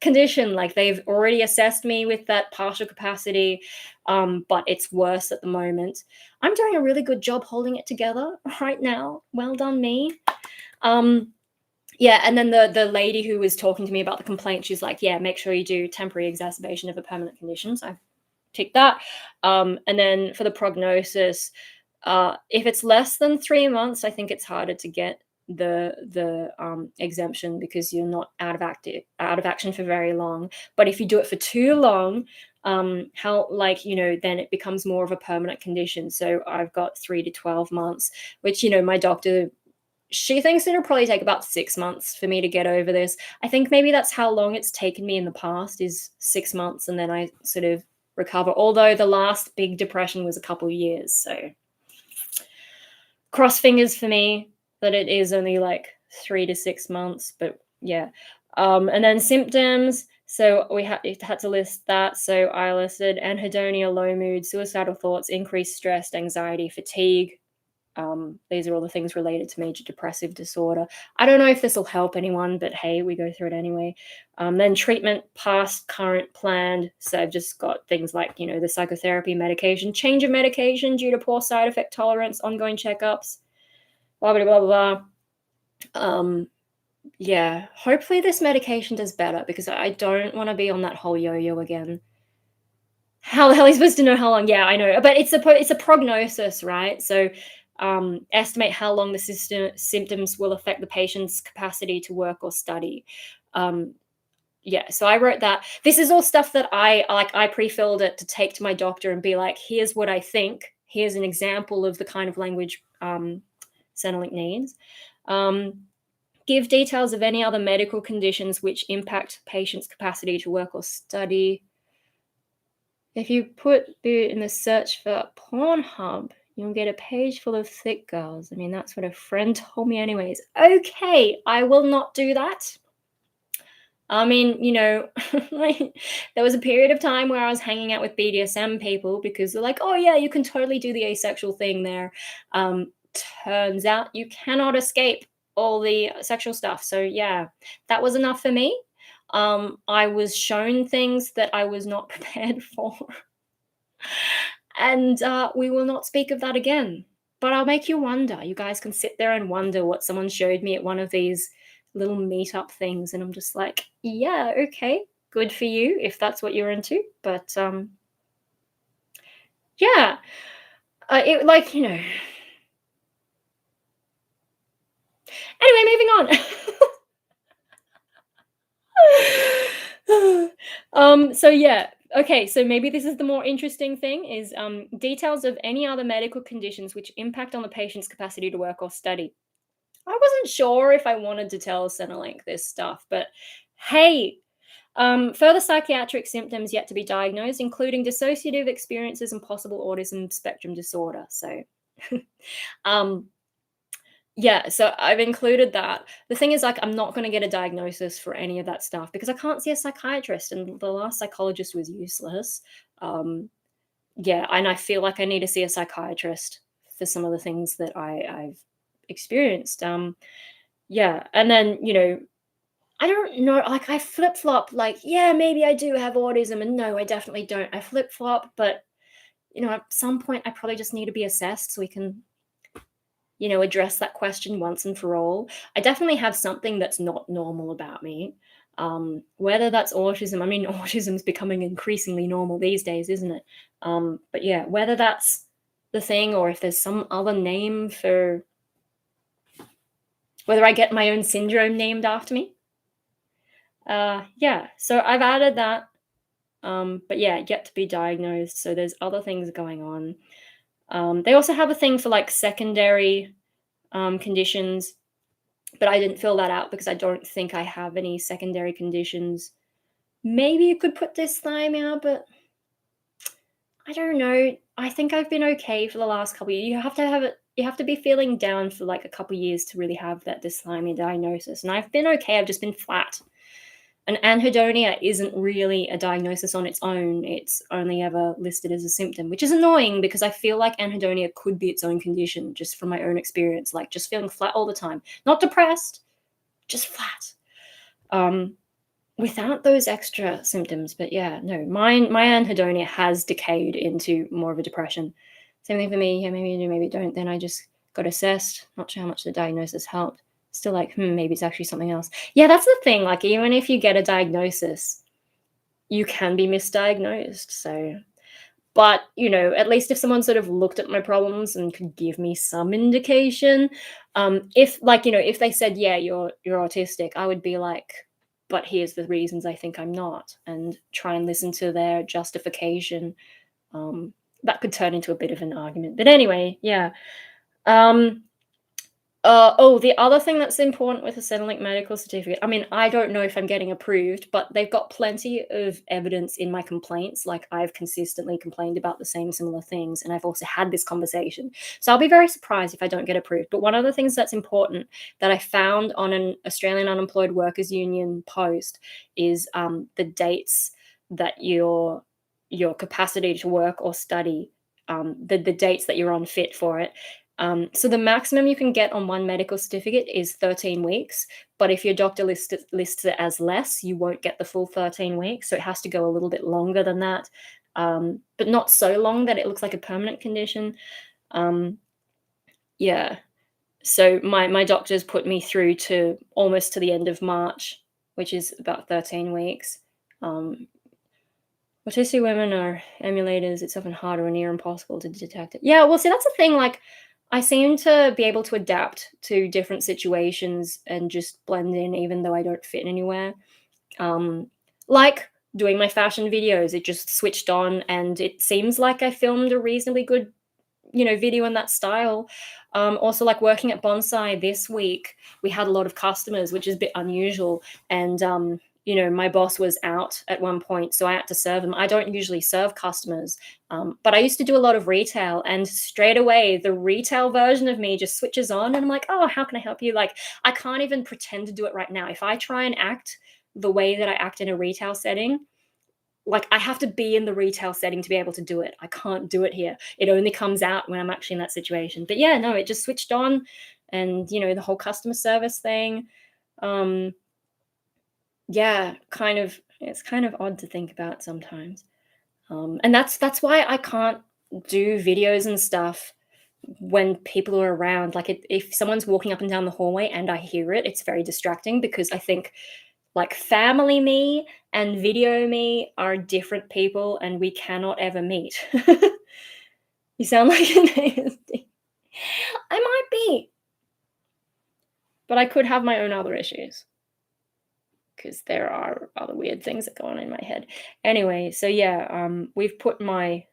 condition. Like they've already assessed me with that partial capacity, but it's worse at the moment. I'm doing a really good job holding it together right now. Well done, me. Yeah, and then the lady who was talking to me about the complaint, she's like, yeah, make sure you do temporary exacerbation of a permanent condition. So I've ticked that. And then for the prognosis, if it's less than 3 months, I think it's harder to get the exemption because you're not out of action for very long. But if you do it for too long, then it becomes more of a permanent condition. So I've got 3 to 12 months, which my doctor, she thinks it'll probably take about 6 months for me to get over this. I think maybe that's how long it's taken me in the past, is 6 months, and then I sort of recover. Although the last big depression was a couple of years, so cross fingers for me that it is only like 3 to 6 months. But yeah, and then symptoms. So we had to list that. So I listed anhedonia, low mood, suicidal thoughts, increased stress, anxiety, fatigue. These are all the things related to major depressive disorder. I don't know if this will help anyone, but hey, we go through it anyway. Then treatment, past, current, planned. So I've just got things like, the psychotherapy, medication, change of medication due to poor side effect tolerance, ongoing checkups, blah, blah, blah, blah, blah. Yeah, hopefully this medication does better because I don't want to be on that whole yo-yo again. How the hell are you supposed to know how long? Yeah, I know, but it's a prognosis, right? So estimate how long the symptoms will affect the patient's capacity to work or study. Yeah, so I wrote that. This is all stuff that I pre-filled it to take to my doctor and be like, here's what I think. Here's an example of the kind of language Centrelink needs. Give details of any other medical conditions which impact patient's capacity to work or study. If you put in the search for Pornhub, you'll get a page full of thick girls. I mean, that's what a friend told me anyways. Okay, I will not do that. I mean, there was a period of time where I was hanging out with BDSM people because they're like, oh yeah, you can totally do the asexual thing there. Turns out you cannot escape all the sexual stuff. So yeah, that was enough for me. I was shown things that I was not prepared for. And we will not speak of that again. But I'll make you wonder. You guys can sit there and wonder what someone showed me at one of these little meetup things. And I'm just like, yeah, okay, good for you if that's what you're into. But yeah, it like, Anyway, moving on. So yeah, okay, so maybe this is the more interesting thing is details of any other medical conditions which impact on the patient's capacity to work or study. I wasn't sure if I wanted to tell Centrelink this stuff, but hey, further psychiatric symptoms yet to be diagnosed, including dissociative experiences and possible autism spectrum disorder. So yeah, so I've included that. The thing is, like, I'm not going to get a diagnosis for any of that stuff because I can't see a psychiatrist, and the last psychologist was useless. Yeah, and I feel like I need to see a psychiatrist for some of the things that I've experienced. Yeah, and then, I don't know, like, I flip-flop, like, yeah, maybe I do have autism, and no, I definitely don't. I flip-flop, but, at some point, I probably just need to be assessed so we can, address that question once and for all. I definitely have something that's not normal about me. Whether that's autism, I mean, autism's becoming increasingly normal these days, isn't it? But yeah, whether that's the thing or if there's some other name for whether I get my own syndrome named after me. Yeah, so I've added that. But yeah, yet to be diagnosed. So there's other things going on. They also have a thing for like secondary conditions, but I didn't fill that out because I don't think I have any secondary conditions. Maybe you could put dysthymia, but I don't know. I think I've been okay for the last couple of years. You have to have it. You have to be feeling down for like a couple of years to really have that dysthymia diagnosis. And I've been okay. I've just been flat. And anhedonia isn't really a diagnosis on its own. It's only ever listed as a symptom, which is annoying because I feel like anhedonia could be its own condition just from my own experience, like just feeling flat all the time. Not depressed, just flat. Without those extra symptoms. But yeah, no, my anhedonia has decayed into more of a depression. Same thing for me. Yeah, maybe you do, maybe you don't. Then I just got assessed. Not sure how much the diagnosis helped. Still like, maybe it's actually something else. Yeah, that's the thing. Like, even if you get a diagnosis, you can be misdiagnosed. So, but at least if someone sort of looked at my problems and could give me some indication, if like if they said, yeah, you're autistic, I would be like, but here's the reasons I think I'm not, and try and listen to their justification. That could turn into a bit of an argument, but anyway, yeah. um oh, the other thing that's important with a Centrelink medical certificate, I mean, I don't know if I'm getting approved, but they've got plenty of evidence in my complaints. Like, I've consistently complained about the same similar things, and I've also had this conversation. So I'll be very surprised if I don't get approved. But one of the things that's important that I found on an Australian Unemployed Workers Union post is the dates that your capacity to work or study, the dates that you're unfit for it. So the maximum you can get on one medical certificate is 13 weeks, but if your doctor lists it as less, you won't get the full 13 weeks. So it has to go a little bit longer than that, but not so long that it looks like a permanent condition. Yeah. So my doctors put me through to almost to the end of March, which is about 13 weeks. Autistic women are emulators. It's often harder or near impossible to detect it. Yeah, well, see, that's the thing. Like, I seem to be able to adapt to different situations and just blend in, even though I don't fit anywhere. Like doing my fashion videos, it just switched on, and it seems like I filmed a reasonably good, video in that style. Also, like working at Bonsai this week, we had a lot of customers, which is a bit unusual, and my boss was out at one point, so I had to serve them. I don't usually serve customers, but I used to do a lot of retail, and straight away the retail version of me just switches on, and I'm like, oh, how can I help you? Like, I can't even pretend to do it right now. If I try and act the way that I act in a retail setting, like, I have to be in the retail setting to be able to do it. I can't do it here. It only comes out when I'm actually in that situation. But yeah, no, it just switched on, and the whole customer service thing. Um, yeah, it's kind of odd to think about sometimes. And that's why I can't do videos and stuff when people are around. Like, if someone's walking up and down the hallway and I hear it, it's very distracting because I think like family me and video me are different people and we cannot ever meet. You sound like an ASD. I might be, but I could have my own other issues because there are other weird things that go on in my head. Anyway, so yeah, we've put my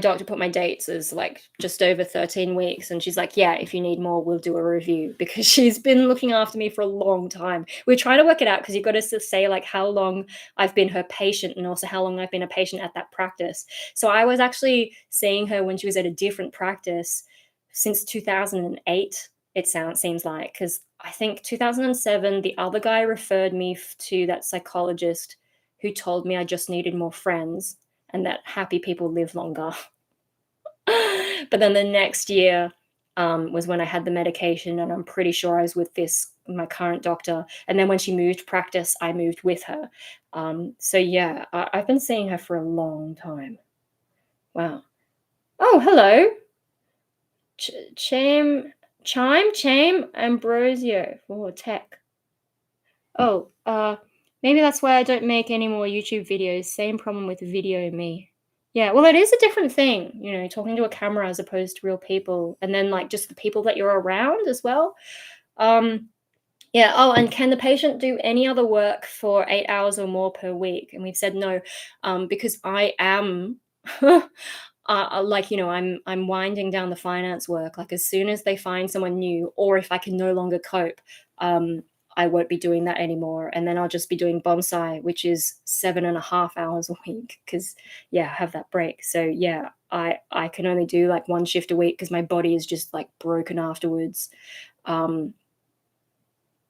doctor put my dates as like just over 13 weeks, and she's like, yeah, if you need more, we'll do a review, because she's been looking after me for a long time. We're trying to work it out because you've got to say like how long I've been her patient and also how long I've been a patient at that practice. So I was actually seeing her when she was at a different practice since 2008, it seems like, because I think 2007 the other guy referred me to that psychologist who told me I just needed more friends and that happy people live longer. But then the next year, was when I had the medication, and I'm pretty sure I was with my current doctor. And then when she moved practice, I moved with her. So yeah, I've been seeing her for a long time. Wow. Oh, hello. Chime Ambrosio for tech. Oh, maybe that's why I don't make any more YouTube videos. Same problem with video me. Yeah, well, it is a different thing, talking to a camera as opposed to real people, and then like just the people that you're around as well. Yeah. Oh, and can the patient do any other work for 8 hours or more per week? And we've said no, because I am. Like, I'm winding down the finance work. Like, as soon as they find someone new, or if I can no longer cope, um, I won't be doing that anymore. And then I'll just be doing bonsai, which is 7.5 hours a week. Because yeah, I have that break. So yeah, I can only do like one shift a week because my body is just like broken afterwards.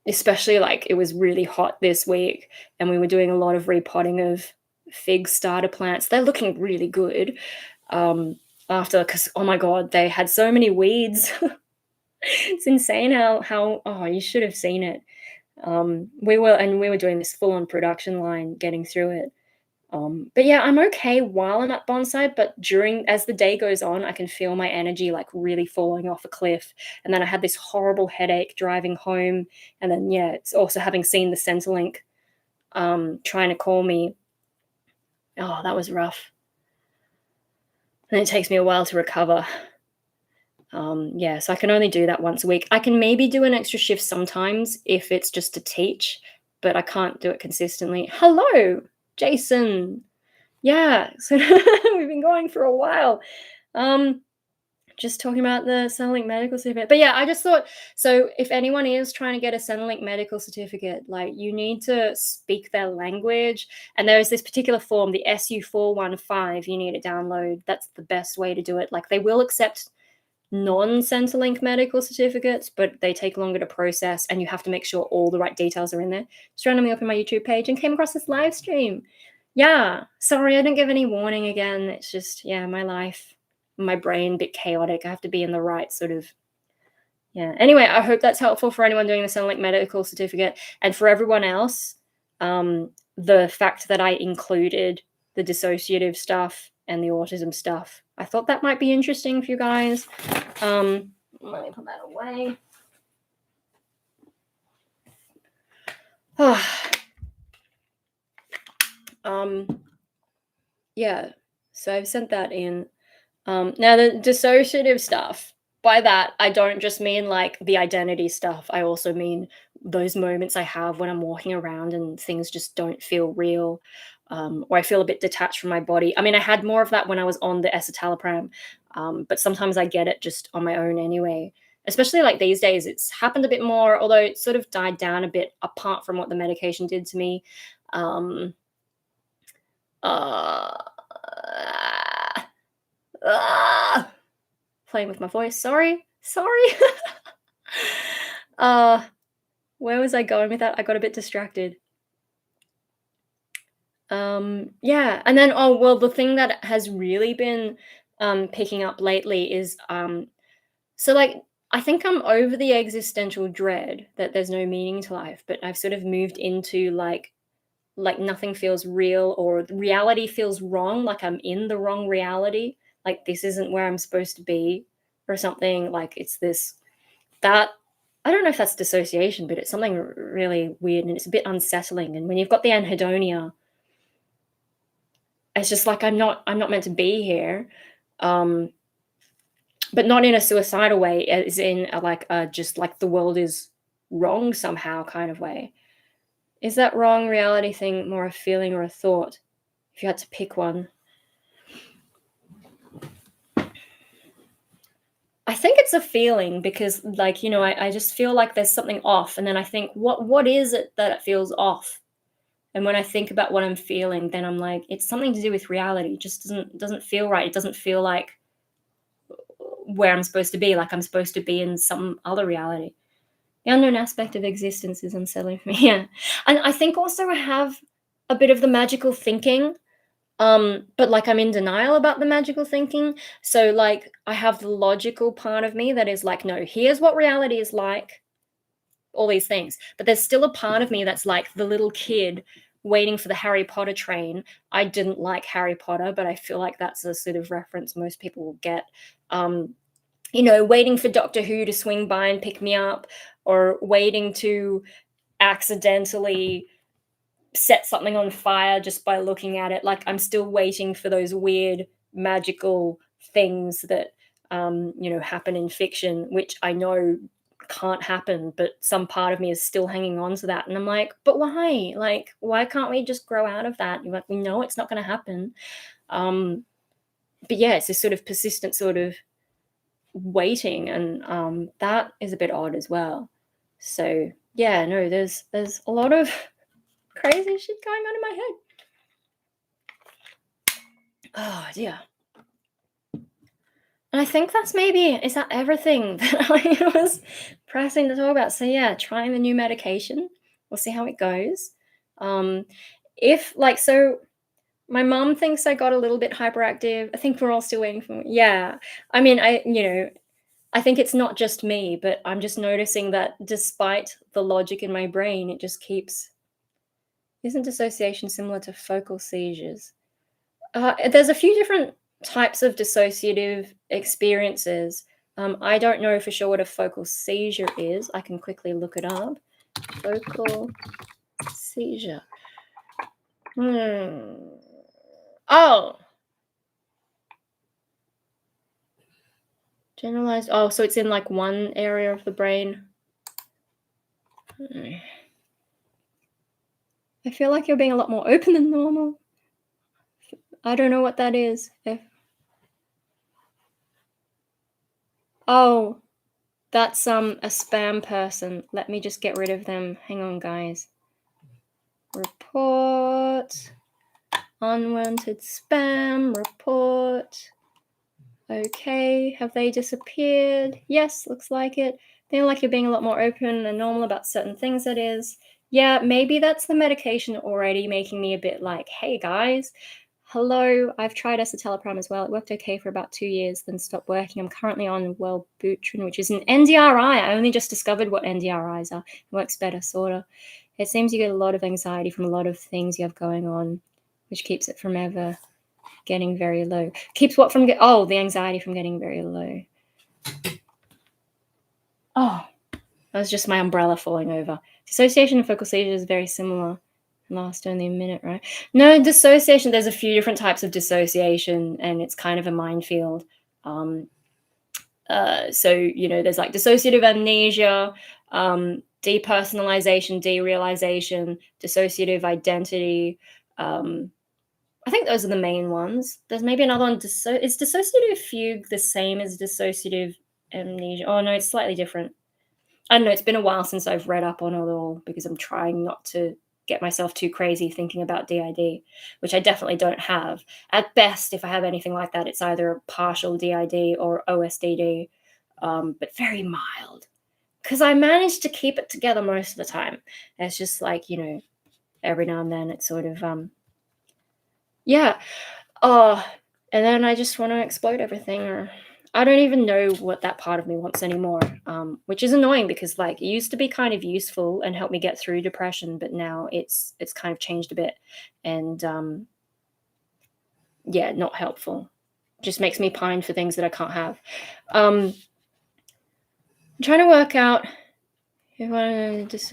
Especially like it was really hot this week, and we were doing a lot of repotting of fig starter plants. They're looking really good. After, because oh my god, they had so many weeds. It's insane how oh, you should have seen it. We were doing this full on production line getting through it. But yeah, I'm okay while I'm at bonsai, but as the day goes on, I can feel my energy like really falling off a cliff. And then I had this horrible headache driving home. And then yeah, it's also having seen the Centrelink trying to call me. Oh, that was rough. And it takes me a while to recover. Yeah, so I can only do that once a week. I can maybe do an extra shift sometimes if it's just to teach, but I can't do it consistently. Hello, Jason. Yeah, so we've been going for a while. Just talking about the Centrelink medical certificate. But yeah, I just thought, so if anyone is trying to get a Centrelink medical certificate, like you need to speak their language. And there is this particular form, the SU415, you need to download. That's the best way to do it. Like they will accept non-Centrelink medical certificates, but they take longer to process, and you have to make sure all the right details are in there. Just randomly opened my YouTube page and came across this live stream. Yeah, sorry, I didn't give any warning again. It's just, yeah, my life, my brain, a bit chaotic. I have to be in the right sort of, yeah. Anyway, I hope that's helpful for anyone doing the Centrelink medical certificate. And for everyone else, the fact that I included the dissociative stuff and the autism stuff, I thought that might be interesting for you guys. Let me put that away. Yeah, so I've sent that in. Now the dissociative stuff, by that, I don't just mean like the identity stuff. I also mean those moments I have when I'm walking around and things just don't feel real, or I feel a bit detached from my body. I mean, I had more of that when I was on the escitalopram, but sometimes I get it just on my own anyway. Especially like these days, it's happened a bit more, although it sort of died down a bit apart from what the medication did to me. Uh, Playing with my voice. Sorry. Where was I going with that? I got a bit distracted. Yeah, and then the thing that has really been picking up lately is so like I think I'm over the existential dread that there's no meaning to life, but I've sort of moved into like nothing feels real, or reality feels wrong, like I'm in the wrong reality, like this isn't where I'm supposed to be or something. Like it's that I don't know if that's dissociation, but it's something really weird, and it's a bit unsettling. And when you've got the anhedonia, it's just like I'm not meant to be here. But not in a suicidal way, as in just like the world is wrong somehow kind of way. Is that wrong reality thing more a feeling or a thought? If you had to pick one. I think it's a feeling, because like, I just feel like there's something off, and then I think, what is it that it feels off? And when I think about what I'm feeling, then I'm like, it's something to do with reality. It just doesn't feel right. It doesn't feel like where I'm supposed to be, like I'm supposed to be in some other reality. The unknown aspect of existence is unsettling for me. Yeah. And I think also I have a bit of the magical thinking. But, like, I'm in denial about the magical thinking. So, like, I have the logical part of me that is like, "No, here's what reality is like, all these things." But there's still a part of me that's like the little kid waiting for the Harry Potter train. I didn't like Harry Potter, but I feel like that's a sort of reference most people will get. Um, waiting for Doctor Who to swing by and pick me up, or waiting to accidentally set something on fire just by looking at it. Like, I'm still waiting for those weird magical things that happen in fiction, which I know can't happen, but some part of me is still hanging on to that. And I'm like, but why? Like, why can't we just grow out of that? Like, we know it's not going to happen. Um, but yeah, it's this sort of persistent sort of waiting, and that is a bit odd as well. So yeah, no, there's a lot of crazy shit going on in my head. Oh dear. And I think that's is that everything that I was pressing to talk about? So yeah, trying the new medication. We'll see how it goes. Um, if like so my mom thinks I got a little bit hyperactive. I think we're all still waiting for, yeah. I mean, I think it's not just me, but I'm just noticing that despite the logic in my brain, it just keeps. Isn't dissociation similar to focal seizures? There's a few different types of dissociative experiences. I don't know for sure what a focal seizure is. I can quickly look it up. Focal seizure. Oh, generalized. Oh, so it's in like one area of the brain. I feel like you're being a lot more open than normal. I don't know what that is. Oh, that's a spam person. Let me just get rid of them. Hang on, guys. Report. Unwanted spam report. Okay, have they disappeared? Yes, looks like it. They look like you're being a lot more open and normal about certain things, that is. Yeah, maybe that's the medication already making me a bit like, hey guys, hello, I've tried escitalopram as well. It worked okay for about 2 years, then stopped working. I'm currently on Wellbutrin, which is an NDRI. I only just discovered what NDRIs are. It works better, sort of. It seems you get a lot of anxiety from a lot of things you have going on, which keeps it from ever getting very low. Keeps what from the anxiety from getting very low. Oh, that was just my umbrella falling over. Dissociation and focal seizure is very similar. Last only a minute, right? No, dissociation, there's a few different types of dissociation, and it's kind of a minefield. So, there's like dissociative amnesia, depersonalization, derealization, dissociative identity. I think those are the main ones. There's maybe another one. Is dissociative fugue the same as dissociative amnesia? Oh, no, it's slightly different. I don't know. It's been a while since I've read up on it all because I'm trying not to get myself too crazy thinking about DID, which I definitely don't have. At best, if I have anything like that, it's either a partial DID or OSDD, but very mild. Because I managed to keep it together most of the time. It's just like, every now and then it's sort of, yeah. Oh, and then I just want to explode everything, or I don't even know what that part of me wants anymore, which is annoying because like it used to be kind of useful and help me get through depression, but now it's kind of changed a bit, and yeah, not helpful. Just makes me pine for things that I can't have. I'm trying to work out if I just.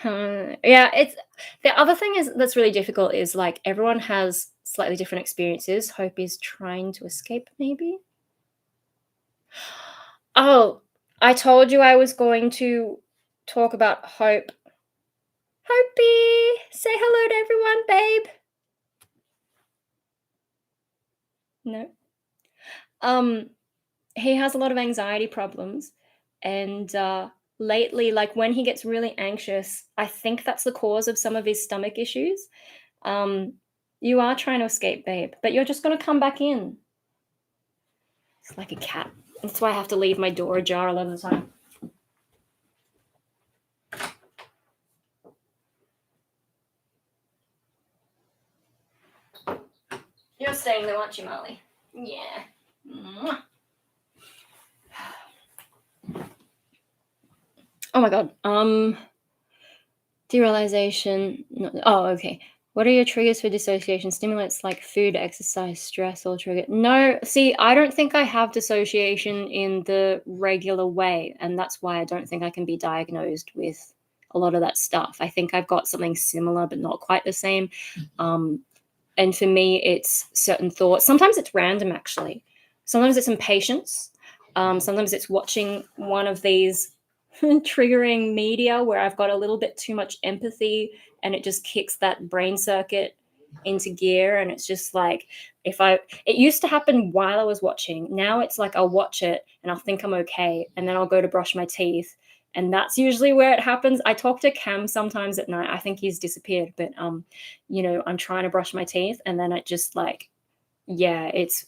Yeah, it's the other thing is that's really difficult is like everyone has slightly different experiences. Hope is trying to escape, maybe. Oh, I told you I was going to talk about Hope. Hopey, say hello to everyone, babe. No. He has a lot of anxiety problems, and lately, like when he gets really anxious, I think that's the cause of some of his stomach issues. Um, you are trying to escape, babe, but you're just gonna come back in. It's like a cat. That's why I have to leave my door ajar a lot of the time. staying though, aren't you, Marley? Yeah. Mwah. Oh my god. Derealization. No, oh, okay. What are your triggers for dissociation? Stimulants like food, exercise, stress, or trigger? No, see, I don't think I have dissociation in the regular way, and that's why I don't think I can be diagnosed with a lot of that stuff. I think I've got something similar, but not quite the same. And for me, it's certain thoughts. Sometimes it's random, actually. Sometimes it's impatience. Sometimes it's watching one of these triggering media where I've got a little bit too much empathy and it just kicks that brain circuit into gear. And it's just like, it used to happen while I was watching. Now it's like I'll watch it and I'll think I'm okay. And then I'll go to brush my teeth. And that's usually where it happens. I talk to Cam sometimes at night. I think he's disappeared, but I'm trying to brush my teeth and then it just like, yeah, it's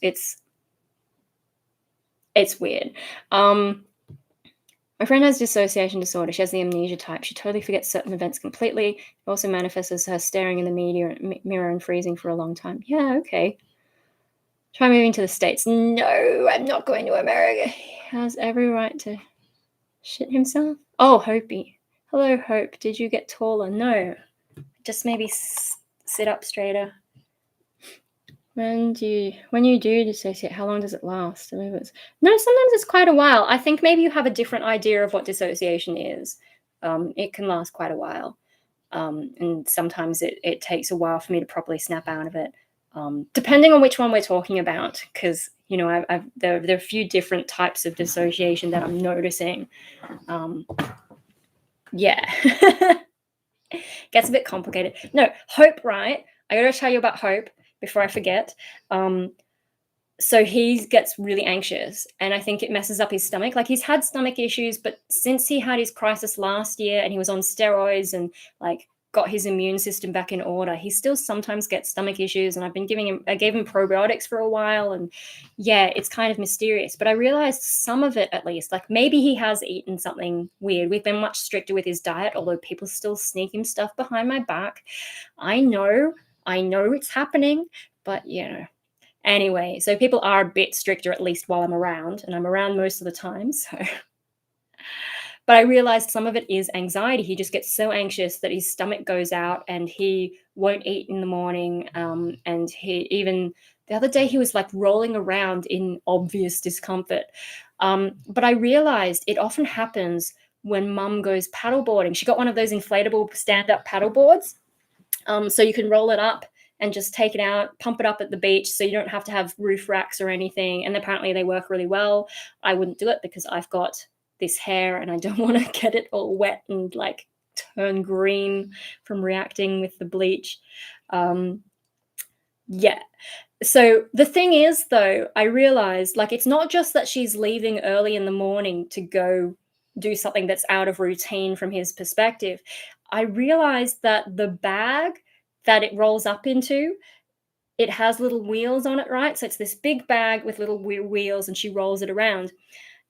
weird. My friend has dissociation disorder. She has the amnesia type. She totally forgets certain events completely. It also manifests as her staring in the mirror and freezing for a long time. Yeah, okay. Try moving to the States. No, I'm not going to America. He has every right to shit himself. Oh, Hopi. Hello, Hope. Did you get taller? No. Just maybe sit up straighter. When you do dissociate, how long does it last? No, sometimes it's quite a while. I think maybe you have a different idea of what dissociation is. It can last quite a while. And sometimes it takes a while for me to properly snap out of it. Depending on which one we're talking about, because there are a few different types of dissociation that I'm noticing. Yeah. Gets a bit complicated. No, Hope, right? I gotta tell you about Hope before I forget. So he gets really anxious and I think it messes up his stomach. Like he's had stomach issues, but since he had his crisis last year and he was on steroids and like got his immune system back in order, he still sometimes gets stomach issues. And I gave him probiotics for a while and yeah, it's kind of mysterious. But I realized some of it at least, like maybe he has eaten something weird. We've been much stricter with his diet, although people still sneak him stuff behind my back. I know it's happening, but Anyway, so people are a bit stricter, at least while I'm around, and I'm around most of the time. So, but I realized some of it is anxiety. He just gets so anxious that his stomach goes out and he won't eat in the morning. And the other day he was like rolling around in obvious discomfort. But I realized it often happens when mum goes paddleboarding. She got one of those inflatable stand-up paddle boards. So you can roll it up and just take it out, pump it up at the beach so you don't have to have roof racks or anything. And apparently they work really well. I wouldn't do it because I've got this hair and I don't want to get it all wet and like turn green from reacting with the bleach. Yeah. So the thing is, though, I realized like it's not just that she's leaving early in the morning to go do something that's out of routine from his perspective. I realized that the bag that it rolls up into, it has little wheels on it, right? So it's this big bag with little wheels and she rolls it around.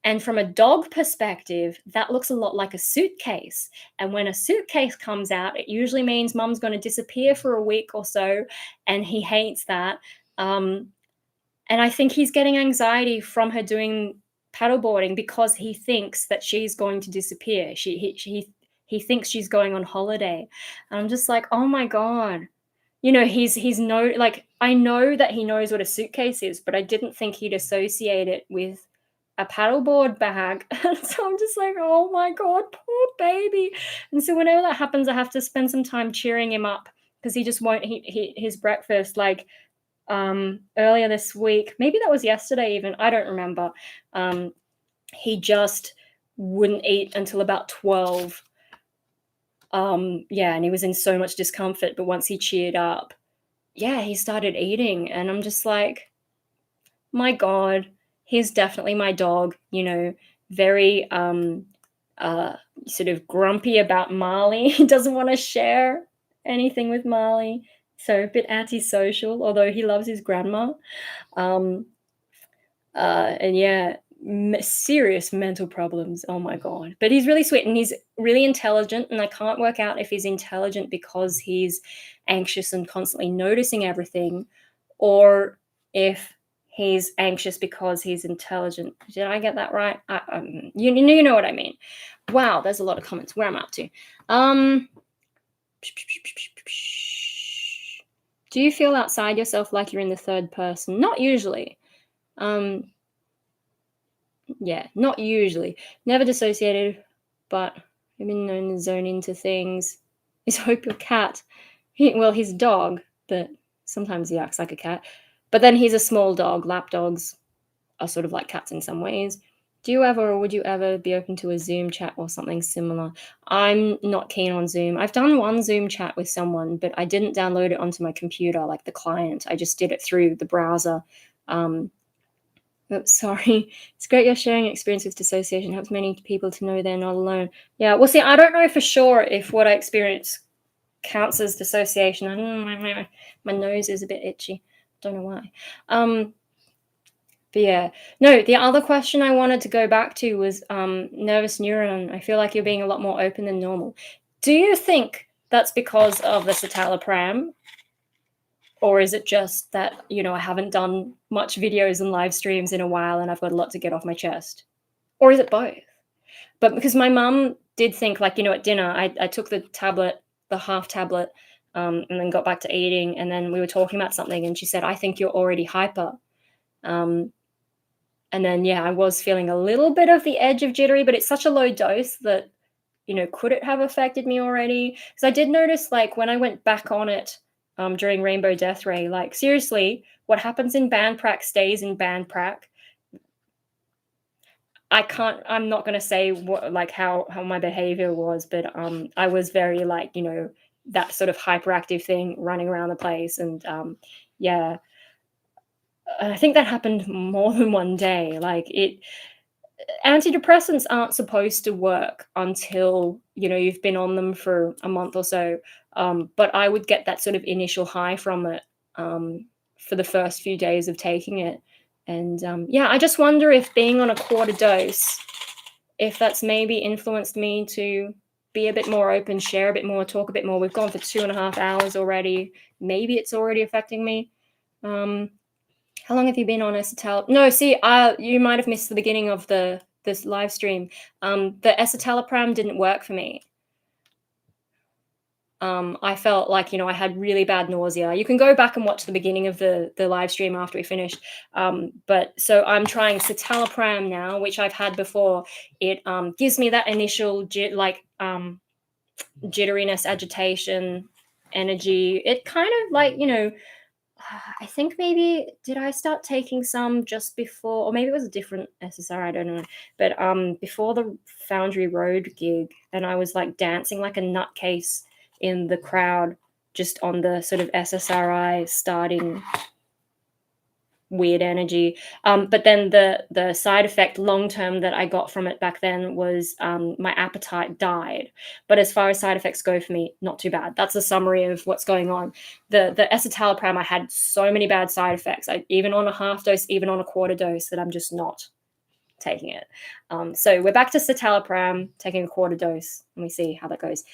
And from a dog perspective, that looks a lot like a suitcase. And when a suitcase comes out, it usually means mum's going to disappear for a week or so. And he hates that. And I think he's getting anxiety from her doing paddleboarding because he thinks that she's going to disappear. He thinks she's going on holiday. And I'm just like, oh my God. I know that he knows what a suitcase is, but I didn't think he'd associate it with a paddleboard bag. And so I'm just like, oh my God, poor baby. And so whenever that happens, I have to spend some time cheering him up because he just won't eat his breakfast. Like earlier this week, maybe that was yesterday even, I don't remember. He just wouldn't eat until about 12. And he was in so much discomfort, but once he cheered up, he started eating. And I'm just like, my God, he's definitely my dog, very sort of grumpy about Marley. He doesn't want to share anything with Marley. So a bit antisocial, although he loves his grandma. Serious mental problems. Oh my God. But he's really sweet and he's really intelligent. And I can't work out if he's intelligent because he's anxious and constantly noticing everything, or if he's anxious because he's intelligent. Did I get that right? You know what I mean. Wow, there's a lot of comments. Where am I up to? Do you feel outside yourself like you're in the third person? Not usually. Yeah, not usually. Never dissociated, but I've been known to zone into things. Is Hope your cat? Well, he's a dog, but sometimes he acts like a cat. But then he's a small dog. Lap dogs are sort of like cats in some ways. Do you ever or would you ever be open to a Zoom chat or something similar? I'm not keen on Zoom. I've done one Zoom chat with someone, but I didn't download it onto my computer like the client. I just did it through the browser. Sorry. It's great you're sharing experience with dissociation. Helps many people to know they're not alone. Yeah, well, see, I don't know for sure if what I experience counts as dissociation. I don't know, my nose is a bit itchy. Don't know why. But yeah, no, the other question I wanted to go back to was nervous neuron. I feel like you're being a lot more open than normal. Do you think that's because of the citalopram? Or is it just that, I haven't done much videos and live streams in a while and I've got a lot to get off my chest? Or is it both? But because my mum did think, like, at dinner, I took the tablet, the half tablet, and then got back to eating. And then we were talking about something and she said, I think you're already hyper. And then, yeah, I was feeling a little bit of the edge of jittery, but it's such a low dose that, could it have affected me already? Because I did notice, like, when I went back on it during Rainbow Death Ray, like, seriously, what happens in band prac stays in band prac. I'm not going to say what, like, how my behavior was, but I was very, like, that sort of hyperactive thing running around the place. And yeah, I think that happened more than one day. Like, antidepressants aren't supposed to work until you've been on them for a month or so, but I would get that sort of initial high from it for the first few days of taking it. And yeah, I just wonder if being on a quarter dose, if that's maybe influenced me to be a bit more open, share a bit more, talk a bit more. We've gone for 2.5 hours already. Maybe it's already affecting me. How long have you been on acetal? No, see, you might have missed the beginning of this live stream. The escitalopram didn't work for me. I felt like, I had really bad nausea. You can go back and watch the beginning of the live stream after we finished. But so I'm trying citalopram now, which I've had before. It gives me that initial jitteriness, agitation, energy. It kind of like, I think maybe did I start taking some just before, or maybe it was a different SSR, I don't know. But before the Foundry Road gig, and I was like dancing like a nutcase in the crowd, just on the sort of SSRI starting weird energy. But then the side effect long term that I got from it back then was my appetite died. But as far as side effects go for me, not too bad. That's a summary of what's going on. The escitalopram, I had so many bad side effects. Even on a half dose, even on a quarter dose, that I'm just not taking it. So we're back to citalopram, taking a quarter dose, and we see how that goes.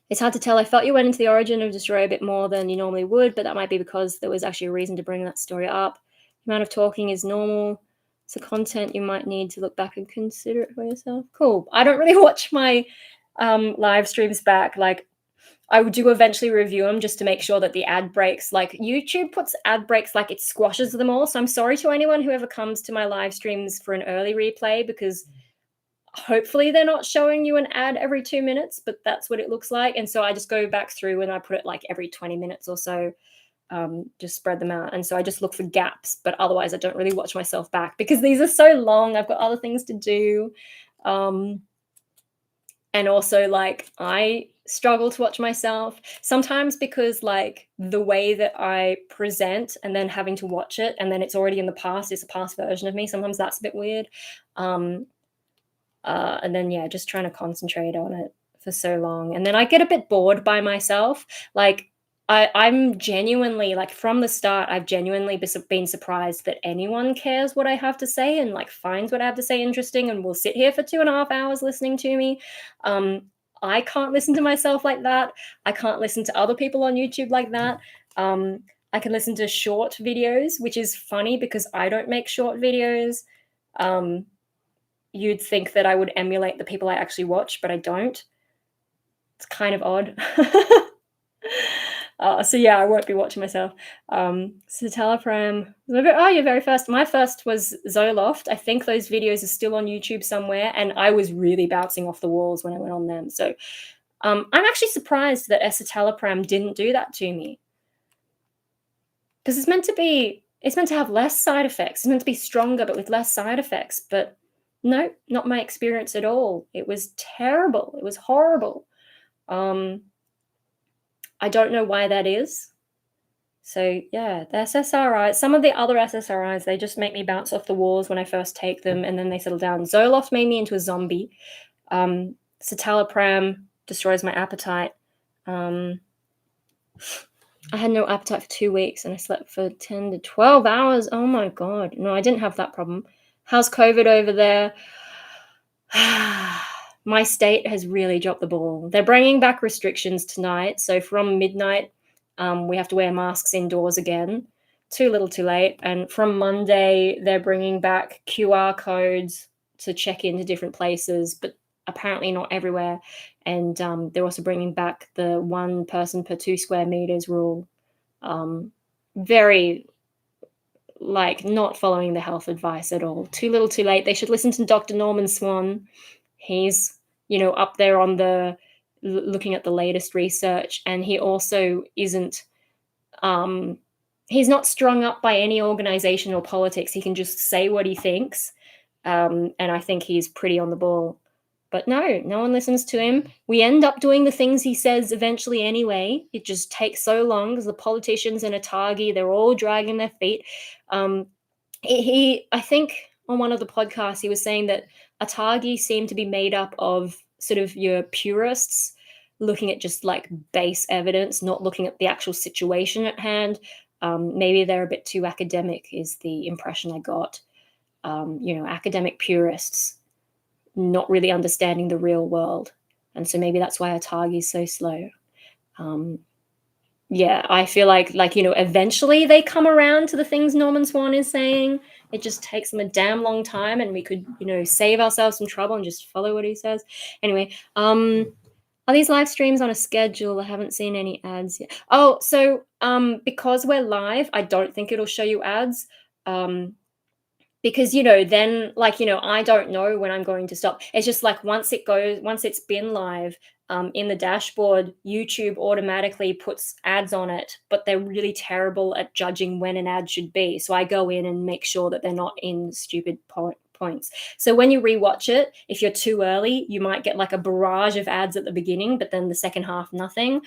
It's hard to tell. I felt you went into the origin of Destroy a bit more than you normally would, but that might be because there was actually a reason to bring that story up. The amount of talking is normal. So content you might need to look back and consider it for yourself. Cool. I don't really watch my live streams back. Like, I would do eventually review them just to make sure that the ad breaks, like YouTube puts ad breaks, like it squashes them all. So I'm sorry to anyone who ever comes to my live streams for an early replay, because hopefully they're not showing you an ad every 2 minutes, but that's what it looks like. And so I just go back through and I put it like every 20 minutes or so, just spread them out. And so I just look for gaps, but otherwise I don't really watch myself back because these are so long. I've got other things to do. And also, like, I struggle to watch myself sometimes because, like, the way that I present and then having to watch it and then it's already in the past, it's a past version of me. Sometimes that's a bit weird. And then, yeah, just trying to concentrate on it for so long. And then I get a bit bored by myself. Like, I'm genuinely, like, from the start, I've genuinely been surprised that anyone cares what I have to say and, like, finds what I have to say interesting and will sit here for 2.5 hours listening to me. I can't listen to myself like that. I can't listen to other people on YouTube like that. I can listen to short videos, which is funny because I don't make short videos. You'd think that I would emulate the people I actually watch, but I don't. It's kind of odd. So yeah, I won't be watching myself. Centrelink. Oh, your very first. My first was Zoloft. I think those videos are still on YouTube somewhere, and I was really bouncing off the walls when I went on them. So I'm actually surprised that escitalopram didn't do that to me, because it's meant to have less side effects. It's meant to be stronger, but with less side effects. But no, not my experience at all. It was terrible. It was horrible. I don't know why that is. So yeah, the SSRIs, some of the other SSRIs, they just make me bounce off the walls when I first take them, and then they settle down. Zoloft made me into a zombie. Citalopram destroys my appetite. I had no appetite for 2 weeks, and I slept for 10 to 12 hours. Oh my God. No, I didn't have that problem. How's COVID over there? My state has really dropped the ball. They're bringing back restrictions tonight. So from midnight, we have to wear masks indoors again. Too little, too late. And from Monday, they're bringing back QR codes to check into different places, but apparently not everywhere. And they're also bringing back the 1 person per 2 square meters rule. Very, like, not following the health advice at all. Too little, too late. They should listen to Dr. Norman Swan. He's, up there on the looking at the latest research, and he also isn't he's not strung up by any organization or politics. He can just say what he thinks, and I think he's pretty on the ball. But no one listens to him. We end up doing the things he says eventually anyway. It just takes so long because the politicians and Atagi, they're all dragging their feet. I think on one of the podcasts, he was saying that Atagi seemed to be made up of sort of your purists looking at just like base evidence, not looking at the actual situation at hand. Maybe they're a bit too academic, is the impression I got. Academic purists not really understanding the real world. And so maybe that's why Atagi is so slow. Yeah, I feel like eventually they come around to the things Norman Swan is saying. It just takes them a damn long time, and we could, save ourselves some trouble and just follow what he says. Anyway, are these live streams on a schedule? I haven't seen any ads yet. Oh, so because we're live, I don't think it'll show you ads. Because then I don't know when I'm going to stop. It's just like once it's been live, in the dashboard, YouTube automatically puts ads on it, but they're really terrible at judging when an ad should be. So I go in and make sure that they're not in stupid points. So when you rewatch it, if you're too early, you might get like a barrage of ads at the beginning, but then the second half, nothing.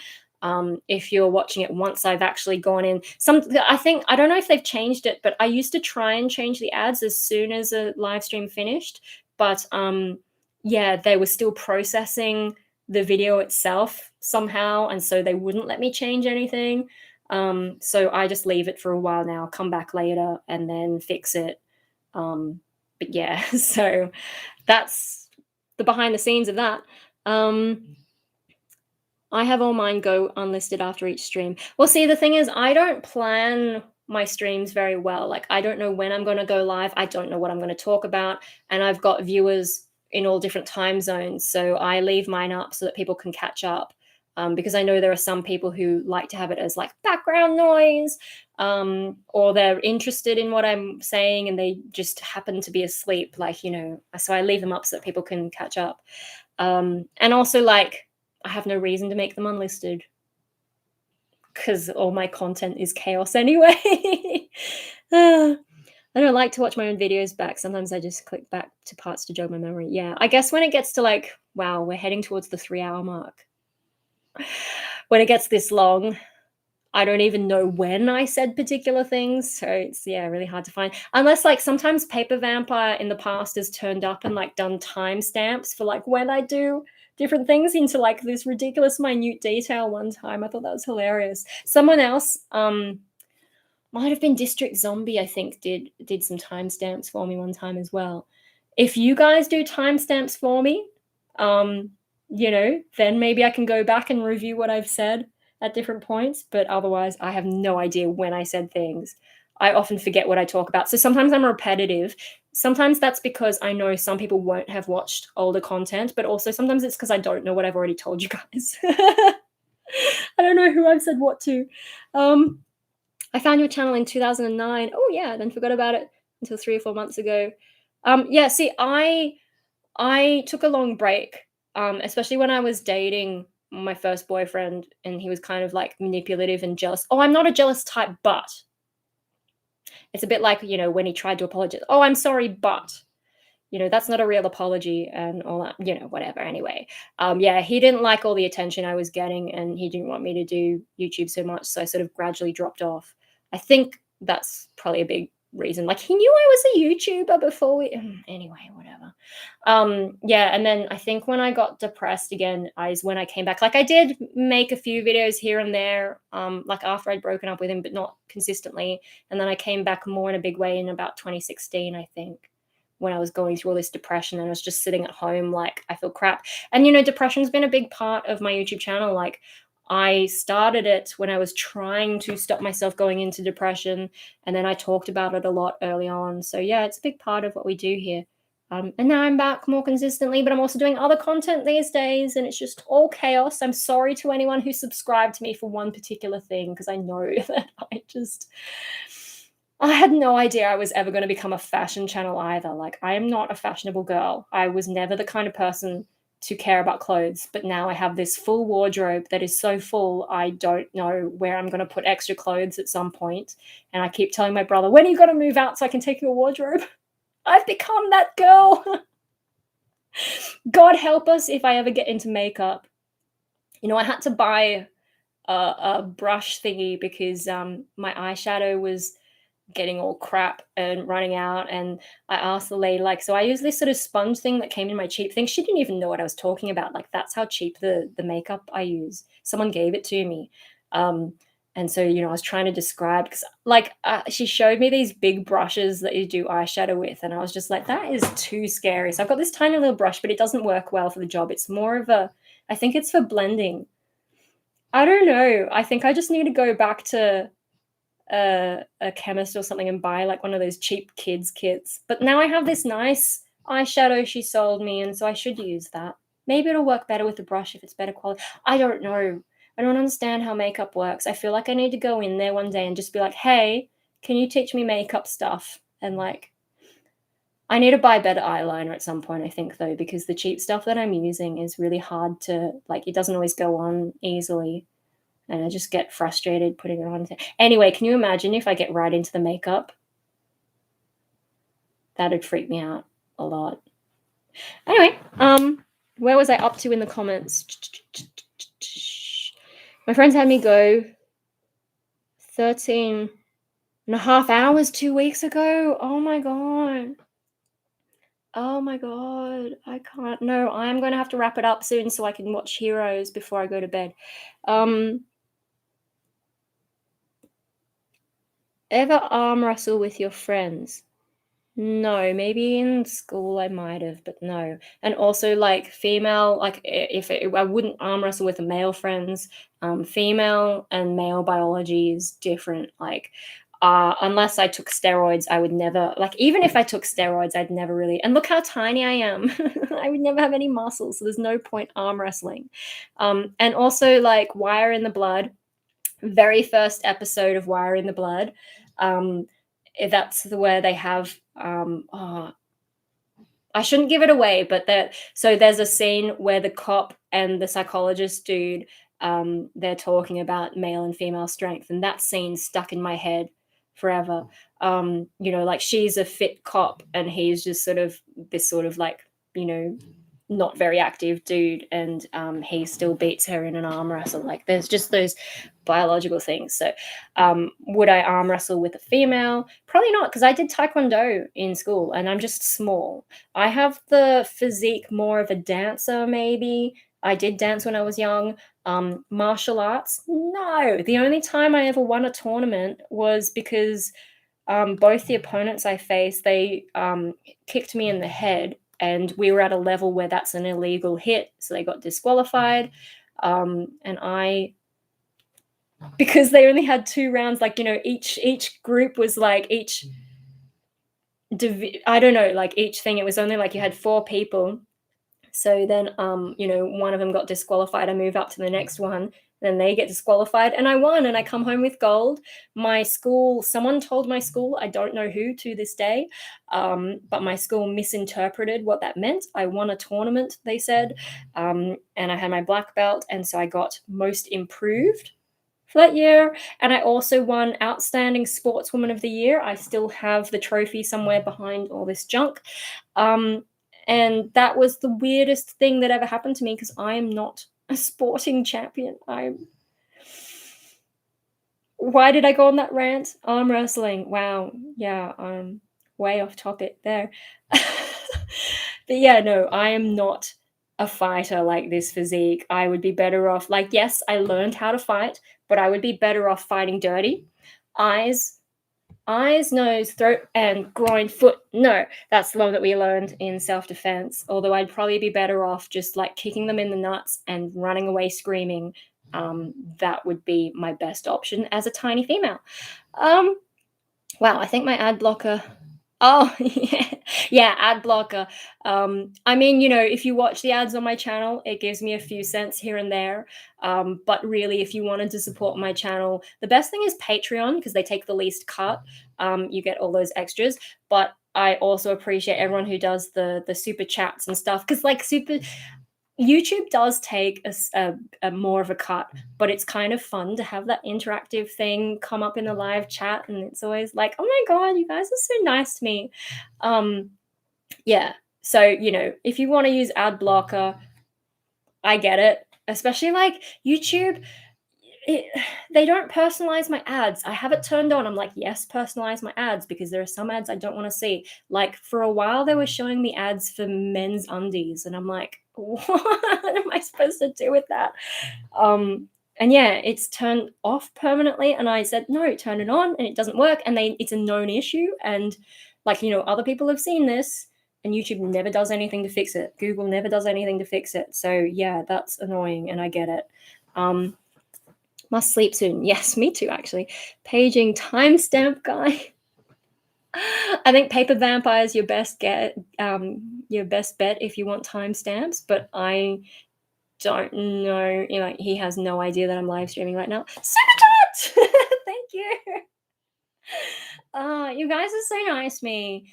If you're watching it once I've actually gone in, I don't know if they've changed it, but I used to try and change the ads as soon as a live stream finished. But they were still processing the video itself somehow, and so they wouldn't let me change anything. So I just leave it for a while now, come back later and then fix it. But yeah, so that's the behind the scenes of that. I have all mine go unlisted after each stream. Well, see, the thing is, I don't plan my streams very well. Like, I don't know when I'm going to go live. I don't know what I'm going to talk about. And I've got viewers in all different time zones. So I leave mine up so that people can catch up. Because I know there are some people who like to have it as like background noise, or they're interested in what I'm saying and they just happen to be asleep. So I leave them up so that people can catch up. And also, I have no reason to make them unlisted because all my content is chaos anyway. I don't like to watch my own videos back. Sometimes I just click back to parts to jog my memory. Yeah, I guess when it gets to wow, we're heading towards the 3-hour mark. When it gets this long, I don't even know when I said particular things. So it's, really hard to find. Unless sometimes Paper Vampire in the past has turned up and done timestamps for when I do different things into this ridiculous minute detail one time. I thought that was hilarious. Someone else, might have been District Zombie, I think, did some timestamps for me one time as well. If you guys do timestamps for me, then maybe I can go back and review what I've said at different points, but otherwise, I have no idea when I said things. I often forget what I talk about. So sometimes I'm repetitive. Sometimes that's because I know some people won't have watched older content, but also sometimes it's because I don't know what I've already told you guys. I don't know who I've said what to. Um, I found your channel in 2009. Oh yeah, then forgot about it until 3 or 4 months ago. Yeah, see, I took a long break, especially when I was dating my first boyfriend, and he was kind of like manipulative and jealous. Oh, I'm not a jealous type, but it's a bit like, when he tried to apologize. Oh, I'm sorry, but that's not a real apology and all that, whatever. Anyway, yeah, he didn't like all the attention I was getting, and he didn't want me to do YouTube so much. So I sort of gradually dropped off. I think that's probably a big reason. Like, he knew I was a YouTuber before we, anyway, whatever. Yeah, and then I think when I got depressed again is when I came back. Like, I did make a few videos here and there, like after I'd broken up with him, but not consistently. And then I came back more in a big way in about 2016, I think, when I was going through all this depression and I was just sitting at home like, I feel crap. And depression's been a big part of my YouTube channel. Like, I started it when I was trying to stop myself going into depression, and then I talked about it a lot early on. So yeah, it's a big part of what we do here. And now I'm back more consistently, but I'm also doing other content these days, and it's just all chaos. I'm sorry to anyone who subscribed to me for one particular thing, because I know that I had no idea I was ever going to become a fashion channel either. Like, I am not a fashionable girl. I was never the kind of person to care about clothes, but now I have this full wardrobe that is so full, I don't know where I'm going to put extra clothes at some point. And I keep telling my brother, when are you going to move out so I can take your wardrobe? I've become that girl. God help us if I ever get into makeup. I had to buy a brush thingy because my eyeshadow was getting all crap and running out, and I asked the lady, like, so I use this sort of sponge thing that came in my cheap thing. She didn't even know what I was talking about. Like, that's how cheap the makeup I use. Someone gave it to me. And so, I was trying to describe, because like she showed me these big brushes that you do eyeshadow with, and I was just like, that is too scary. So I've got this tiny little brush, but it doesn't work well for the job. It's more of I think it's for blending. I don't know. I think I just need to go back to a chemist or something and buy like one of those cheap kids kits. But now I have this nice eyeshadow she sold me, and so I should use that. Maybe it'll work better with the brush if it's better quality. I don't know. I don't understand how makeup works. I feel like I need to go in there one day and just be like, hey, can you teach me makeup stuff? And like, I need to buy better eyeliner at some point, I think, though, because the cheap stuff that I'm using is really hard to, like, it doesn't always go on easily. And I just get frustrated putting it on. Anyway, can you imagine if I get right into the makeup? That'd freak me out a lot. Anyway, where was I up to in the comments? My friends had me go 13 and a half hours 2 weeks ago. Oh my god. Oh my god. I can't. No, I'm going to have to wrap it up soon so I can watch Heroes before I go to bed. Ever arm wrestle with your friends? No, maybe in school I might have, but no. And also, like, female, like, I wouldn't arm wrestle with male friends. Female and male biology is different. Like, unless I took steroids, I would never, like, even if I took steroids, I'd never really, and look how tiny I am. I would never have any muscles, so there's no point arm wrestling. And also, like, Wire in the Blood, very first episode of Wire in the Blood, that's where they have I shouldn't give it away, but there's a scene where the cop and the psychologist dude, they're talking about male and female strength, and that scene stuck in my head forever. Like, she's a fit cop and he's just sort of this sort of, like, not very active dude, and he still beats her in an arm wrestle. Like, there's just those biological things. So would I arm wrestle with a female? Probably not, because I did taekwondo in school and I'm just small. I have the physique more of a dancer, maybe. I did dance when I was young. Martial arts? No. The only time I ever won a tournament was because both the opponents I faced, they kicked me in the head, and we were at a level where that's an illegal hit, so they got disqualified. And I because they only had 2 rounds, like, each group was, like, each I don't know, like, each thing, it was only, like, you had 4 people. So then, one of them got disqualified. I move up to the next one, then they get disqualified, and I won, and I come home with gold. My school, someone told my school, I don't know who to this day, but my school misinterpreted what that meant. I won a tournament, they said, and I had my black belt, and so I got most improved for that year. And I also won Outstanding Sportswoman of the Year. I still have the trophy somewhere behind all this junk. Um, and that was the weirdest thing that ever happened to me because I am not a sporting champion. Why did I go on that rant? Arm wrestling. Wow. Yeah, way off topic there. But yeah, no, I am not a fighter like this physique. I would be better off, like, yes, I learned how to fight, but I would be better off fighting dirty. Eyes, nose, throat, and groin, foot. No, that's the one that we learned in self-defense. Although I'd probably be better off just like kicking them in the nuts and running away screaming. That would be my best option as a tiny female. Wow, I think my ad blocker. Oh, yeah, ad blocker. I mean, if you watch the ads on my channel, it gives me a few cents here and there. But really, if you wanted to support my channel, the best thing is Patreon because they take the least cut. You get all those extras. But I also appreciate everyone who does the super chats and stuff because, like, YouTube does take a more of a cut, but it's kind of fun to have that interactive thing come up in the live chat, and it's always like, oh my god, you guys are so nice to me. Yeah, so if you want to use ad blocker, I get it. Especially like YouTube, they don't personalize my ads. I have it turned on. I'm like, yes, personalize my ads because there are some ads I don't want to see. Like for a while, they were showing me ads for men's undies, and I'm like, what am I supposed to do with that? And yeah, it's turned off permanently. And I said, no, turn it on, and it doesn't work. And it's a known issue. And like, other people have seen this, and YouTube never does anything to fix it. Google never does anything to fix it. So yeah, that's annoying, and I get it. Must sleep soon. Yes, me too, actually. Paging timestamp guy. I think Paper Vampire is your best bet if you want timestamps, but I don't know. He has no idea that I'm live streaming right now. Super chat! Thank you. You guys are so nice to me.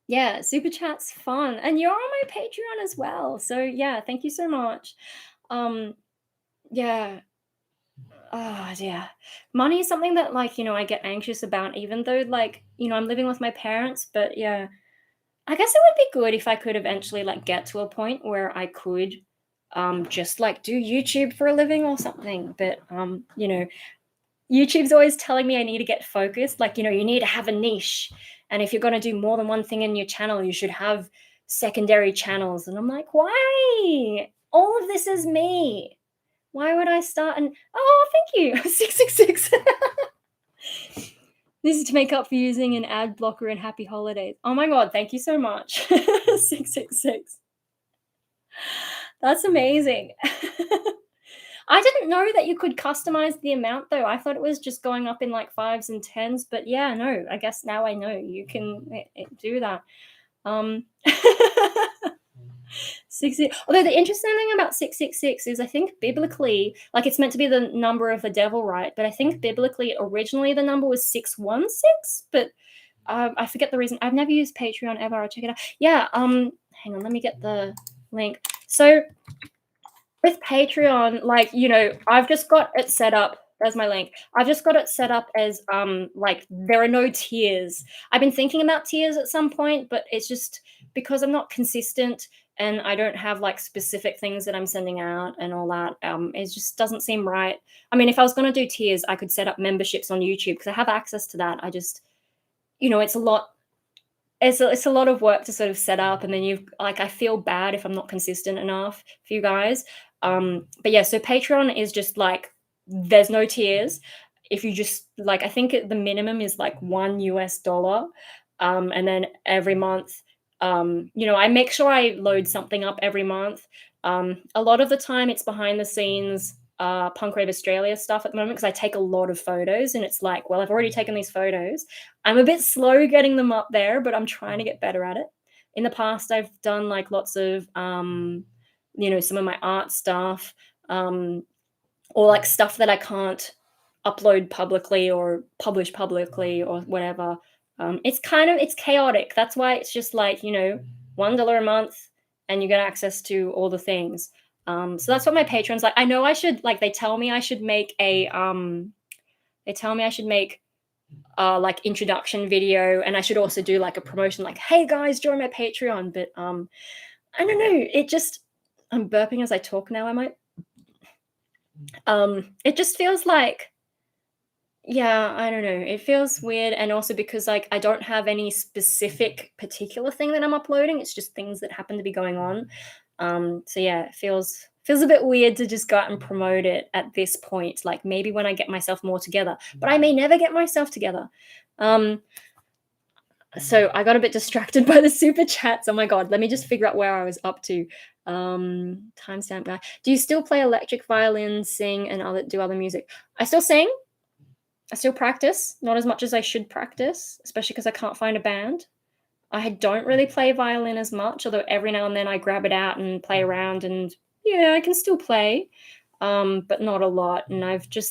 Yeah, super chat's fun, and you're on my Patreon as well. So yeah, thank you so much. Yeah. Oh, yeah. Money is something that, like, I get anxious about, even though, like, I'm living with my parents. But yeah, I guess it would be good if I could eventually, like, get to a point where I could just, like, do YouTube for a living or something. But, YouTube's always telling me I need to get focused. Like, you need to have a niche. And if you're going to do more than one thing in your channel, you should have secondary channels. And I'm like, why? All of this is me. Why would I start and oh, thank you. 666. This is to make up for using an ad blocker and happy holidays. Oh my god, thank you so much. 666. That's amazing. I didn't know that you could customize the amount though. I thought it was just going up in like 5s and 10s, but yeah, no, I guess now I know you can do that. 60. Although the interesting thing about 666 is I think biblically, like, it's meant to be the number of the devil, right? But I think biblically, originally the number was 616, but I forget the reason. I've never used Patreon ever. I'll check it out. Yeah, hang on, let me get the link. So with Patreon, like, I've just got it set up. There's my link. I've just got it set up as like there are no tiers. I've been thinking about tiers at some point, but it's just because I'm not consistent and I don't have like specific things that I'm sending out and all that. It just doesn't seem right. I mean, if I was going to do tiers, I could set up memberships on YouTube because I have access to that. I just, it's a lot. It's a lot of work to sort of set up, and then I feel bad if I'm not consistent enough for you guys. But yeah, so Patreon is just like there's no tiers. If you just like, I think the minimum is like $1, and then every month, I make sure I load something up every month. A lot of the time it's behind the scenes Punk Rave Australia stuff at the moment because I take a lot of photos, and it's like, well, I've already taken these photos. I'm a bit slow getting them up there, but I'm trying to get better at it. In the past, I've done like lots of, some of my art stuff, or like stuff that I can't upload publicly or publish publicly or whatever. It's chaotic. That's why it's just like, $1 a month and you get access to all the things. So that's what my patrons like. I know I should like they tell me I should make like introduction video, and I should also do like a promotion like, hey guys, join my Patreon. But I don't know. I'm burping as I talk now, I might. It just feels like, yeah, I don't know. It feels weird, and also because like I don't have any specific particular thing that I'm uploading. It's just things that happen to be going on. So yeah, it feels a bit weird to just go out and promote it at this point. Like maybe when I get myself more together, but I may never get myself together. So I got a bit distracted by the super chats. Oh my god, let me just figure out where I was up to. Timestamp guy. Do you still play electric violin, sing, and do other music? I still sing. I still practice, not as much as I should practice, especially because I can't find a band. I don't really play violin as much, although every now and then I grab it out and play around, and yeah, I can still play, but not a lot. And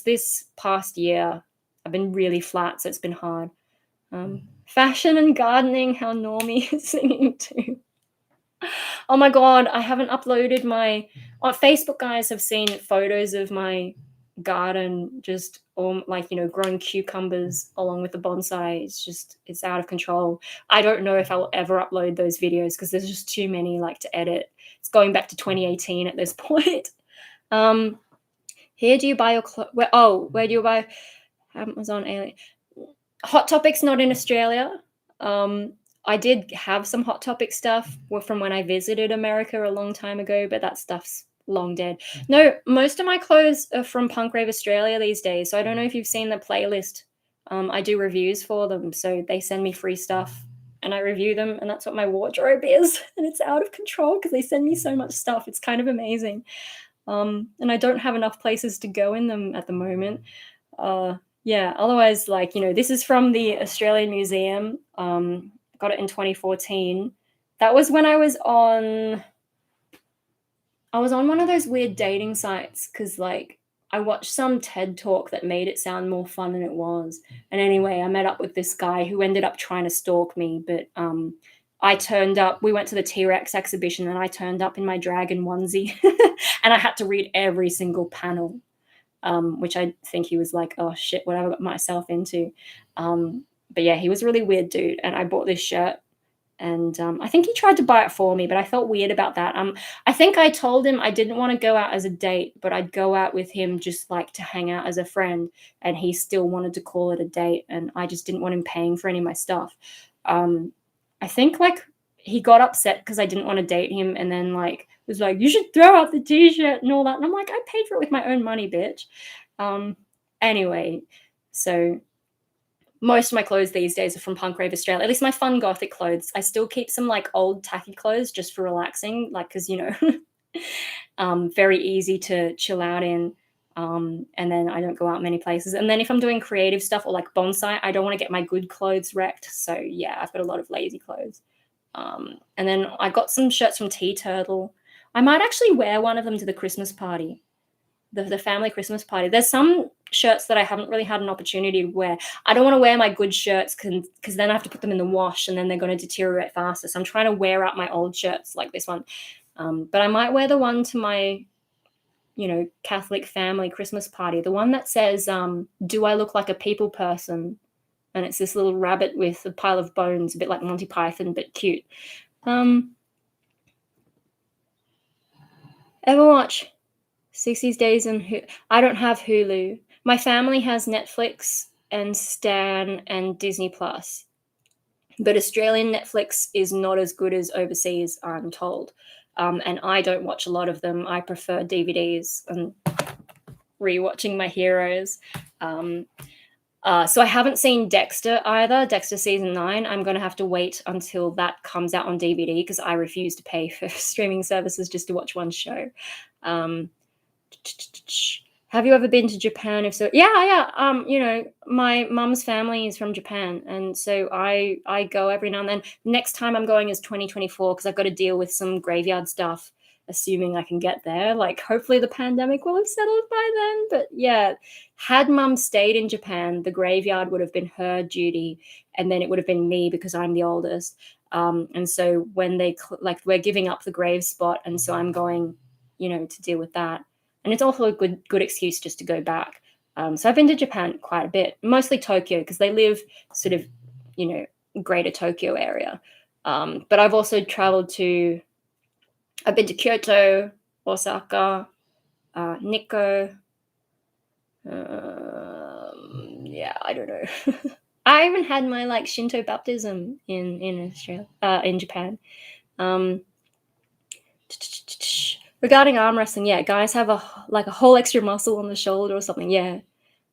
this past year, I've been really flat, so it's been hard. Fashion and gardening, how normie is singing too. Oh my god, I haven't uploaded on Facebook. Guys have seen photos of my garden, just growing cucumbers along with the bonsai. It's out of control. I don't know if I'll ever upload those videos because there's just too many to edit. It's going back to 2018 at this point. Here, do you buy your clothes? Where do you buy? Amazon Alien. Hot Topic's not in Australia. I did have some Hot Topic stuff from when I visited America a long time ago, but that stuff's long dead. No, most of my clothes are from Punk Rave Australia these days, so I don't know if you've seen the playlist. I do reviews for them, so they send me free stuff, and I review them, and that's what my wardrobe is, and it's out of control because they send me so much stuff. It's kind of amazing. And I don't have enough places to go in them at the moment. Yeah, otherwise, this is from the Australian Museum. Got it in 2014. That was when I was on one of those weird dating sites because I watched some TED talk that made it sound more fun than it was. And anyway, I met up with this guy who ended up trying to stalk me, but I turned up. We went to the T-Rex exhibition, and I turned up in my dragon onesie, and I had to read every single panel, which I think he was like, oh shit, what have I got myself into? But yeah, he was a really weird dude, and I bought this shirt, and I think he tried to buy it for me, but I felt weird about that. I think I told him I didn't want to go out as a date, but I'd go out with him just to hang out as a friend, and he still wanted to call it a date, and I just didn't want him paying for any of my stuff. I think he got upset because I didn't want to date him, and then was like, you should throw out the t-shirt and all that. And I'm like, I paid for it with my own money, bitch. Anyway, so most of my clothes these days are from Punk Rave Australia, at least my fun gothic clothes. I still keep some old tacky clothes just for relaxing, because, very easy to chill out in. And then I don't go out many places. And then if I'm doing creative stuff or bonsai, I don't want to get my good clothes wrecked. So yeah, I've got a lot of lazy clothes. And then I got some shirts from Tea Turtle. I might actually wear one of them to the Christmas party, the family Christmas party. There's some shirts that I haven't really had an opportunity to wear. I don't want to wear my good shirts because then I have to put them in the wash, and then they're going to deteriorate faster. So I'm trying to wear out my old shirts like this one. But I might wear the one to my, Catholic family Christmas party, the one that says, do I look like a people person? And it's this little rabbit with a pile of bones, a bit like Monty Python, but cute. Ever watch 60 Days in I don't have Hulu. My family has Netflix and Stan and Disney Plus. But Australian Netflix is not as good as overseas, I'm told. And I don't watch a lot of them. I prefer DVDs and rewatching my heroes. So I haven't seen Dexter either, Dexter season 9. I'm going to have to wait until that comes out on DVD because I refuse to pay for streaming services just to watch one show. Have you ever been to Japan? If so, yeah, yeah. My mum's family is from Japan, and so I go every now and then. Next time I'm going is 2024 because I've got to deal with some graveyard stuff. Assuming I can get there, like hopefully the pandemic will have settled by then. But yeah, had mum stayed in Japan, the graveyard would have been her duty, and then it would have been me because I'm the oldest. And so when like we're giving up the grave spot, and so I'm going, to deal with that, and it's also a good excuse just to go back. So I've been to Japan quite a bit, mostly Tokyo because they live sort of, greater Tokyo area. But I've also traveled to. I've been to Kyoto, Osaka, Nikko. Yeah, I don't know. I even had my like Shinto baptism in Australia, in Japan. Um, Regarding arm wrestling, yeah, guys have a whole extra muscle on the shoulder or something. Yeah,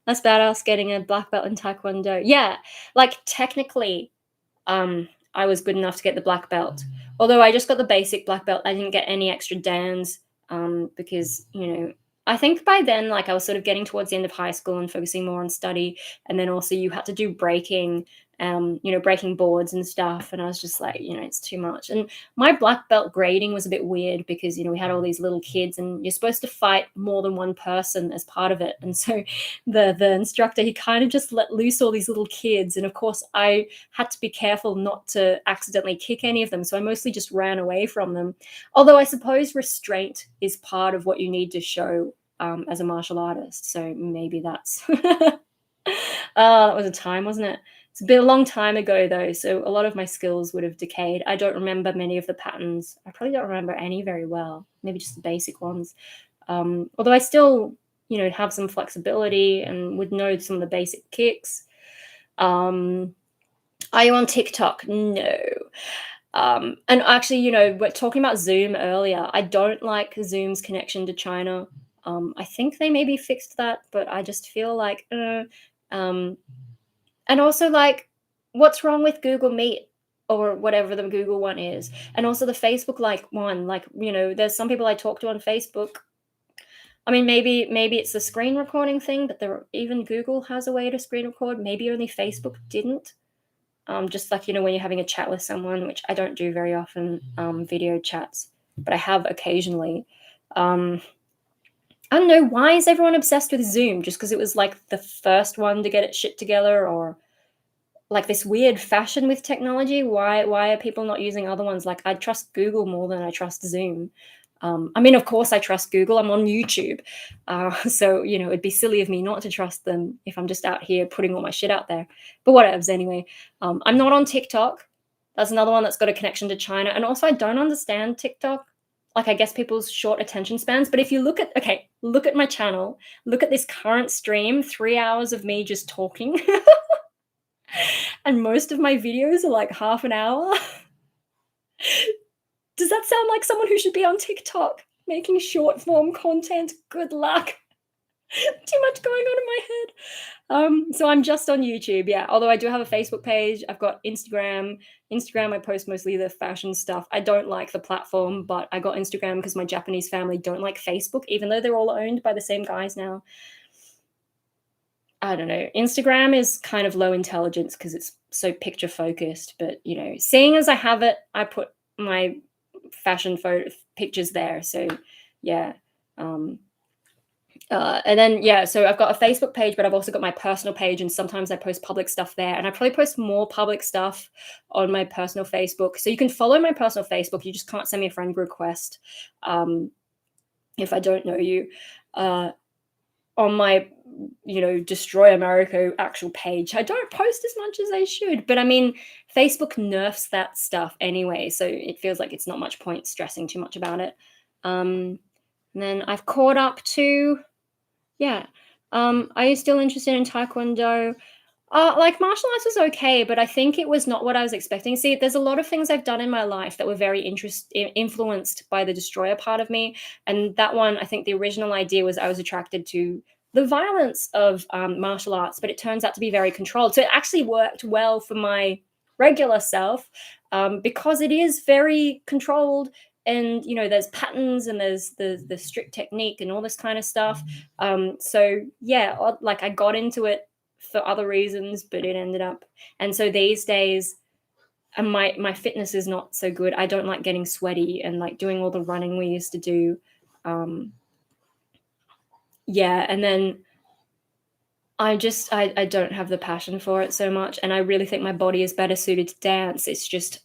that's badass. Getting a black belt in Taekwondo. Yeah, like technically, I was good enough to get the black belt. Although I just got the basic black belt, I didn't get any extra dans because I think by then like I was sort of getting towards the end of high school and focusing more on study, and then also you had to do breaking. Breaking boards and stuff, and I was just like, it's too much. And my black belt grading was a bit weird because we had all these little kids, and you're supposed to fight more than one person as part of it. And so the instructor, he kind of just let loose all these little kids, and of course I had to be careful not to accidentally kick any of them, so I mostly just ran away from them. Although I suppose restraint is part of what you need to show as a martial artist, so maybe that's that was a time, wasn't it? It's been a long time ago though, so a lot of my skills would have decayed. I don't remember many of the patterns. I probably don't remember any very well, maybe just the basic ones. Although I still have some flexibility and would know some of the basic kicks. Are you on TikTok? No. And actually, we're talking about Zoom earlier. I don't like Zoom's connection to China. I think they maybe fixed that, but I just feel like, um, and also like, what's wrong with Google Meet or whatever the Google one is, and also the Facebook like one. Like, there's some people I talk to on Facebook. I mean, maybe it's the screen recording thing, but even Google has a way to screen record. Maybe only Facebook didn't. Just like when you're having a chat with someone, which I don't do very often, video chats, but I have occasionally. I don't know, why is everyone obsessed with Zoom? Just because it was like the first one to get its shit together, or like this weird fashion with technology? Why are people not using other ones? Like, I trust Google more than I trust Zoom. I mean, of course I trust Google. I'm on YouTube. So, it'd be silly of me not to trust them if I'm just out here putting all my shit out there. But whatevs, anyway. I'm not on TikTok. That's another one that's got a connection to China. And also, I don't understand TikTok. Like, I guess people's short attention spans. But if you look at my channel, look at this current stream, 3 hours of me just talking. And most of my videos are like half an hour. Does that sound like someone who should be on TikTok making short form content? Good luck. Too much going on in my head. So I'm just on YouTube, yeah. Although I do have a Facebook page. I've got Instagram. Instagram, I post mostly the fashion stuff. I don't like the platform, but I got Instagram because my Japanese family don't like Facebook, even though they're all owned by the same guys now. I don't know. Instagram is kind of low intelligence because it's so picture focused. But seeing as I have it, I put my fashion photo pictures there. So yeah. And then so I've got a Facebook page, but I've also got my personal page, and sometimes I post public stuff there. And I probably post more public stuff on my personal Facebook. So you can follow my personal Facebook. You just can't send me a friend request if I don't know you. On my Destroy America actual page, I don't post as much as I should, but I mean, Facebook nerfs that stuff anyway, so it feels like it's not much point stressing too much about it. And then I've caught up to are you still interested in Taekwondo? Like, martial arts was okay, but I think it was not what I was expecting. See, there's a lot of things I've done in my life that were very influenced by the destroyer part of me. And that one, I think the original idea was I was attracted to the violence of martial arts, but it turns out to be very controlled. So it actually worked well for my regular self because it is very controlled. and there's patterns and there's the strict technique and all this kind of stuff. So yeah, like I got into it for other reasons, but it ended up, and so these days, and my fitness is not so good. I don't like getting sweaty and like doing all the running we used to do. Yeah, and then I don't have the passion for it so much, and I really think my body is better suited to dance. It's just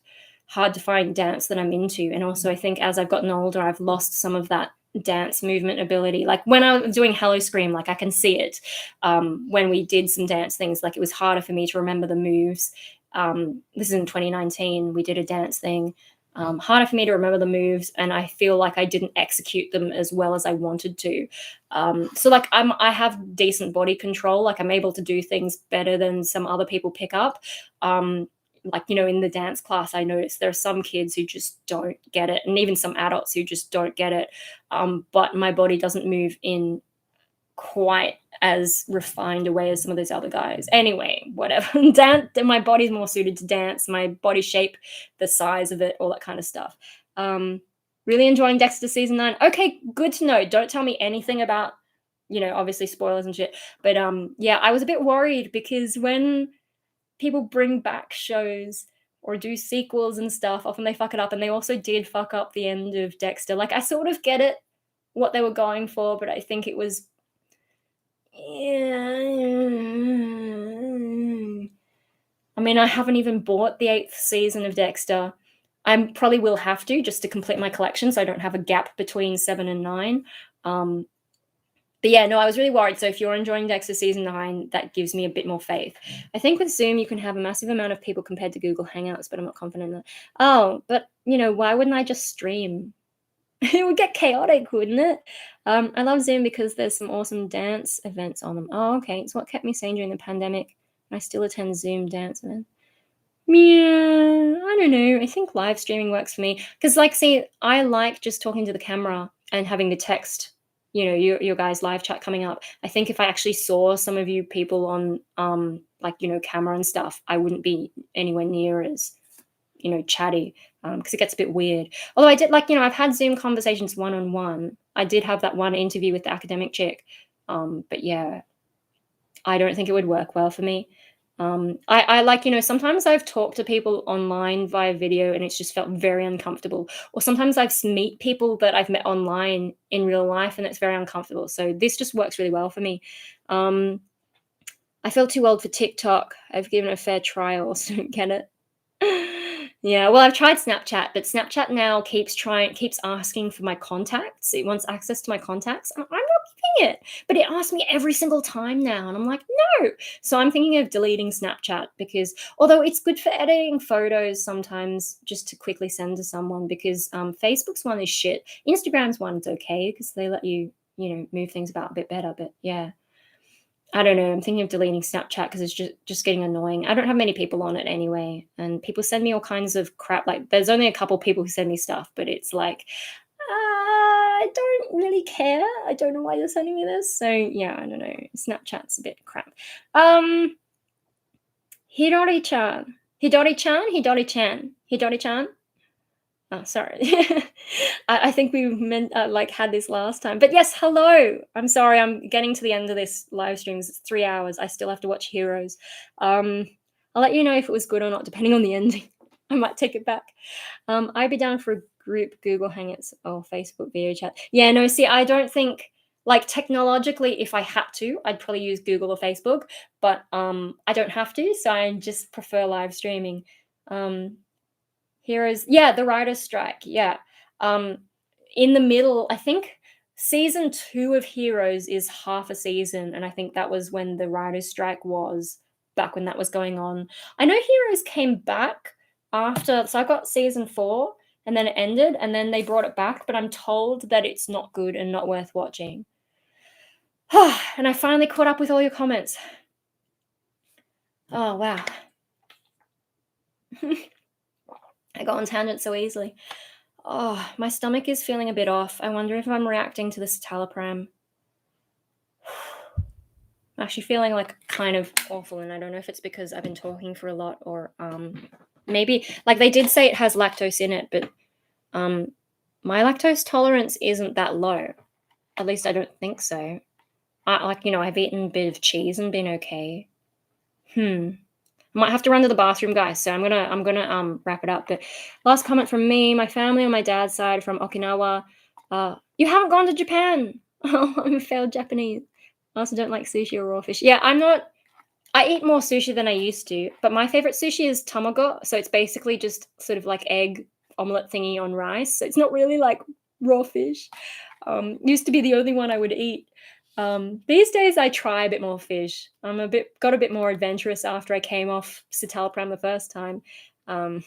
hard to find dance that I'm into, and also I think as I've gotten older, I've lost some of that dance movement ability. Like when I was doing Hello Scream, like I can see it. When we did some dance things, like it was harder for me to remember the moves. This is in 2019. We did a dance thing. Harder for me to remember the moves, and I feel like I didn't execute them as well as I wanted to. So like I have decent body control. Like I'm able to do things better than some other people pick up. Like in the dance class, I noticed there are some kids who just don't get it, and even some adults who just don't get it. But my body doesn't move in quite as refined a way as some of those other guys. Anyway, whatever. My body's more suited to dance. My body shape, the size of it, all that kind of stuff. Really enjoying Dexter season 9. Okay, good to know. Don't tell me anything about, obviously spoilers and shit. But yeah, I was a bit worried because when people bring back shows or do sequels and stuff, often they fuck it up, and they also did fuck up the end of Dexter. Like I sort of get it, what they were going for, but I think it was I mean, I haven't even bought the 8th season of Dexter. I probably will have to just to complete my collection so I don't have a gap between 7 and 9. But yeah, no, I was really worried. So if you're enjoying Dexter season 9, that gives me a bit more faith. I think with Zoom, you can have a massive amount of people compared to Google Hangouts, but I'm not confident in that. Oh, but, why wouldn't I just stream? It would get chaotic, wouldn't it? I love Zoom because there's some awesome dance events on them. Oh, okay. It's what kept me sane during the pandemic. I still attend Zoom dance events. Yeah, I don't know. I think live streaming works for me because, like, see, I like just talking to the camera and having the text. Your guys' live chat coming up. I think if I actually saw some of you people on, like, camera and stuff, I wouldn't be anywhere near as chatty, because it gets a bit weird. Although I did like, I've had Zoom conversations one-on-one. I did have that one interview with the academic chick. But yeah, I don't think it would work well for me. I like, sometimes I've talked to people online via video and it's just felt very uncomfortable. Or sometimes I've meet people that I've met online in real life and it's very uncomfortable. So this just works really well for me. I feel too old for TikTok. I've given it a fair try, I also don't get it. Yeah, well, I've tried Snapchat, but Snapchat now keeps asking for my contacts. It wants access to my contacts, and I'm not giving it. But it asks me every single time now, and I'm like, no. So I'm thinking of deleting Snapchat because, although it's good for editing photos sometimes, just to quickly send to someone, because Facebook's one is shit. Instagram's one's okay because they let you, move things about a bit better. But yeah. I don't know. I'm thinking of deleting Snapchat because it's just getting annoying. I don't have many people on it anyway, and people send me all kinds of crap. Like, there's only a couple people who send me stuff, but it's like, I don't really care. I don't know why you're sending me this. So yeah, I don't know. Snapchat's a bit crap. Hidori-chan. Hidori-chan. Oh, sorry. I think we had this last time. But yes, hello. I'm sorry. I'm getting to the end of this live stream. It's 3 hours. I still have to watch Heroes. I'll let you know if it was good or not, depending on the ending. I might take it back. I'd be down for a group Google Hangouts or Facebook video chat. Yeah, no, see, I don't think, like, technologically, if I had to, I'd probably use Google or Facebook. But I don't have to, so I just prefer live streaming. Heroes, yeah, the writer's strike, yeah. In the middle, I think season 2 of Heroes is half a season, and I think that was when the writer's strike was, back when that was going on. I know Heroes came back after, so I got season 4, and then it ended, and then they brought it back, but I'm told that it's not good and not worth watching. And I finally caught up with all your comments. Oh, wow. I go on tangents so easily. Oh, my stomach is feeling a bit off. I wonder if I'm reacting to the citalopram. I'm actually feeling like kind of awful, and I don't know if it's because I've been talking for a lot or maybe, like, they did say it has lactose in it, but My lactose tolerance isn't that low. At least I don't think so. I've eaten a bit of cheese and been okay. Hmm. Might have to run to the bathroom, guys. So I'm gonna wrap it up. But last comment from me, my family on my dad's side from Okinawa. You haven't gone to Japan. Oh, I'm a failed Japanese. I also don't like sushi or raw fish. Yeah, I'm not. I eat more sushi than I used to, but my favorite sushi is tamago. So it's basically just sort of like egg omelette thingy on rice. So it's not really like raw fish. Used to be the only one I would eat. These days I try a bit more fish. Got a bit more adventurous after I came off citalopram the first time. Um,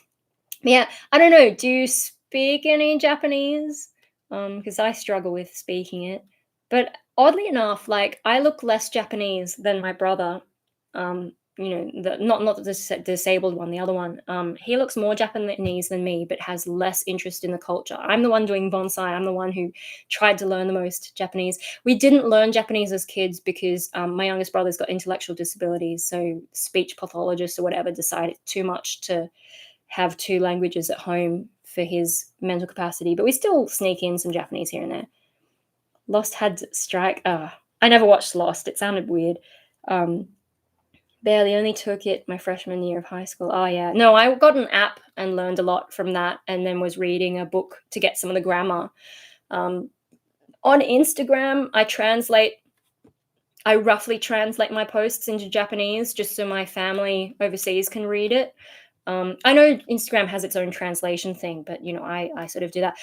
yeah, I don't know. Do you speak any Japanese? Because I struggle with speaking it. But oddly enough, like I look less Japanese than my brother. Not the disabled one, the other one. He looks more Japanese than me, but has less interest in the culture. I'm the one doing bonsai. I'm the one who tried to learn the most Japanese. We didn't learn Japanese as kids because my youngest brother's got intellectual disabilities, so speech pathologists or whatever decided too much to have two languages at home for his mental capacity, but we still sneak in some Japanese here and there. Lost had strike. I never watched Lost. It sounded weird. Barely only took it my freshman year of high school. Oh yeah, no, I got an app and learned a lot from that, and then was reading a book to get some of the grammar. On Instagram, I roughly translate my posts into Japanese just so my family overseas can read it. I know Instagram has its own translation thing, but I sort of do that.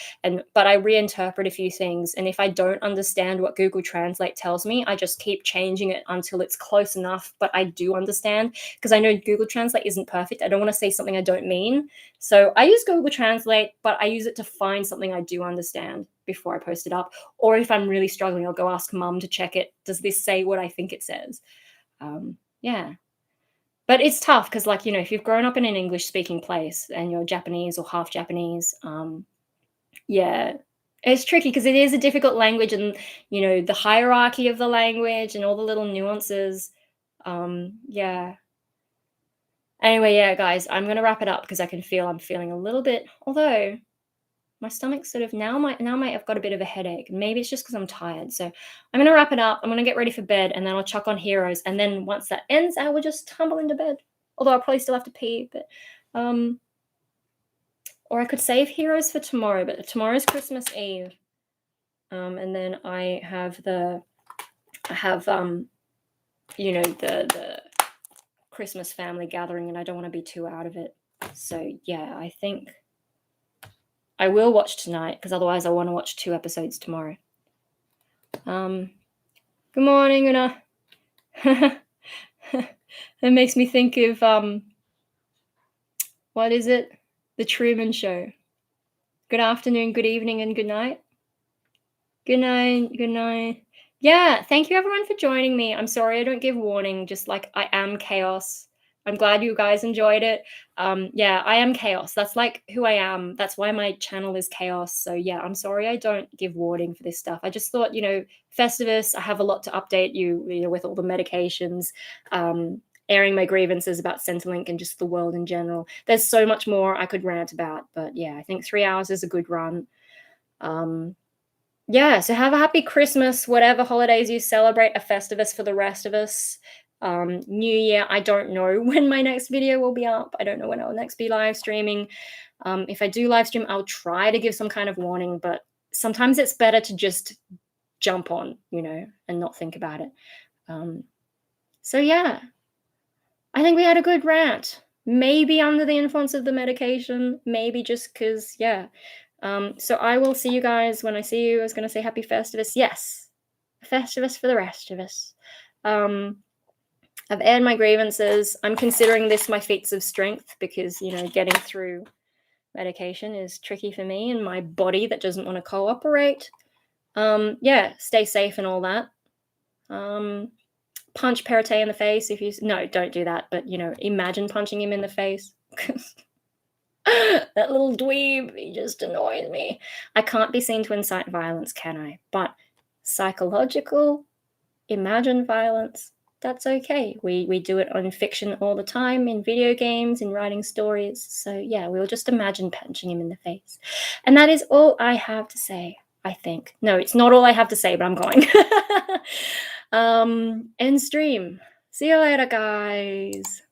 But I reinterpret a few things, and if I don't understand what Google Translate tells me, I just keep changing it until it's close enough. But I do understand because I know Google Translate isn't perfect. I don't want to say something I don't mean, so I use Google Translate, but I use it to find something I do understand before I post it up. Or if I'm really struggling, I'll go ask mum to check it. Does this say what I think it says? Yeah. But it's tough because, like, if you've grown up in an English speaking place and you're Japanese or half Japanese, yeah, it's tricky because it is a difficult language, and, the hierarchy of the language and all the little nuances. Yeah. Anyway, yeah, guys, I'm going to wrap it up because I can feel I'm feeling a little bit, although my stomach sort of now might have got a bit of a headache. Maybe it's just because I'm tired. So I'm gonna wrap it up. I'm gonna get ready for bed, and then I'll chuck on Heroes. And then once that ends, I will just tumble into bed. Although I'll probably still have to pee, but or I could save Heroes for tomorrow. But tomorrow's Christmas Eve, and then I have the Christmas family gathering, and I don't want to be too out of it. So yeah, I think I will watch tonight because otherwise I want to watch 2 episodes tomorrow. Good morning, Una. That makes me think of what is it? The Truman Show. Good afternoon, good evening, and good night. Good night, good night. Yeah, thank you everyone for joining me. I'm sorry I don't give warning, just like I am chaos. I'm glad you guys enjoyed it. Yeah, I am chaos. That's like who I am. That's why my channel is chaos. So yeah, I'm sorry I don't give warning for this stuff. I just thought, Festivus, I have a lot to update you, with all the medications, airing my grievances about Centrelink and just the world in general. There's so much more I could rant about, but yeah, I think 3 hours is a good run. Yeah, so have a happy Christmas, whatever holidays you celebrate, a Festivus for the rest of us. New Year, I don't know when my next video will be up. I don't know when I'll next be live streaming. If I do live stream, I'll try to give some kind of warning, but sometimes it's better to just jump on, and not think about it. So yeah, I think we had a good rant. Maybe under the influence of the medication, maybe just because, yeah. So I will see you guys when I see you. I was going to say happy Festivus. Yes, Festivus for the rest of us. I've aired my grievances. I'm considering this my feats of strength because, getting through medication is tricky for me and my body that doesn't want to cooperate. Yeah, stay safe and all that. Punch Perrottet in the face if you... No, don't do that. But, imagine punching him in the face. That little dweeb, he just annoys me. I can't be seen to incite violence, can I? But psychological, imagine violence. that's okay. We do it on fiction all the time, in video games, in writing stories. So yeah, we'll just imagine punching him in the face. And that is all I have to say, I think. No, it's not all I have to say, but I'm going. End stream. See you later, guys.